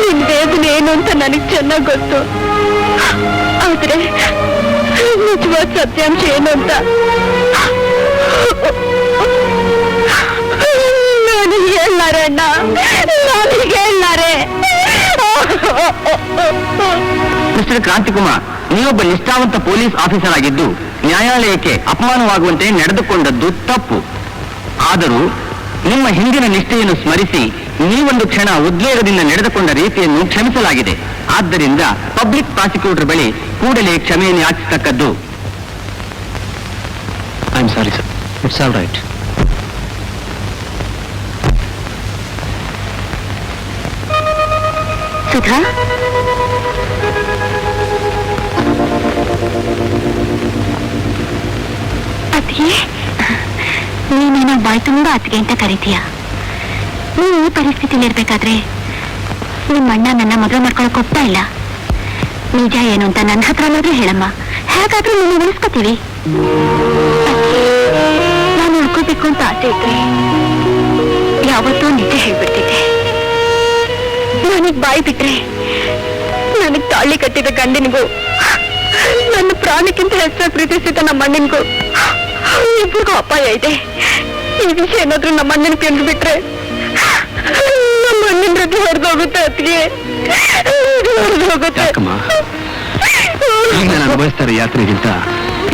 ನಿನ್ ವೇದನೆ ಏನು ಅಂತ ನನಗೆ ಚೆನ್ನಾಗಿ ಗೊತ್ತು. ಆದ್ರೆ ನಿಜವಾದ ಸತ್ಯಾಂಶ ಏನು ಅಂತ ನನಗೆ ಹೇಳಾರೆ ಅಣ್ಣ, ನನಗೆ ಹೇಳಾರೆ. ಮಿಸ್ಟರ್ ಕ್ರಾಂತಿಕುಮಾರ್, ನೀವೊಬ್ಬ ನಿಷ್ಠಾವಂತ ಪೊಲೀಸ್ ಆಫೀಸರ್ ಆಗಿದ್ದು ನ್ಯಾಯಾಲಯಕ್ಕೆ ಅಪಮಾನವಾಗುವಂತೆ ನಡೆದುಕೊಂಡದ್ದು ತಪ್ಪು. ಆದರೂ ನಿಮ್ಮ ಹಿಂದಿನ ನಿಷ್ಠೆಯನ್ನು ಸ್ಮರಿಸಿ ನೀವೊಂದು ಕ್ಷಣ ಉದ್ವೇಗದಿಂದ ನಡೆದುಕೊಂಡ ರೀತಿಯನ್ನು ಕ್ಷಮಿಸಲಾಗಿದೆ. ಆದ್ದರಿಂದ ಪಬ್ಲಿಕ್ ಪ್ರಾಸಿಕ್ಯೂಟರ್ ಬಳಿ ಕೂಡಲೇ ಕ್ಷಮೆಯನ್ನು ಯಾಚಿಸತಕ್ಕದ್ದು. I am sorry sir, it's all right. Sudha, ಅತ್ತಿಗೆ, ನೀನೇನೋ ಬಾಯ್ ತುಂಬಾ ಅತ್ತಿಗೆ ಅಂತ ಕರಿತೀಯ. ನೀನು ಈ ಪರಿಸ್ಥಿತಿಲಿ ಇರ್ಬೇಕಾದ್ರೆ ನಿಮ್ಮ ಅಣ್ಣ ನನ್ನ ಮದುವೆ ಮಾಡ್ಕೊಳಕ್ ಒಪ್ತಾ ಇಲ್ಲ. ನಿಜ ಏನು ಅಂತ ನನ್ನ ಹತ್ರನಾದ್ರೂ ಹೇಳಮ್ಮ, ಹೇಗಾದ್ರೂ ನೀನು ಉಳಿಸ್ಕೊತೀವಿ. ನಾನು ಉಳ್ಕೋಬೇಕು ಅಂತ ಆಸೆ ಇದ್ರೆ ಯಾವತ್ತೂ ನಿಜ ಹೇಳ್ಬಿಡ್ತಿದ್ದೆ. ನನಗ್ ಬಾಯಿ ಬಿಟ್ರೆ ನನಗ್ ತಾಳಿ ಕಟ್ಟಿದ ಗಂಡನಿಗೂ ನನ್ನ ಪ್ರಾಣಕ್ಕಿಂತ ಹೆಚ್ಚಾಗಿ ಪ್ರೀತಿಸಿದ ನಮ್ಮ ಅಣ್ಣನಿಗೂ ಇಬ್ಬರಿಗೂ ಅಪಾಯ ಇದೆ. ಈ ವಿಷಯ ಏನಾದ್ರೂ ನಮ್ಮ ಅಣ್ಣನ ಕೇಳಿ ಬಿಟ್ರೆ ನಮ್ಮ ಅಣ್ಣನ ಹೃದಯ ಹೊಡೆದೋಗುತ್ತೆ. ಅತ್ತಿಗೆ ಹೊಡೆದೋಗುತ್ತೆ. ನಾನು ಅನುಭವಿಸ್ತಾರೆ ಯಾತ್ರೆಗಿಂತ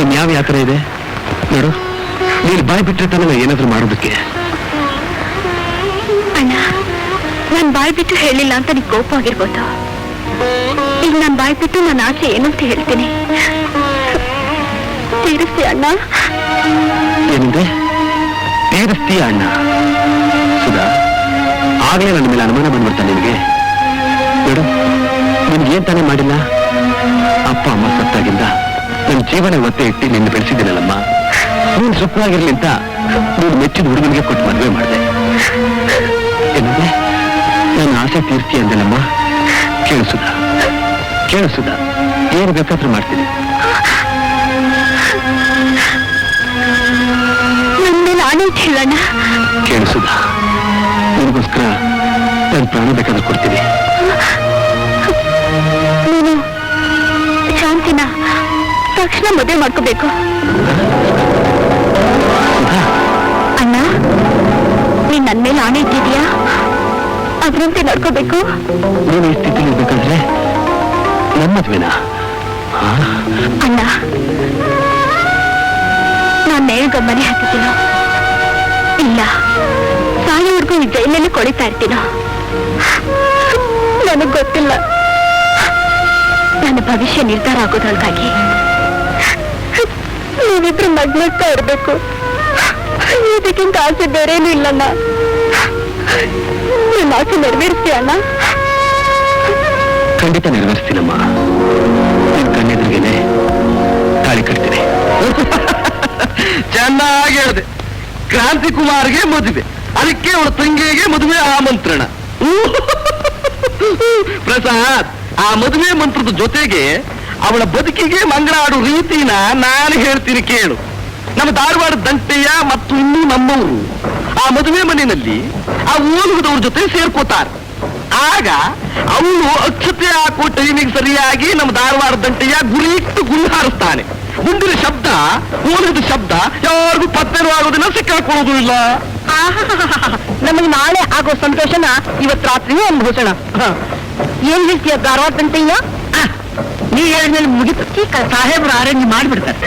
ಇನ್ಯಾವ ಯಾತ್ರೆ ಇದೆ ನೋಡು. ನೀನು ಬಾಯಿ ಬಿಟ್ಟರೆ ತಾನೇ ಏನಾದ್ರೂ ಮಾಡೋದಕ್ಕೆ. ಅಣ್ಣ, ನಾನ್ ಬಾಯ್ ಬಿಟ್ಟು ಹೇಳಿಲ್ಲ ಅಂತ ನೀನ್ ಕೋಪ ಆಗಿರ್ಬೋದು. ಈಗ ನಾನ್ ಬಾಯ್ ಬಿಟ್ಟು ನನ್ನ ಆಸೆ ಏನಂತ ಹೇಳ್ತೀನಿ. ತೀರಿಸ್ತಿ ಅಣ್ಣ. ಏನಿದೆ ತೀರಿಸ್ತೀಯ ಅಣ್ಣ? ಸುಧಾ, ಆಗ್ಲೇ ನನ್ನ ಮೇಲೆ ಅನುಮಾನ ಬಂದ್ಬಿಡ್ತಾ ನಿನಗೆ. ನೋಡು, ನಿನ್ಗೇನ್ ತಾನೇ ಮಾಡಿಲ್ಲ. ಅಪ್ಪ ಅಮ್ಮ ಸತ್ತಾಗಿಂದ ನನ್ನ ಜೀವನ ಒತ್ತೆ ಇಟ್ಟು ನಿನ್ನ ಬೆಳೆಸಿದ್ದೀನಲ್ಲಮ್ಮ. ನೀನು ಸುಖವಾಗಿರ್ಲಿ ಅಂತ ನೀನು ಮೆಚ್ಚಿದ ಹುಡುಗನಿಗೆ ಕೊಟ್ಟು ಮದುವೆ ಮಾಡಿದೆ. ಏನಂದ್ರೆ ನನ್ನ ಆಸೆ ತೀರ್ತಿ ಅಂದೆಲ್ಲಮ್ಮ. ಕೇಳಿಸುದ ಕೇಳಿಸುದ ಏನು ಬೇಕಾದ್ರೂ ಮಾಡ್ತೀನಿ. ನಾನೇ ಹೇಳೋಣ. ಕೇಳಿಸುದ ನಿನಗೋಸ್ಕರ ನನ್ನ ಪ್ರಾಣ ಬೇಕಾದ್ರೆ ಕೊಡ್ತೀನಿ. ನೀನು ಶಾಂತಿನ ತಕ್ಷಣ ಮದುವೆ ಮಾಡ್ಕೋಬೇಕು. ಅಣ್ಣ, ನೀನ್ ನನ್ನ ಮೇಲೆ ಆಣೆ ಇಟ್ಟಿದ್ಯಾ? ಅದ್ರಂತೆ ನಡ್ಕೋಬೇಕು. ನೀನು ಈ ಸ್ಥಿತಿಲಿ ಇರ್ಬೇಕಾದ್ರೆ ನಮ್ಮ ಮದ್ವೆನಾ? ಅಣ್ಣ, ನಾನ್ ನೇಗ ಮನೆ ಹತ್ತಿದ್ದೀನೋ ಇಲ್ಲ ಸಾಯೋವರೆಗೂ ಈ ಜೈಲಲ್ಲಿ ಕೊಳಿತಾ ಇರ್ತೀನೋ ನನಗ್ ಗೊತ್ತಿಲ್ಲ. ನನ್ನ ಭವಿಷ್ಯ ನಿರ್ಧಾರ ಆಗೋದ್ರೊಳಗಾಗಿ ನೀವಿಬ್ರು ನಗ್ನಗ್ತಾ ಇರ್ಬೇಕು. ಇದಕ್ಕಿಂತ ಆಸೆ ಬೇರೇನೂ ಇಲ್ಲಣ್ಣ. ನನ್ನ ಆಸೆ ನೆರವೇರಿಸ್ತೀಯ ಅಣ್ಣ? ಖಂಡಿತ ನೆರವೇರಿಸ್ತೀನಮ್ಮ. ನಿನ್ ಕಣ್ಣೆದುರಿಗೇನೆ ತಾಳಿ ಕಟ್ತೀನಿ. ಚೆನ್ನಾಗಿ ಹೇಳಿದೆ. ಕ್ರಾಂತಿ ಕುಮಾರ್ಗೆ ಮದುವೆ, ಅದಕ್ಕೆ ಅವಳ ತಂಗಿಗೆ ಮದುವೆ ಆಮಂತ್ರಣ. ಪ್ರಸಾದ್, ಆ ಮದುವೆ ಮಂತ್ರದ ಜೊತೆಗೆ ಅವಳ ಬದುಕಿಗೆ ಮಂಗಳ ಆಡೋ ರೀತಿನ ನಾನು ಹೇಳ್ತೀನಿ ಕೇಳು. ನಮ್ಮ ಧಾರವಾಡ ದಂಟೆಯ ಮತ್ತು ಇನ್ನೂ ನಮ್ಮವರು ಆ ಮದುವೆ ಮನೆಯಲ್ಲಿ ಆ ಓಲುಗದವ್ರ ಜೊತೆ ಸೇರ್ಕೋತಾರೆ. ಆಗ ಅವನು ಅಕ್ಷತೆ ಹಾಕೋ ಟೈಮಿಗೆ ಸರಿಯಾಗಿ ನಮ್ಮ ಧಾರವಾಡ ದಂಟೆಯ ಗುರಿ ಇಟ್ಟು ಗುಂಡು ಹಾರಿಸ್ತಾನೆ. ಮುಂದಿನ ಶಬ್ದ, ಓಲುಗದ ಶಬ್ದ ಯಾರಿಗೂ ಪತ್ತೆನೂ ಆಗೋದಿಲ್ಲ, ಸಿಕ್ಕಾಕೊಳ್ಳೋದು ಇಲ್ಲ. ನಮಗೆ ನಾಳೆ ಆಗೋ ಸಂತೋಷನ ಇವತ್ತು ರಾತ್ರಿಯೇ ಅನುಭವಿಸೋಣ. ಏನ್ ಹೇಳ್ತೀಯ ಧಾರವಾಡ ದಂಟೆಯ? ನೀ ಹೇಳಿದ್ಮೇಲೆ ಮುಗಿತು. ಸಾಹೇಬ್ರು ಅರೇಂಜ್ ಮಾಡಿಬಿಡ್ತಾರೆ.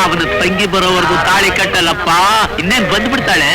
ಅವನ ತಂಗಿ ಬರೋವರೆಗೂ ತಾಳಿ ಕಟ್ಟಲ್ಲಪ್ಪ, ಇನ್ನೇನ್ ಬಂದ್ಬಿಡ್ತಾಳೆ.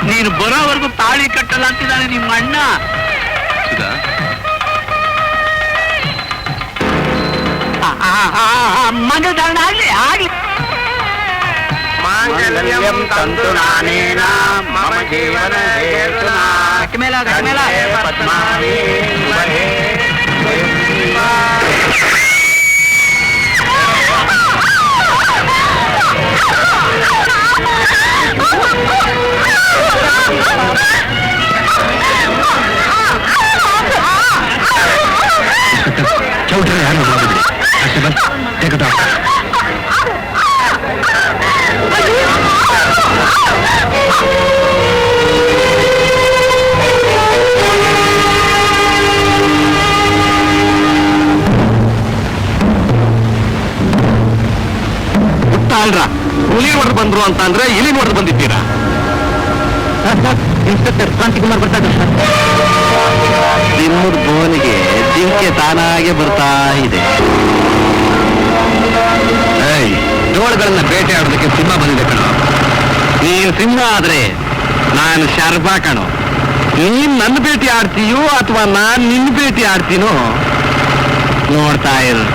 ನೀನು ಬರೋವರೆಗೂ ತಾಳಿ ಕಟ್ಟಲ್ಲ ಅಂತಿದ್ದಾನೆ ನಿಮ್ಮ ಅಣ್ಣ. ಮಂಗಳಧಾರಣ ಆಗ್ಲಿ ಆಗ್ಲಿ. ಮಾಂಗಲ್ಯಂ ತಂತು ನಾನೇನ ಮಮ ಜೀವನ ಹೇತುನಾ ಕಟ್ಮೇಲ ಕಟ್ಮೇಲ ಪದ್ಮಾವತಿ ಶುಭೇ ಚೌಟ್ರಿ ಯಾರು ಮಾಡಿದ್ರಿ? Take it off. ಅಲ್ರ ಹುಲಿ ಹೊಡೆದು ಬಂದ್ರು ಅಂತ ಅಂದ್ರೆ ಇಲಿ ಹೊಡೆದು ಬಂದಿದ್ದೀರಾ? ಇನ್ಸ್ಪೆಕ್ಟರ್ ಕ್ರಾಂತಿಕುಮಾರ್ ಬರ್ತಾ ಇದ್ದಾರೆ. ಸಿಂಹದ ಬೋನಿಗೆ ಜಿಂಕೆ ತಾನಾಗೆ ಬರ್ತಾ ಇದೆ. ಜೋಳಗಳನ್ನ ಬೇಟೆ ಆಡೋದಕ್ಕೆ ಸಿಂಹ ಬಂದಿದೆ ಕಣೋ. ನೀನು ಸಿಂಹ ಆದ್ರೆ ನಾನು ಶರ್ಬ ಕಣೋ. ನೀನ್ ನನ್ನ ಭೇಟಿ ಆಡ್ತೀಯೋ ಅಥವಾ ನಾನ್ ನಿನ್ನ ಭೇಟಿ ಆಡ್ತೀನೋ ನೋಡ್ತಾ ಇರು.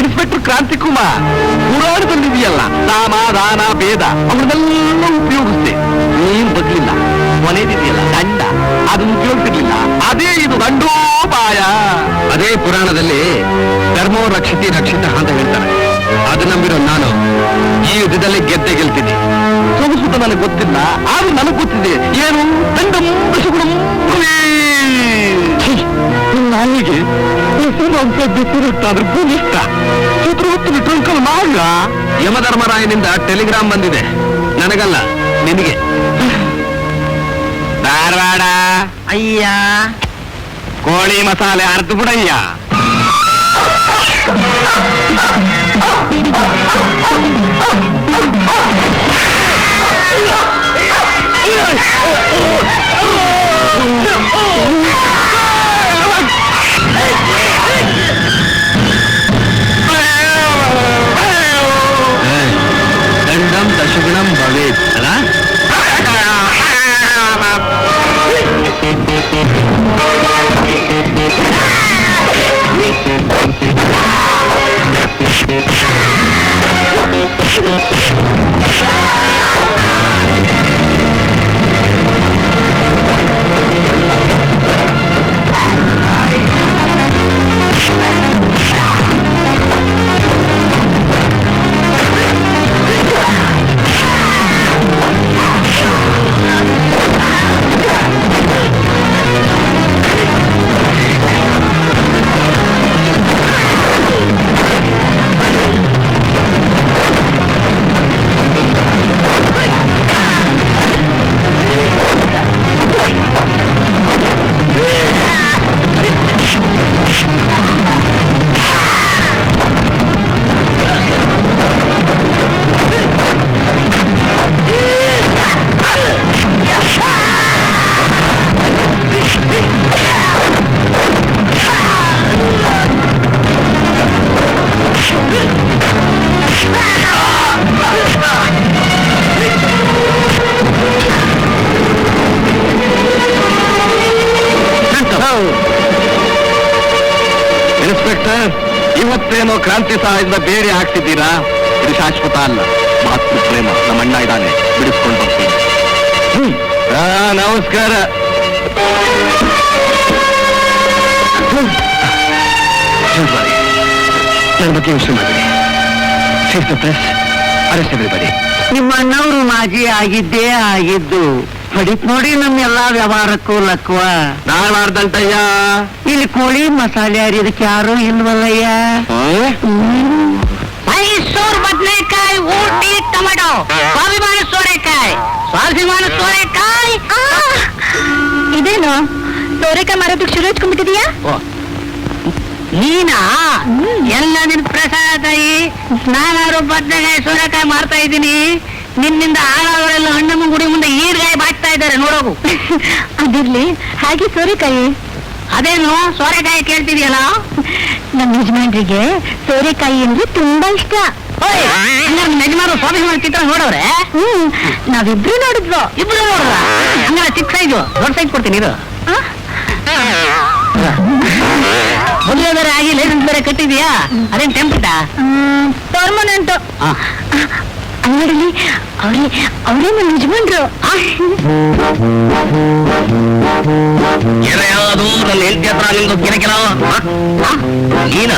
ಇನ್ಸ್ಪೆಕ್ಟರ್ ಕ್ರಾಂತಿಕುಮಾರ್, ಪುರಾಣದಲ್ಲಿದೆಯಲ್ಲ ದಾನ ದಾನ ಭೇದ ಅವನ್ನೆಲ್ಲ ಉಪಯೋಗಿಸ್ದೆ. ನೀನ್ ಬಗ್ಲಿಲ್ಲ. ಕೊನೆದಿದೆಯಲ್ಲ ದಂಡ, ಅದನ್ನು ಉಪಯೋಗಿಸಿರ್ಲಿಲ್ಲ. ಅದೇ ಇದು ದಂಡೋಪಾಯ. ಅದೇ ಪುರಾಣದಲ್ಲಿ ಧರ್ಮೋ ರಕ್ಷಿತಿ ರಕ್ಷಿತ ಅಂತ ಹೇಳ್ತಾರೆ. ಅದು ನಂಬಿರೋ ನಾನು ಈ ಯುದ್ಧದಲ್ಲಿ ಗೆದ್ದೆ ಗೆಲ್ತೀನಿ. ಸೊಗಸುತ್ತ ನನಗೆ ಗೊತ್ತಿಲ್ಲ, ಆದ್ರೂ ನನಗೆ ಗೊತ್ತಿದೆ. ಏನು ದಂಡಂ ಪಶುಗುಣಂ ನನಗೆ ಬಿಟ್ಟಿರುತ್ತಾದ್ರೆ ಭೂಮಿಷ್ಟ ಚಿತ್ರವತ್ತು ಟ್ರಂಕಲ್ ಮಾಡ. ಯಮಧರ್ಮರಾಯನಿಂದ ಟೆಲಿಗ್ರಾಮ್ ಬಂದಿದೆ. ನನಗಲ್ಲ, ನಿನಗೆ. ಧಾರವಾಡ ಅಯ್ಯ ಕೋಳಿ ಮಸಾಲೆ ಅರ್ಧ ಬಿಡಯ್ಯ. ದಂಡಂ ದಶಗುಣಂ ಭವೇತ್ ಅಲ್ಲ. ಇನ್ಸ್ಪೆಕ್ಟರ್, ಇವತ್ತೇನೋ ಕ್ರಾಂತಿ ಸಹಾಯದಿಂದ ಬೇರೆ ಹಾಕ್ತಿದ್ದೀರಾ? ಇದು ಶಾಶ್ವತ ಅಲ್ಲ. ಮಾತೃ ಪ್ರೇಮ ನಮ್ಮ ಅಣ್ಣ ಇದ್ದಾನೆ, ಬಿಡಿಸ್ಕೊಂಡು ಬರ್ತೀನಿ. ನಮಸ್ಕಾರ. ನನ್ನ ಬಗ್ಗೆ ಯೋಚನೆ ಮಾಡಿ. Press arrest everybody. ನಿಮ್ಮ ಅಣ್ಣವರು ಮಾಜಿ ಆಗಿದ್ದೇ ಆಗಿದ್ದು ಹೊಡಿತ್ ನೋಡಿ ನಮ್ಮೆಲ್ಲಾ ವ್ಯವಹಾರಕ್ಕೂ ಲಕ್ವ. ಧಾರವಾಡದಂಟಯ್ಯ. ಇಲ್ಲಿ ಕೋಳಿ ಮಸಾಲೆ ಅರಿದಕ್ಕೆ ಯಾರು ಇಲ್ವಲ್ಲಯ್ಯ. ಮೈಸೂರು ಬದನೆಕಾಯಿ, ಊಟಿ ಟೊಮೆಟೊ, ಸ್ವಾಭಿಮಾನ ಸೋರೆಕಾಯಿ, ಸ್ವಾಭಿಮಾನ ಸೋರೆಕಾಯಿ. ಇದೇನು ಸೋರೆಕಾಯಿ ಮಾರೋದಕ್ಕೆ ಶುರು ಹಚ್ಕೊಂಡ್ಬಿಟ್ಟಿದೀಯಾ? ನೀನಾ? ಎಲ್ಲ ನಿನ್ ಪ್ರಸಾದ. ನಾನಾರು ಬದನೆಕಾಯಿ ಸೋರೆಕಾಯಿ ಮಾರ್ತಾ ಇದ್ದೀನಿ. ನಿನ್ನಿಂದ ಆಳವರೆಲ್ಲ ಹಣ್ಣಮ್ಮ ಗುಡಿ ಮುಂದೆ ಈರ್ಗಾಯಿ ಬಾಚ್ತಾ ಇದ್ದಾರೆ, ನೋಡೋಗು. ಅದಿರ್ಲಿ, ಹಾಗೆ ಸೋರೆಕಾಯಿ. ಅದೇನು ಸೋರೆಕಾಯಿ ಕೇಳ್ತಿದ್ಯಲ್ಲ? ನಮ್ಮ ಯಜಮಾನ್ರಿಗೆ ಸೋರೆಕಾಯಿ ಅಂದ್ರೆ ತುಂಬಾ ಇಷ್ಟ. ಯಜಮಾನು ಸ್ವಾಭಿಮಾನ ಚಿತ್ರ ನೋಡವ್ರೆ? ನಾವಿಬ್ರು ನೋಡಿದ್ವು. ಇಬ್ರು ನೋಡ್ರ? ಹಂಗಾರೆ ಚಿಕ್ಕ ಸೈಜು, ದೊಡ್ಡ ಸೈಜ್ ಕೊಡ್ತೀನಿ. ಇದು ಮದುವೆ ಬೇರೆ ಆಗಿ ಲೈಸೆನ್ಸ್ ಬೇರೆ ಕಟ್ಟಿದ್ಯಾ? ಅದೇನ್ ಟೆಂಪ್ಟ? ಪರ್ಮನೆಂಟ್. ಅಂಗಡಿಲಿ ಅವರೇ ನನ್ನ ಯಜಮಾನ್ರು. ಯಾವುದು ನನ್ನ ಹೆಂಡತಿ ಹತ್ರ ನಿಮ್ಗೆ ಕಿಲಕಿಲ ನೀನಾ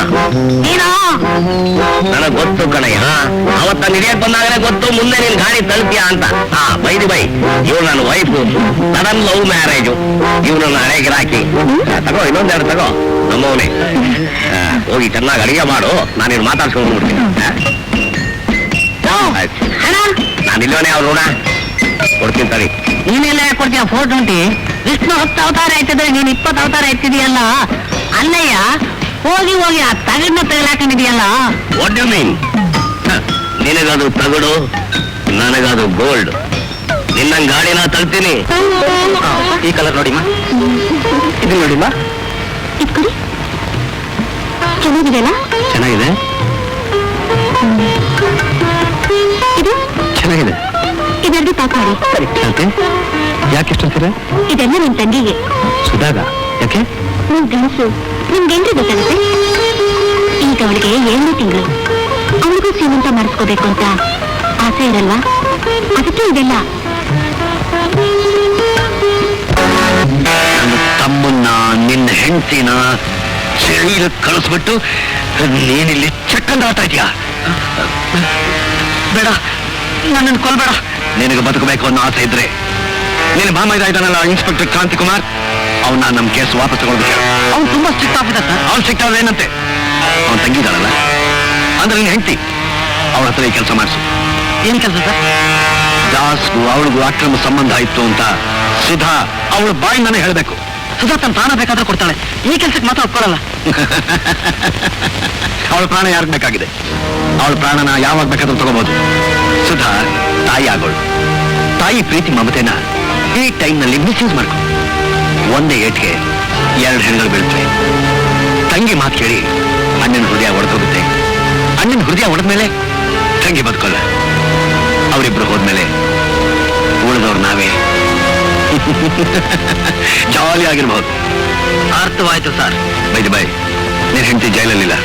ನನಗ್ ಗೊತ್ತು ಕಣಯ್ಯ. ಅವತ್ತ ಹಿಡಿಯಕ್ ಬಂದಾಗಲೇ ಗೊತ್ತು ಮುಂದೆ ನೀನ್ ಗಾಡಿ ತಲುಪಿಯ ಅಂತ. ಬೈದಿ ಬೈ, ಇವ್ರು ನನ್ನ ವೈಫು, ಸಡನ್ ಲವ್ ಮ್ಯಾರೇಜು. ಇವ್ರು ನನ್ನ ಹಳೆ ಗಿರಾಕಿ. ತಗೋ ಇನ್ನೊಂದೆರಡು ತಗೋ, ನಮ್ಮವನೇ. ಹೋಗಿ ಚೆನ್ನಾಗಿ ಅಡಿಗೆ ಮಾಡು, ನಾನಿನ್ ಮಾತಾಡ್ಸ್ಕೊಂಡು ಬಿಡ್ತೀನಿ. ನಾನು ಇಲ್ಲವನೇ ಅವ್ರು ನೋಡ ಕೊಡ್ತೀನಿ ತಡಿ. ನೀನೆಲ್ಲ ಕೊಡ್ತೀಯ ಫೋಟೋ ಉಂಟಿ? ವಿಷ್ಣು 10 ಅವತಾರ ಆಯ್ತಿದ್ರೆ ನೀನ್ 20 ಅವತಾರ ಆಯ್ತಿದೀಯಲ್ಲ. ಅಲ್ಲಯ್ಯ, ಹೋಗಿ ಆ ತಗಡನ್ನ ತೆಗೆಲಾಕೊಂಡಿದೀಯಲ್ಲ. What you mean? ನಿನಗದು ತಗಡು, ನನಗದು ಗೋಲ್ಡ್. ನಿನ್ನ ಗಾಡಿನ ತಳ್ತೀನಿ. ಈ ಕಲರ್ ನೋಡಿಮ್ಮ, ಇದು ನೋಡಿಮ್ಮ. ಇಟ್ಕೊಡಿ, ಚೆನ್ನಾಗಿದೆಯಲ್ಲ? ಚೆನ್ನಾಗಿದೆ, ಇದು ಚೆನ್ನಾಗಿದೆ. ಇದೆರಡು ಪ್ಯಾಕ್ ಮಾಡಿ. ಸರಿ ಶಾಂತಿ, ಯಾಕೆ ಇಷ್ಟಂತೀರ? ಇದೆಲ್ಲ ನಿನ್ ತಂಗಿಗೆ. ಸುಧಾಗ ಯಾಕೆ? ನಿನ್ ಗಂಡಸು ನಿಮ್ಗೇನ್ರಿ ಗೊತ್ತಾಗುತ್ತೆ? ಈಗ ಅವಳಿಗೆ 7ನೇ ತಿಂಗಳು. ಅವಳಿಗೂ ಸೀಮಂತ ಮಾಡಿಸ್ಕೋಬೇಕು ಅಂತ ಆಸೆ ಇರಲ್ವಾ? ಅದಕ್ಕೆ ಇದೆಲ್ಲ. ನನ್ನ ತಮ್ಮನ್ನ, ನಿನ್ನ ಹೆಂಡತಿನ ಶರೀರಕ್ಕೆ ಕಳಿಸ್ಬಿಟ್ಟು ನೀನಿಲ್ಲಿ ಚಕ್ಕಂದ ಆಡ್ತಾ ಇದೀಯಾ? ಬೇಡ, ನನ್ನನ್ನು ಕೊಲ್ಬೇಡ. ನಿನಗೆ ಬದುಕಬೇಕು ಅನ್ನೋ ಆಸೆ ಇದ್ರೆ ನಿನ್ನ ಮಾಮ ಇದ್ದಾನಲ್ಲ, ಇನ್ಸ್ಪೆಕ್ಟರ್ ಕ್ರಾಂತಿ ಕುಮಾರ್, ಅವನ್ನ ನಮ್ಮ ಕೇಸ್ ವಾಪಸ್ ತಗೊಳ್ಬೇಕು. ಅವ್ನು ತುಂಬಾ ಸ್ಟ್ರಿಕ್ಟ್ ಆಫೀಸರ್ ಸರ್. ಅವ್ನು ಸ್ಟ್ರಿಕ್ಟ್ ಆದ್ರೆ ಏನಂತೆ? ಅವ್ನು ತಂಗಿದ್ದಾಳಲ್ಲ, ಅಂದ್ರೆ ನಿನ್ನ ಹೆಂಡತಿ, ಅವಳ ಹತ್ರ ಈ ಕೆಲಸ ಮಾಡಿಸು. ಏನ್ ಕೆಲಸ ಸರ್? ದಾಸ್ಗೂ ಅವಳಿಗೂ ಅಕ್ರಮ ಸಂಬಂಧ ಇತ್ತು ಅಂತ ಸುಧಾ ಅವಳ ಬಾಯಿಂದಾನೆ ಹೇಳಬೇಕು. ಸುಧಾ ತನ್ನ ಪ್ರಾಣ ಬೇಕಾದ್ರೆ ಕೊಡ್ತಾಳೆ, ಈ ಕೆಲಸಕ್ಕೆ ಮಾತ್ರ ಒಪ್ಕೊಳ್ಳಲ್ಲ. ಅವಳ ಪ್ರಾಣ ಯಾರಿಗೆ ಬೇಕಾಗಿದೆ? ಅವಳ ಪ್ರಾಣನ ಯಾವಾಗ ಬೇಕಾದ್ರೂ ತಗೋಬಹುದು. ಸುಧಾ ತಾಯಿ ಆಗೋಳು. ತಾಯಿ ಪ್ರೀತಿ ಮಮತೆನ ಈ ಟೈಮ್ನಲ್ಲಿ ಮಿಸ್ಯೂಸ್ ಮಾಡ್ಕೊ. ಒಂದೇ ಏಟ್ಗೆ 2 ಹೆಣ್ಣುಗಳು ಬೀಳುತ್ತವೆ. ತಂಗಿ ಮಾತು ಕೇಳಿ ಅಣ್ಣನ ಹೃದಯ ಒಡೆದೋಗುತ್ತೆ. ಅಣ್ಣನ ಹೃದಯ ಒಡೆದ್ಮೇಲೆ ತಂಗಿ ಬದುಕೋಲ್ಲ. ಅವರಿಬ್ರು ಹೋದ್ಮೇಲೆ ಉಳಿದವ್ರು ನಾವೇ. ಜಾಲಿ ಆಗಿರ್ಬಹುದು. ಅರ್ಥವಾಯ್ತು ಸರ್. ಬೈದು ಬೈ, ನೀನ್ ಹೆಂಡತಿ ಜೈಲಲ್ಲಿಲ್ಲ.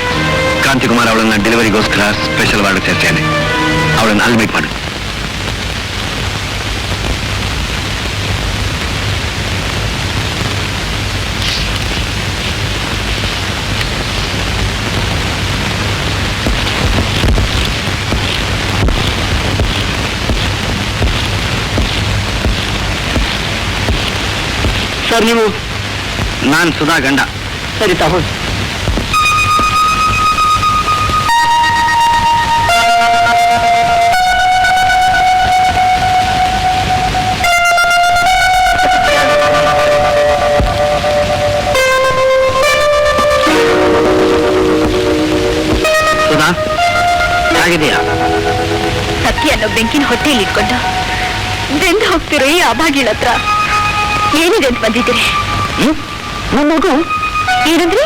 ಕ್ರಾಂತಿಕುಮಾರ್ ಅವಳನ್ನ ಡೆಲಿವರಿಗೋಸ್ಕರ ಸ್ಪೆಷಲ್ ವಾರ್ಡ್ ಸೇರ್ತಾನೆ. ಅವಳನ್ನ ಅಲ್ಲಿ ಮೀಟ್ ಮಾಡು. ಸರ್, ನೀವು? ನಾನು ಸುಧಾ ಗಂಡ. ಸರಿ ತಗೋ. ಸುಧಾ ಆಗಿದೆಯಾ? ಸತ್ಯ ಅನ್ನೋ ಬೆಂಕಿನ ಹೊಟ್ಟೆಯಲ್ಲಿ ಇಟ್ಕೊಂಡು ಬೆಂದು ಹೋಗ್ತಿರೋ ಈ ಅಭಾಗಿಳ ಹತ್ರ ಏನಿದೆ ಅಂತ ಬಂದಿದ್ದೀರಿ? ನಮ್ಮ ಮಗು? ಏನಂದ್ರಿ?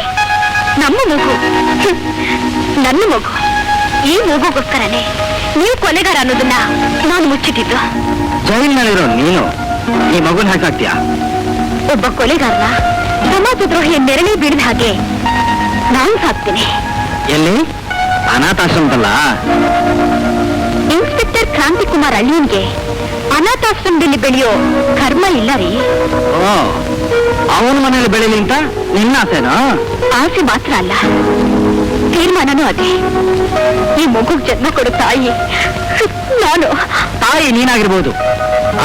ನಮ್ಮ ಮಗು? ನನ್ನ ಮಗು. ಈ ಮಗುಗೋಸ್ಕರನೇ ನೀವು ಕೊಲೆಗಾರ ಅನ್ನೋದನ್ನ ನಾನು ಮುಚ್ಚಿಟ್ಟಿದ್ದು. ಜೈಲಿನಲ್ಲಿರೋ ನೀನು ಈ ಮಗುನ ಹಾಕಾಕ್ತೀಯಾ? ಒಬ್ಬ ಕೊಲೆಗಾರನ ಸಮಾಜದ್ರೋಹಿಯ ನೆರಳೇ ಬೀಳಿದ ಹಾಗೆ ನಾನು ಸಾಕ್ತೀನಿ. ಎಲ್ಲಿ? ಅನಾಥಾಶ್ರಮದಲ್ಲ? ಇನ್ಸ್ಪೆಕ್ಟರ್ ಕ್ರಾಂತಿ ಕುಮಾರ್ ಅಳಿಯನ್ಗೆ ಅನಾಥಾಶ್ರಮದಲ್ಲಿ ಬೆಳೆಯೋ ಕರ್ಮ ಇಲ್ಲ ರೀ. ಅವನ ಮನೇಲಿ ಬೆಳೀಲಿ ಅಂತ ನಿನ್ನ ಆಸೆನಾ? ಆಸೆ ಮಾತ್ರ ಅಲ್ಲ, ತೀರ್ಮಾನನೂ ಅದೇ. ಈ ಮಗು ಜನ್ಮ ಕೊಡೋ ತಾಯಿ ನಾನು. ತಾಯಿ ನೀನಾಗಿರ್ಬೋದು,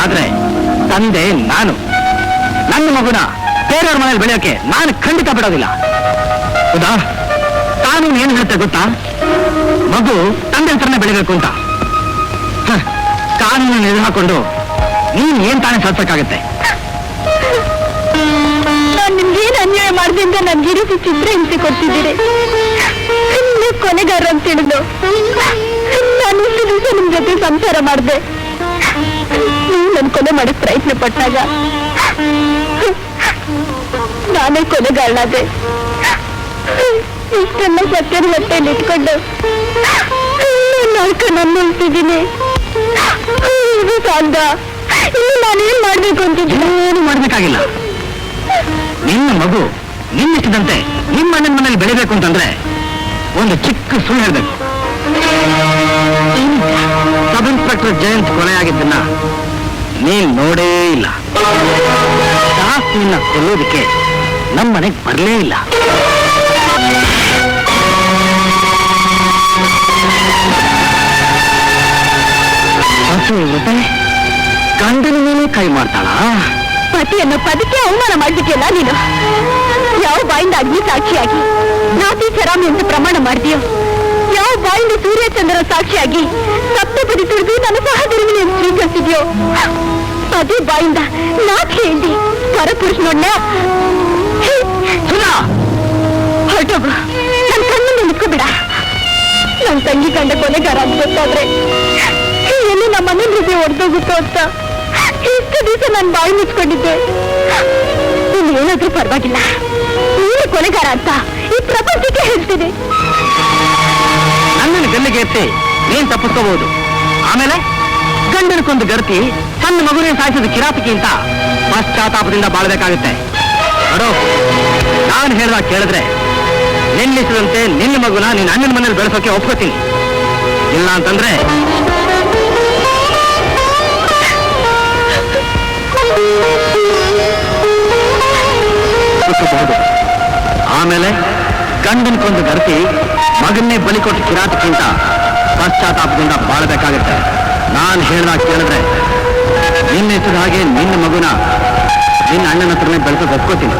ಆದ್ರೆ ತಂದೆ ನಾನು. ನನ್ನ ಮಗುನ ಬೇರೆಯವ್ರ ಮನೇಲಿ ಬೆಳೆಯೋಕೆ ನಾನು ಖಂಡಿತ ಬಿಡೋದಿಲ್ಲ. ಹೌದಾ? ಕಾನೂನು ಏನು ಹೇಳುತ್ತೆ ಗೊತ್ತಾ? ಮಗು ತಂದೆ ಹತ್ರನೇ ಬೆಳಿಬೇಕು ಅಂತ. ಕಾನೂನನ್ನು ಎದುರು ಹಾಕೊಂಡು ನೀನ್ ಏನ್ ತಾನೇ ಸಲ್ಸಕ್ಕಾಗತ್ತೆ? ನಾನು ನಿಮ್ಗೇನು ಅನ್ಯಾಯ ಮಾಡ್ದಿಂದ ನನ್ ಗಿರಿಸಿ ಚಿತ್ರ ಹಿಂಸೆ ಕೊಡ್ತಿದ್ದೀರಿ. ನೀವು ಕೊನೆಗಾರ ಅಂತ ಹೇಳಿದ್ರು. ನಾನು ಇಷ್ಟು ದಿವಸ ನಿಮ್ ಜೊತೆ ಸಂಸಾರ ಮಾಡಿದೆ. ನೀವು ನನ್ ಕೊಲೆ ಮಾಡಕ್ ಪ್ರಯತ್ನ ಪಟ್ಟಾಗ ನಾನೇ ಕೊಲೆಗಾರನಾದೆ. ಇಷ್ಟೆಲ್ಲ ಸತ್ಯನ ಹೊಟ್ಟೆಯಲ್ಲಿ ಇಟ್ಕೊಂಡು ನಾನು ನಿಲ್ತಿದ್ದೀನಿ. ಇದು ಸಾಧ್ಯ. ಇನ್ನು ನಾನೇನ್ ಮಾಡ್ಬೇಕು ಅಂತಿದ್ದೀನಿ? ಏನು ಮಾಡ್ಬೇಕಾಗಿಲ್ಲ. ನಿನ್ನ ಮಗು ನಿನ್ನಿಷ್ಟದಂತೆ ನಿಮ್ಮ ಅಣ್ಣನ ಮನೇಲಿ ಬೆಳಿಬೇಕು ಅಂತಂದ್ರೆ ಒಂದು ಚಿಕ್ಕ ಸುಳ್ಳು ಹೇಳ್ಬೇಕು. 7th ಡಾಕ್ಟರ್ ಜಯಂತ್ ಕೊಲೆಯಾಗಿದ್ದನ್ನ ನೀನ್ ನೋಡೇ ಇಲ್ಲ. ದಾಸ್ ನಿನ್ನ ಕೊಲ್ಲೋದಕ್ಕೆ ನಮ್ಮನೆಗೆ ಬರಲೇ ಇಲ್ಲ. ಗಂಡನ ಮೇಲೆ ಕೈ ಮಾಡ್ತಾಳ. ಪತಿಯನ್ನು ಪದಕ್ಕೆ ಅವಮಾನ ಮಾಡ್ಬಿಟ್ಟಿಯಲ್ಲ ನೀನು. ಯಾವ ಬಾಯಿಂದ ಅಗ್ನಿ ಸಾಕ್ಷಿಯಾಗಿ ನಾತಿ ಚರಾಮಿ ಅಂತ ಪ್ರಮಾಣ ಮಾಡ್ತೀಯೋ, ಯಾವ ಬಾಯಿಂದ ಸೂರ್ಯಚಂದ್ರ ಸಾಕ್ಷಿಯಾಗಿ ಸಪ್ತಪದಿ ತುಳಿದು ನನ್ನ ಸಹಧರ್ಮಿನಿ ಅಂತ ಸ್ವೀಕರಿಸಿದ್ಯೋ, ಅದೇ ಬಾಯಿಂದ ನಾಕ್ ಹೇಳಿ ಪರಪುರುಷನೊಡ್ನ ಹೊರಟೋಗು. ನನ್ನ ಕಣ್ಣನ್ನು ನಿಂತ್ಕೋಬಿಡ. ನನ್ನ ತಂಗಿ ಕಂಡ ಕೊಲೆಗಾರ ಅಂತ ಗೊತ್ತಾದ್ರೆ ಎಲ್ಲಿ ನಮ್ಮ ಮನೆ ಹೃದಯ ಹೊಡೆದೋಗುತ್ತೋ ಅಂತ ಇಷ್ಟು ದಿವಸ ನಾನು ಬಾಯಿ ಮುಚ್ಕೊಂಡಿದ್ದೆ. ನೀನು ಏನಾದ್ರೂ ಪರವಾಗಿಲ್ಲ, ನೀನು ಕೊಲೆಗಾರ ಅಂತ ಈ ಪ್ರಪಂಚಕ್ಕೆ ಹೇಳ್ತೀನಿ. ನನ್ನನ್ನು ಗಲ್ಲಿಗೆ ಎತ್ತಿ ನೀನ್ ತಪ್ಪಿಸ್ಕೋಬಹುದು. ಆಮೇಲೆ ಗಂಡನಕ್ಕೊಂದು ಗರ್ತಿ ಸಣ್ಣ ಮಗುವಿನ ಸಾಯಿಸಿದ ಕಿರಾತಕಿ ಅಂತ ಪಶ್ಚಾತ್ತಾಪದಿಂದ ಬಾಳ್ಬೇಕಾಗುತ್ತೆ. ನೋಡು, ನಾನು ಹೇಳ್ದಾಗ ಕೇಳಿದ್ರೆ ನಿಲ್ಲಿಸಿದಂತೆ ನಿನ್ನ ಮಗುನ ನಿನ್ನ ಅಣ್ಣನ ಮನೇಲಿ ಬೆಳೆಸೋಕೆ ಒಪ್ಕೋತೀನಿ. ಇಲ್ಲ ಅಂತಂದ್ರೆ ಆಮೇಲೆ ಗಂಡನ್ಕೊಂದು ಗರ್ತಿ ಮಗನ್ನೇ ಬಲಿ ಕೊಟ್ಟು ಕಿರಾತಕ್ಕಿಂತ ಪಶ್ಚಾತ್ತಾಪದಿಂದ ಬಾಳ್ಬೇಕಾಗುತ್ತೆ. ನಾನು ಹೇಳ್ದಾಗ ಕೇಳಿದ್ರೆ ನಿನ್ನ ಹೆಸರು ಹಾಗೆ ನಿನ್ನ ಮಗುನ ನಿನ್ನ ಅಣ್ಣನ ಹತ್ರನೇ ಬೆಳೆಸೋಕೆ ಒಪ್ಕೋತೀನಿ.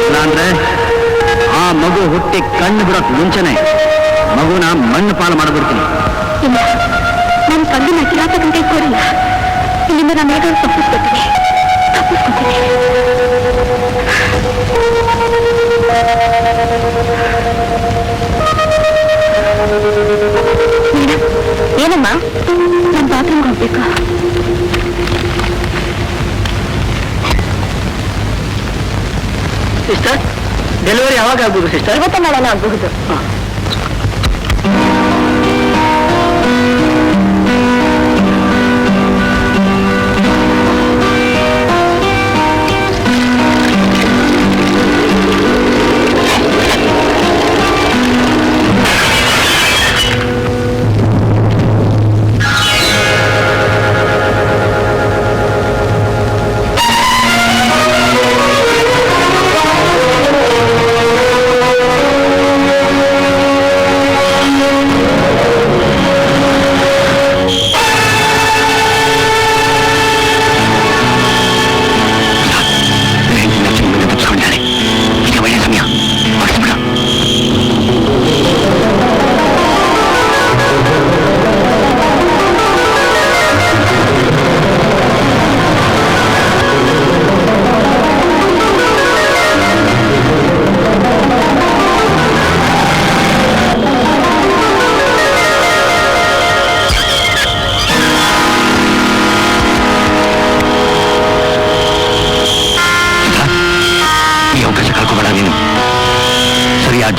ಇಲ್ಲಾಂದ್ರೆ ಆ ಮಗು ಹುಟ್ಟಿ ಕಣ್ಣು ಬಿಡೋಕ್ ಮುಂಚೆನೆ ಮಗುನ ಮಣ್ಣು ಪಾಲು ಮಾಡಿಬಿಡ್ತೀನಿ. ಇಲ್ಲ, ನನ್ನ ಕಣ್ಣಿನ ಕಿರಾತಕಂತ ಇಟ್ಕೋರಿಲ್ಲ. ಇಲ್ಲಿಂದ ನಾನು ಹೇಗಾದ್ರು ತಪ್ಪಿಸ್ಕೊತೀನಿ. ಏನಮ್ಮ, ನಾನು ಬಾತ್ರೂಮ್ಗೆ ಹೋಗ್ಬೇಕು. ಸಿಸ್ಟರ್, ಡೆಲಿವರಿ ಯಾವಾಗ ಆಗ್ಬೋದು ಸಿಸ್ಟರ್? ಇವತ್ತ ನಾಳೆನೇ ಆಗಬಹುದು.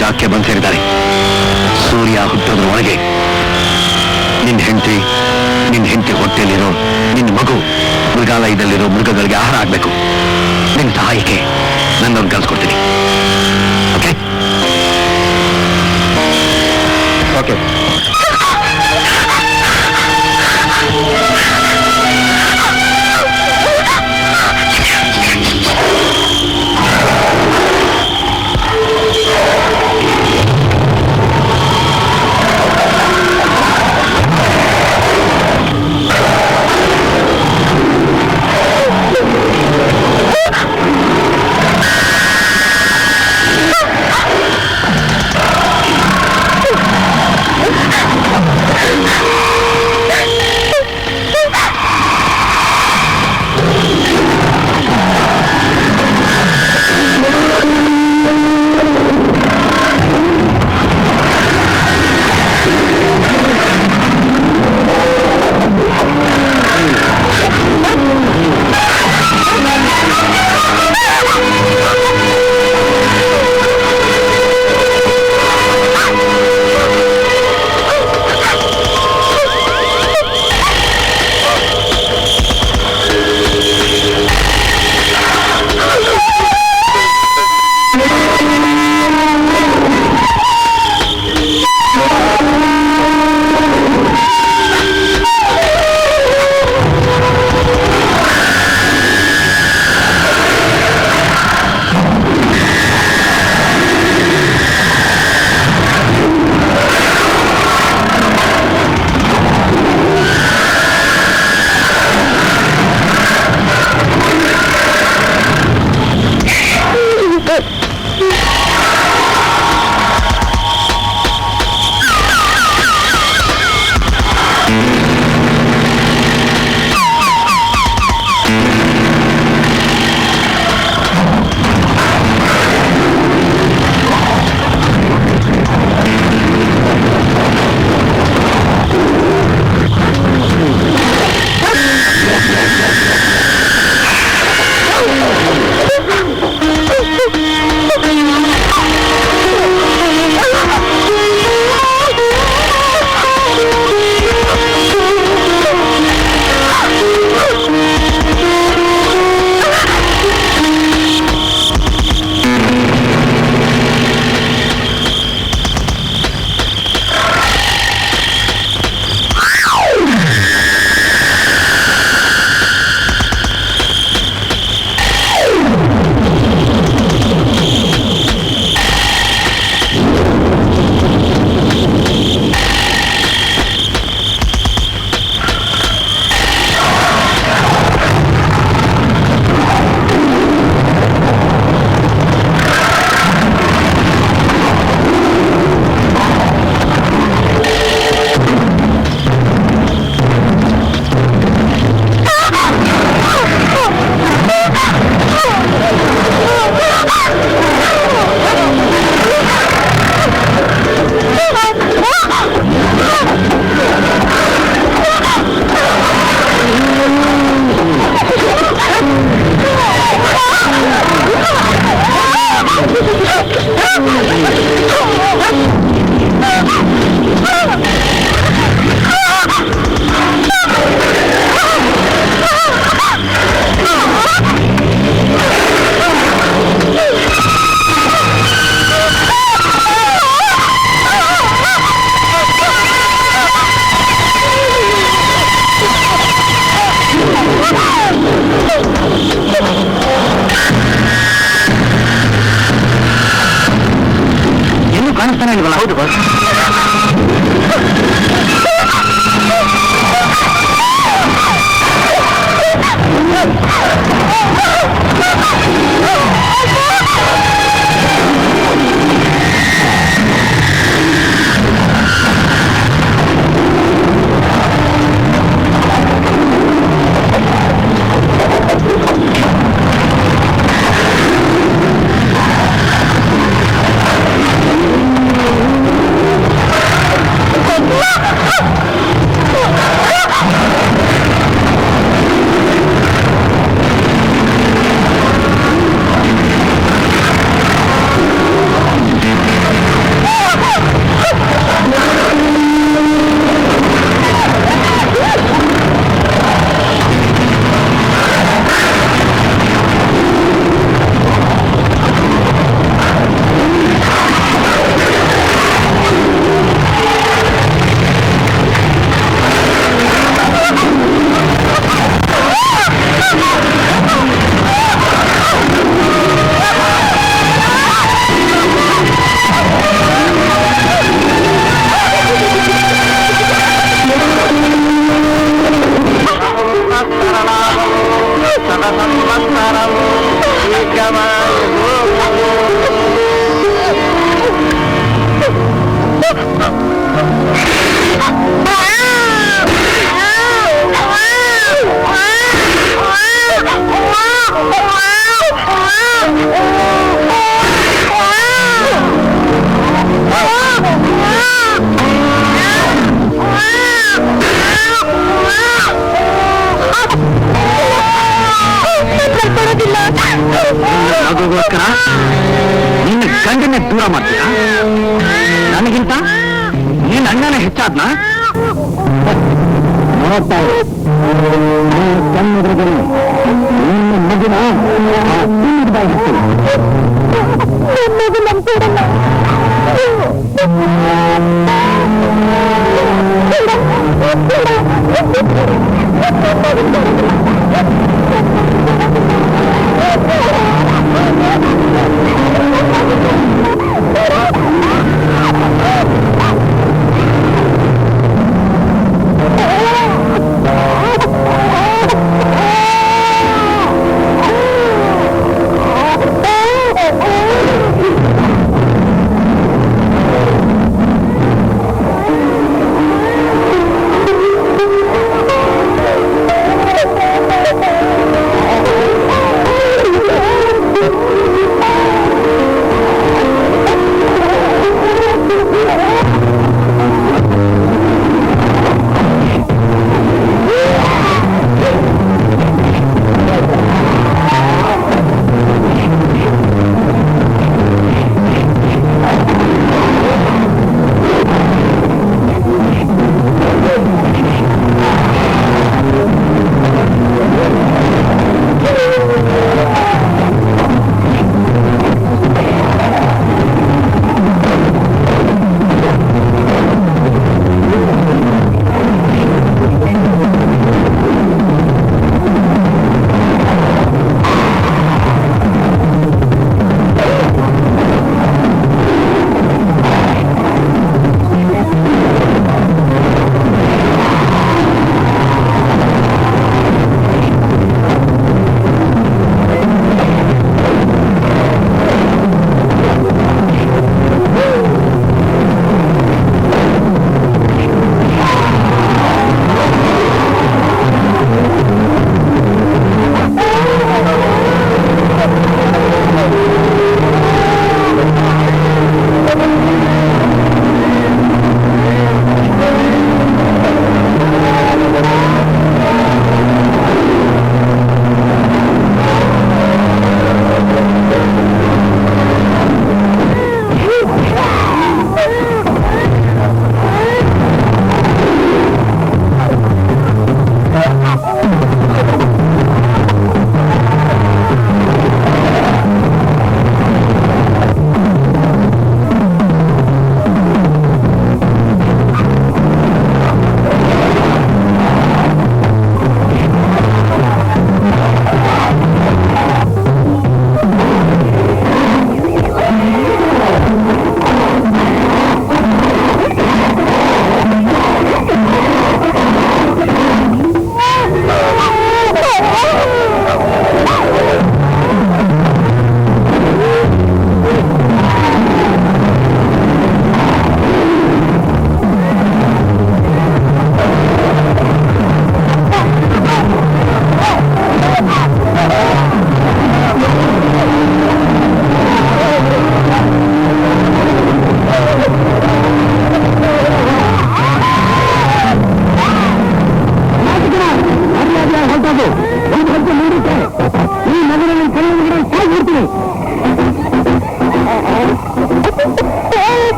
ಜಾಗಕ್ಕೆ ಬಂದು ಸೇರಿದ್ದಾರೆ. ಸೂರ್ಯ ಹುಟ್ಟೋದ್ರ ಒಳಗೆ ನಿನ್ನ ಹೆಂಡತಿ ಹೊಟ್ಟೆಯಲ್ಲಿರೋ ನಿನ್ನ ಮಗು ಮೃಗಾಲಯದಲ್ಲಿರೋ ಮೃಗಗಳಿಗೆ ಆಹಾರ ಆಗ್ಬೇಕು. ನಿನ್ನ ಸಹಾಯಕ್ಕೆ ನನ್ನವ್ರನ್ನ ಕಳ್ಸ್ಕೊಡ್ತೀನಿ. Okay okay. ಎಲ್ಲೂ ಕಾಣಿಸ್ತಾನೆ ಇಲ್ವಲ್ಲ? ಹೌದು ಬಾಸ್. ಅದಕ್ಕೋಸ್ಕರ ನಿನ್ನ ಗಂಡನ್ನೇ ದೂರ ಮಾಡ್ತೀಯಾ? ನನಗಿಂತ ನಿನ್ನ ಅಣ್ಣನೇ ಹೆಚ್ಚಾದ್ನ? ನೋಡ್ತಾ ಕಣ್ಣೆದುರುಗಡೆ ನಿನ್ನ ಮಗುನ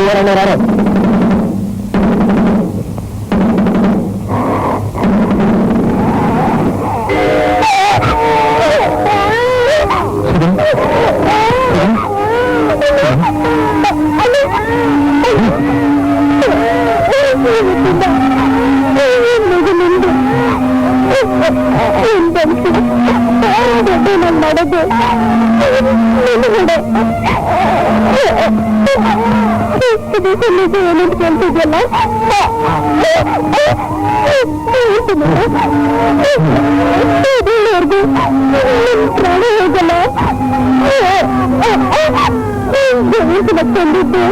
ಮಾಡೋದು ಏನು ಕೇಳ್ತಿದ್ಯಲ್ಲ ಇದುವರೆಗೂ ಪ್ರಾಣ ಹೋಗಲ್ಲ ತಂದಿದ್ದು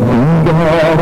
ಸಿಂಗಾರ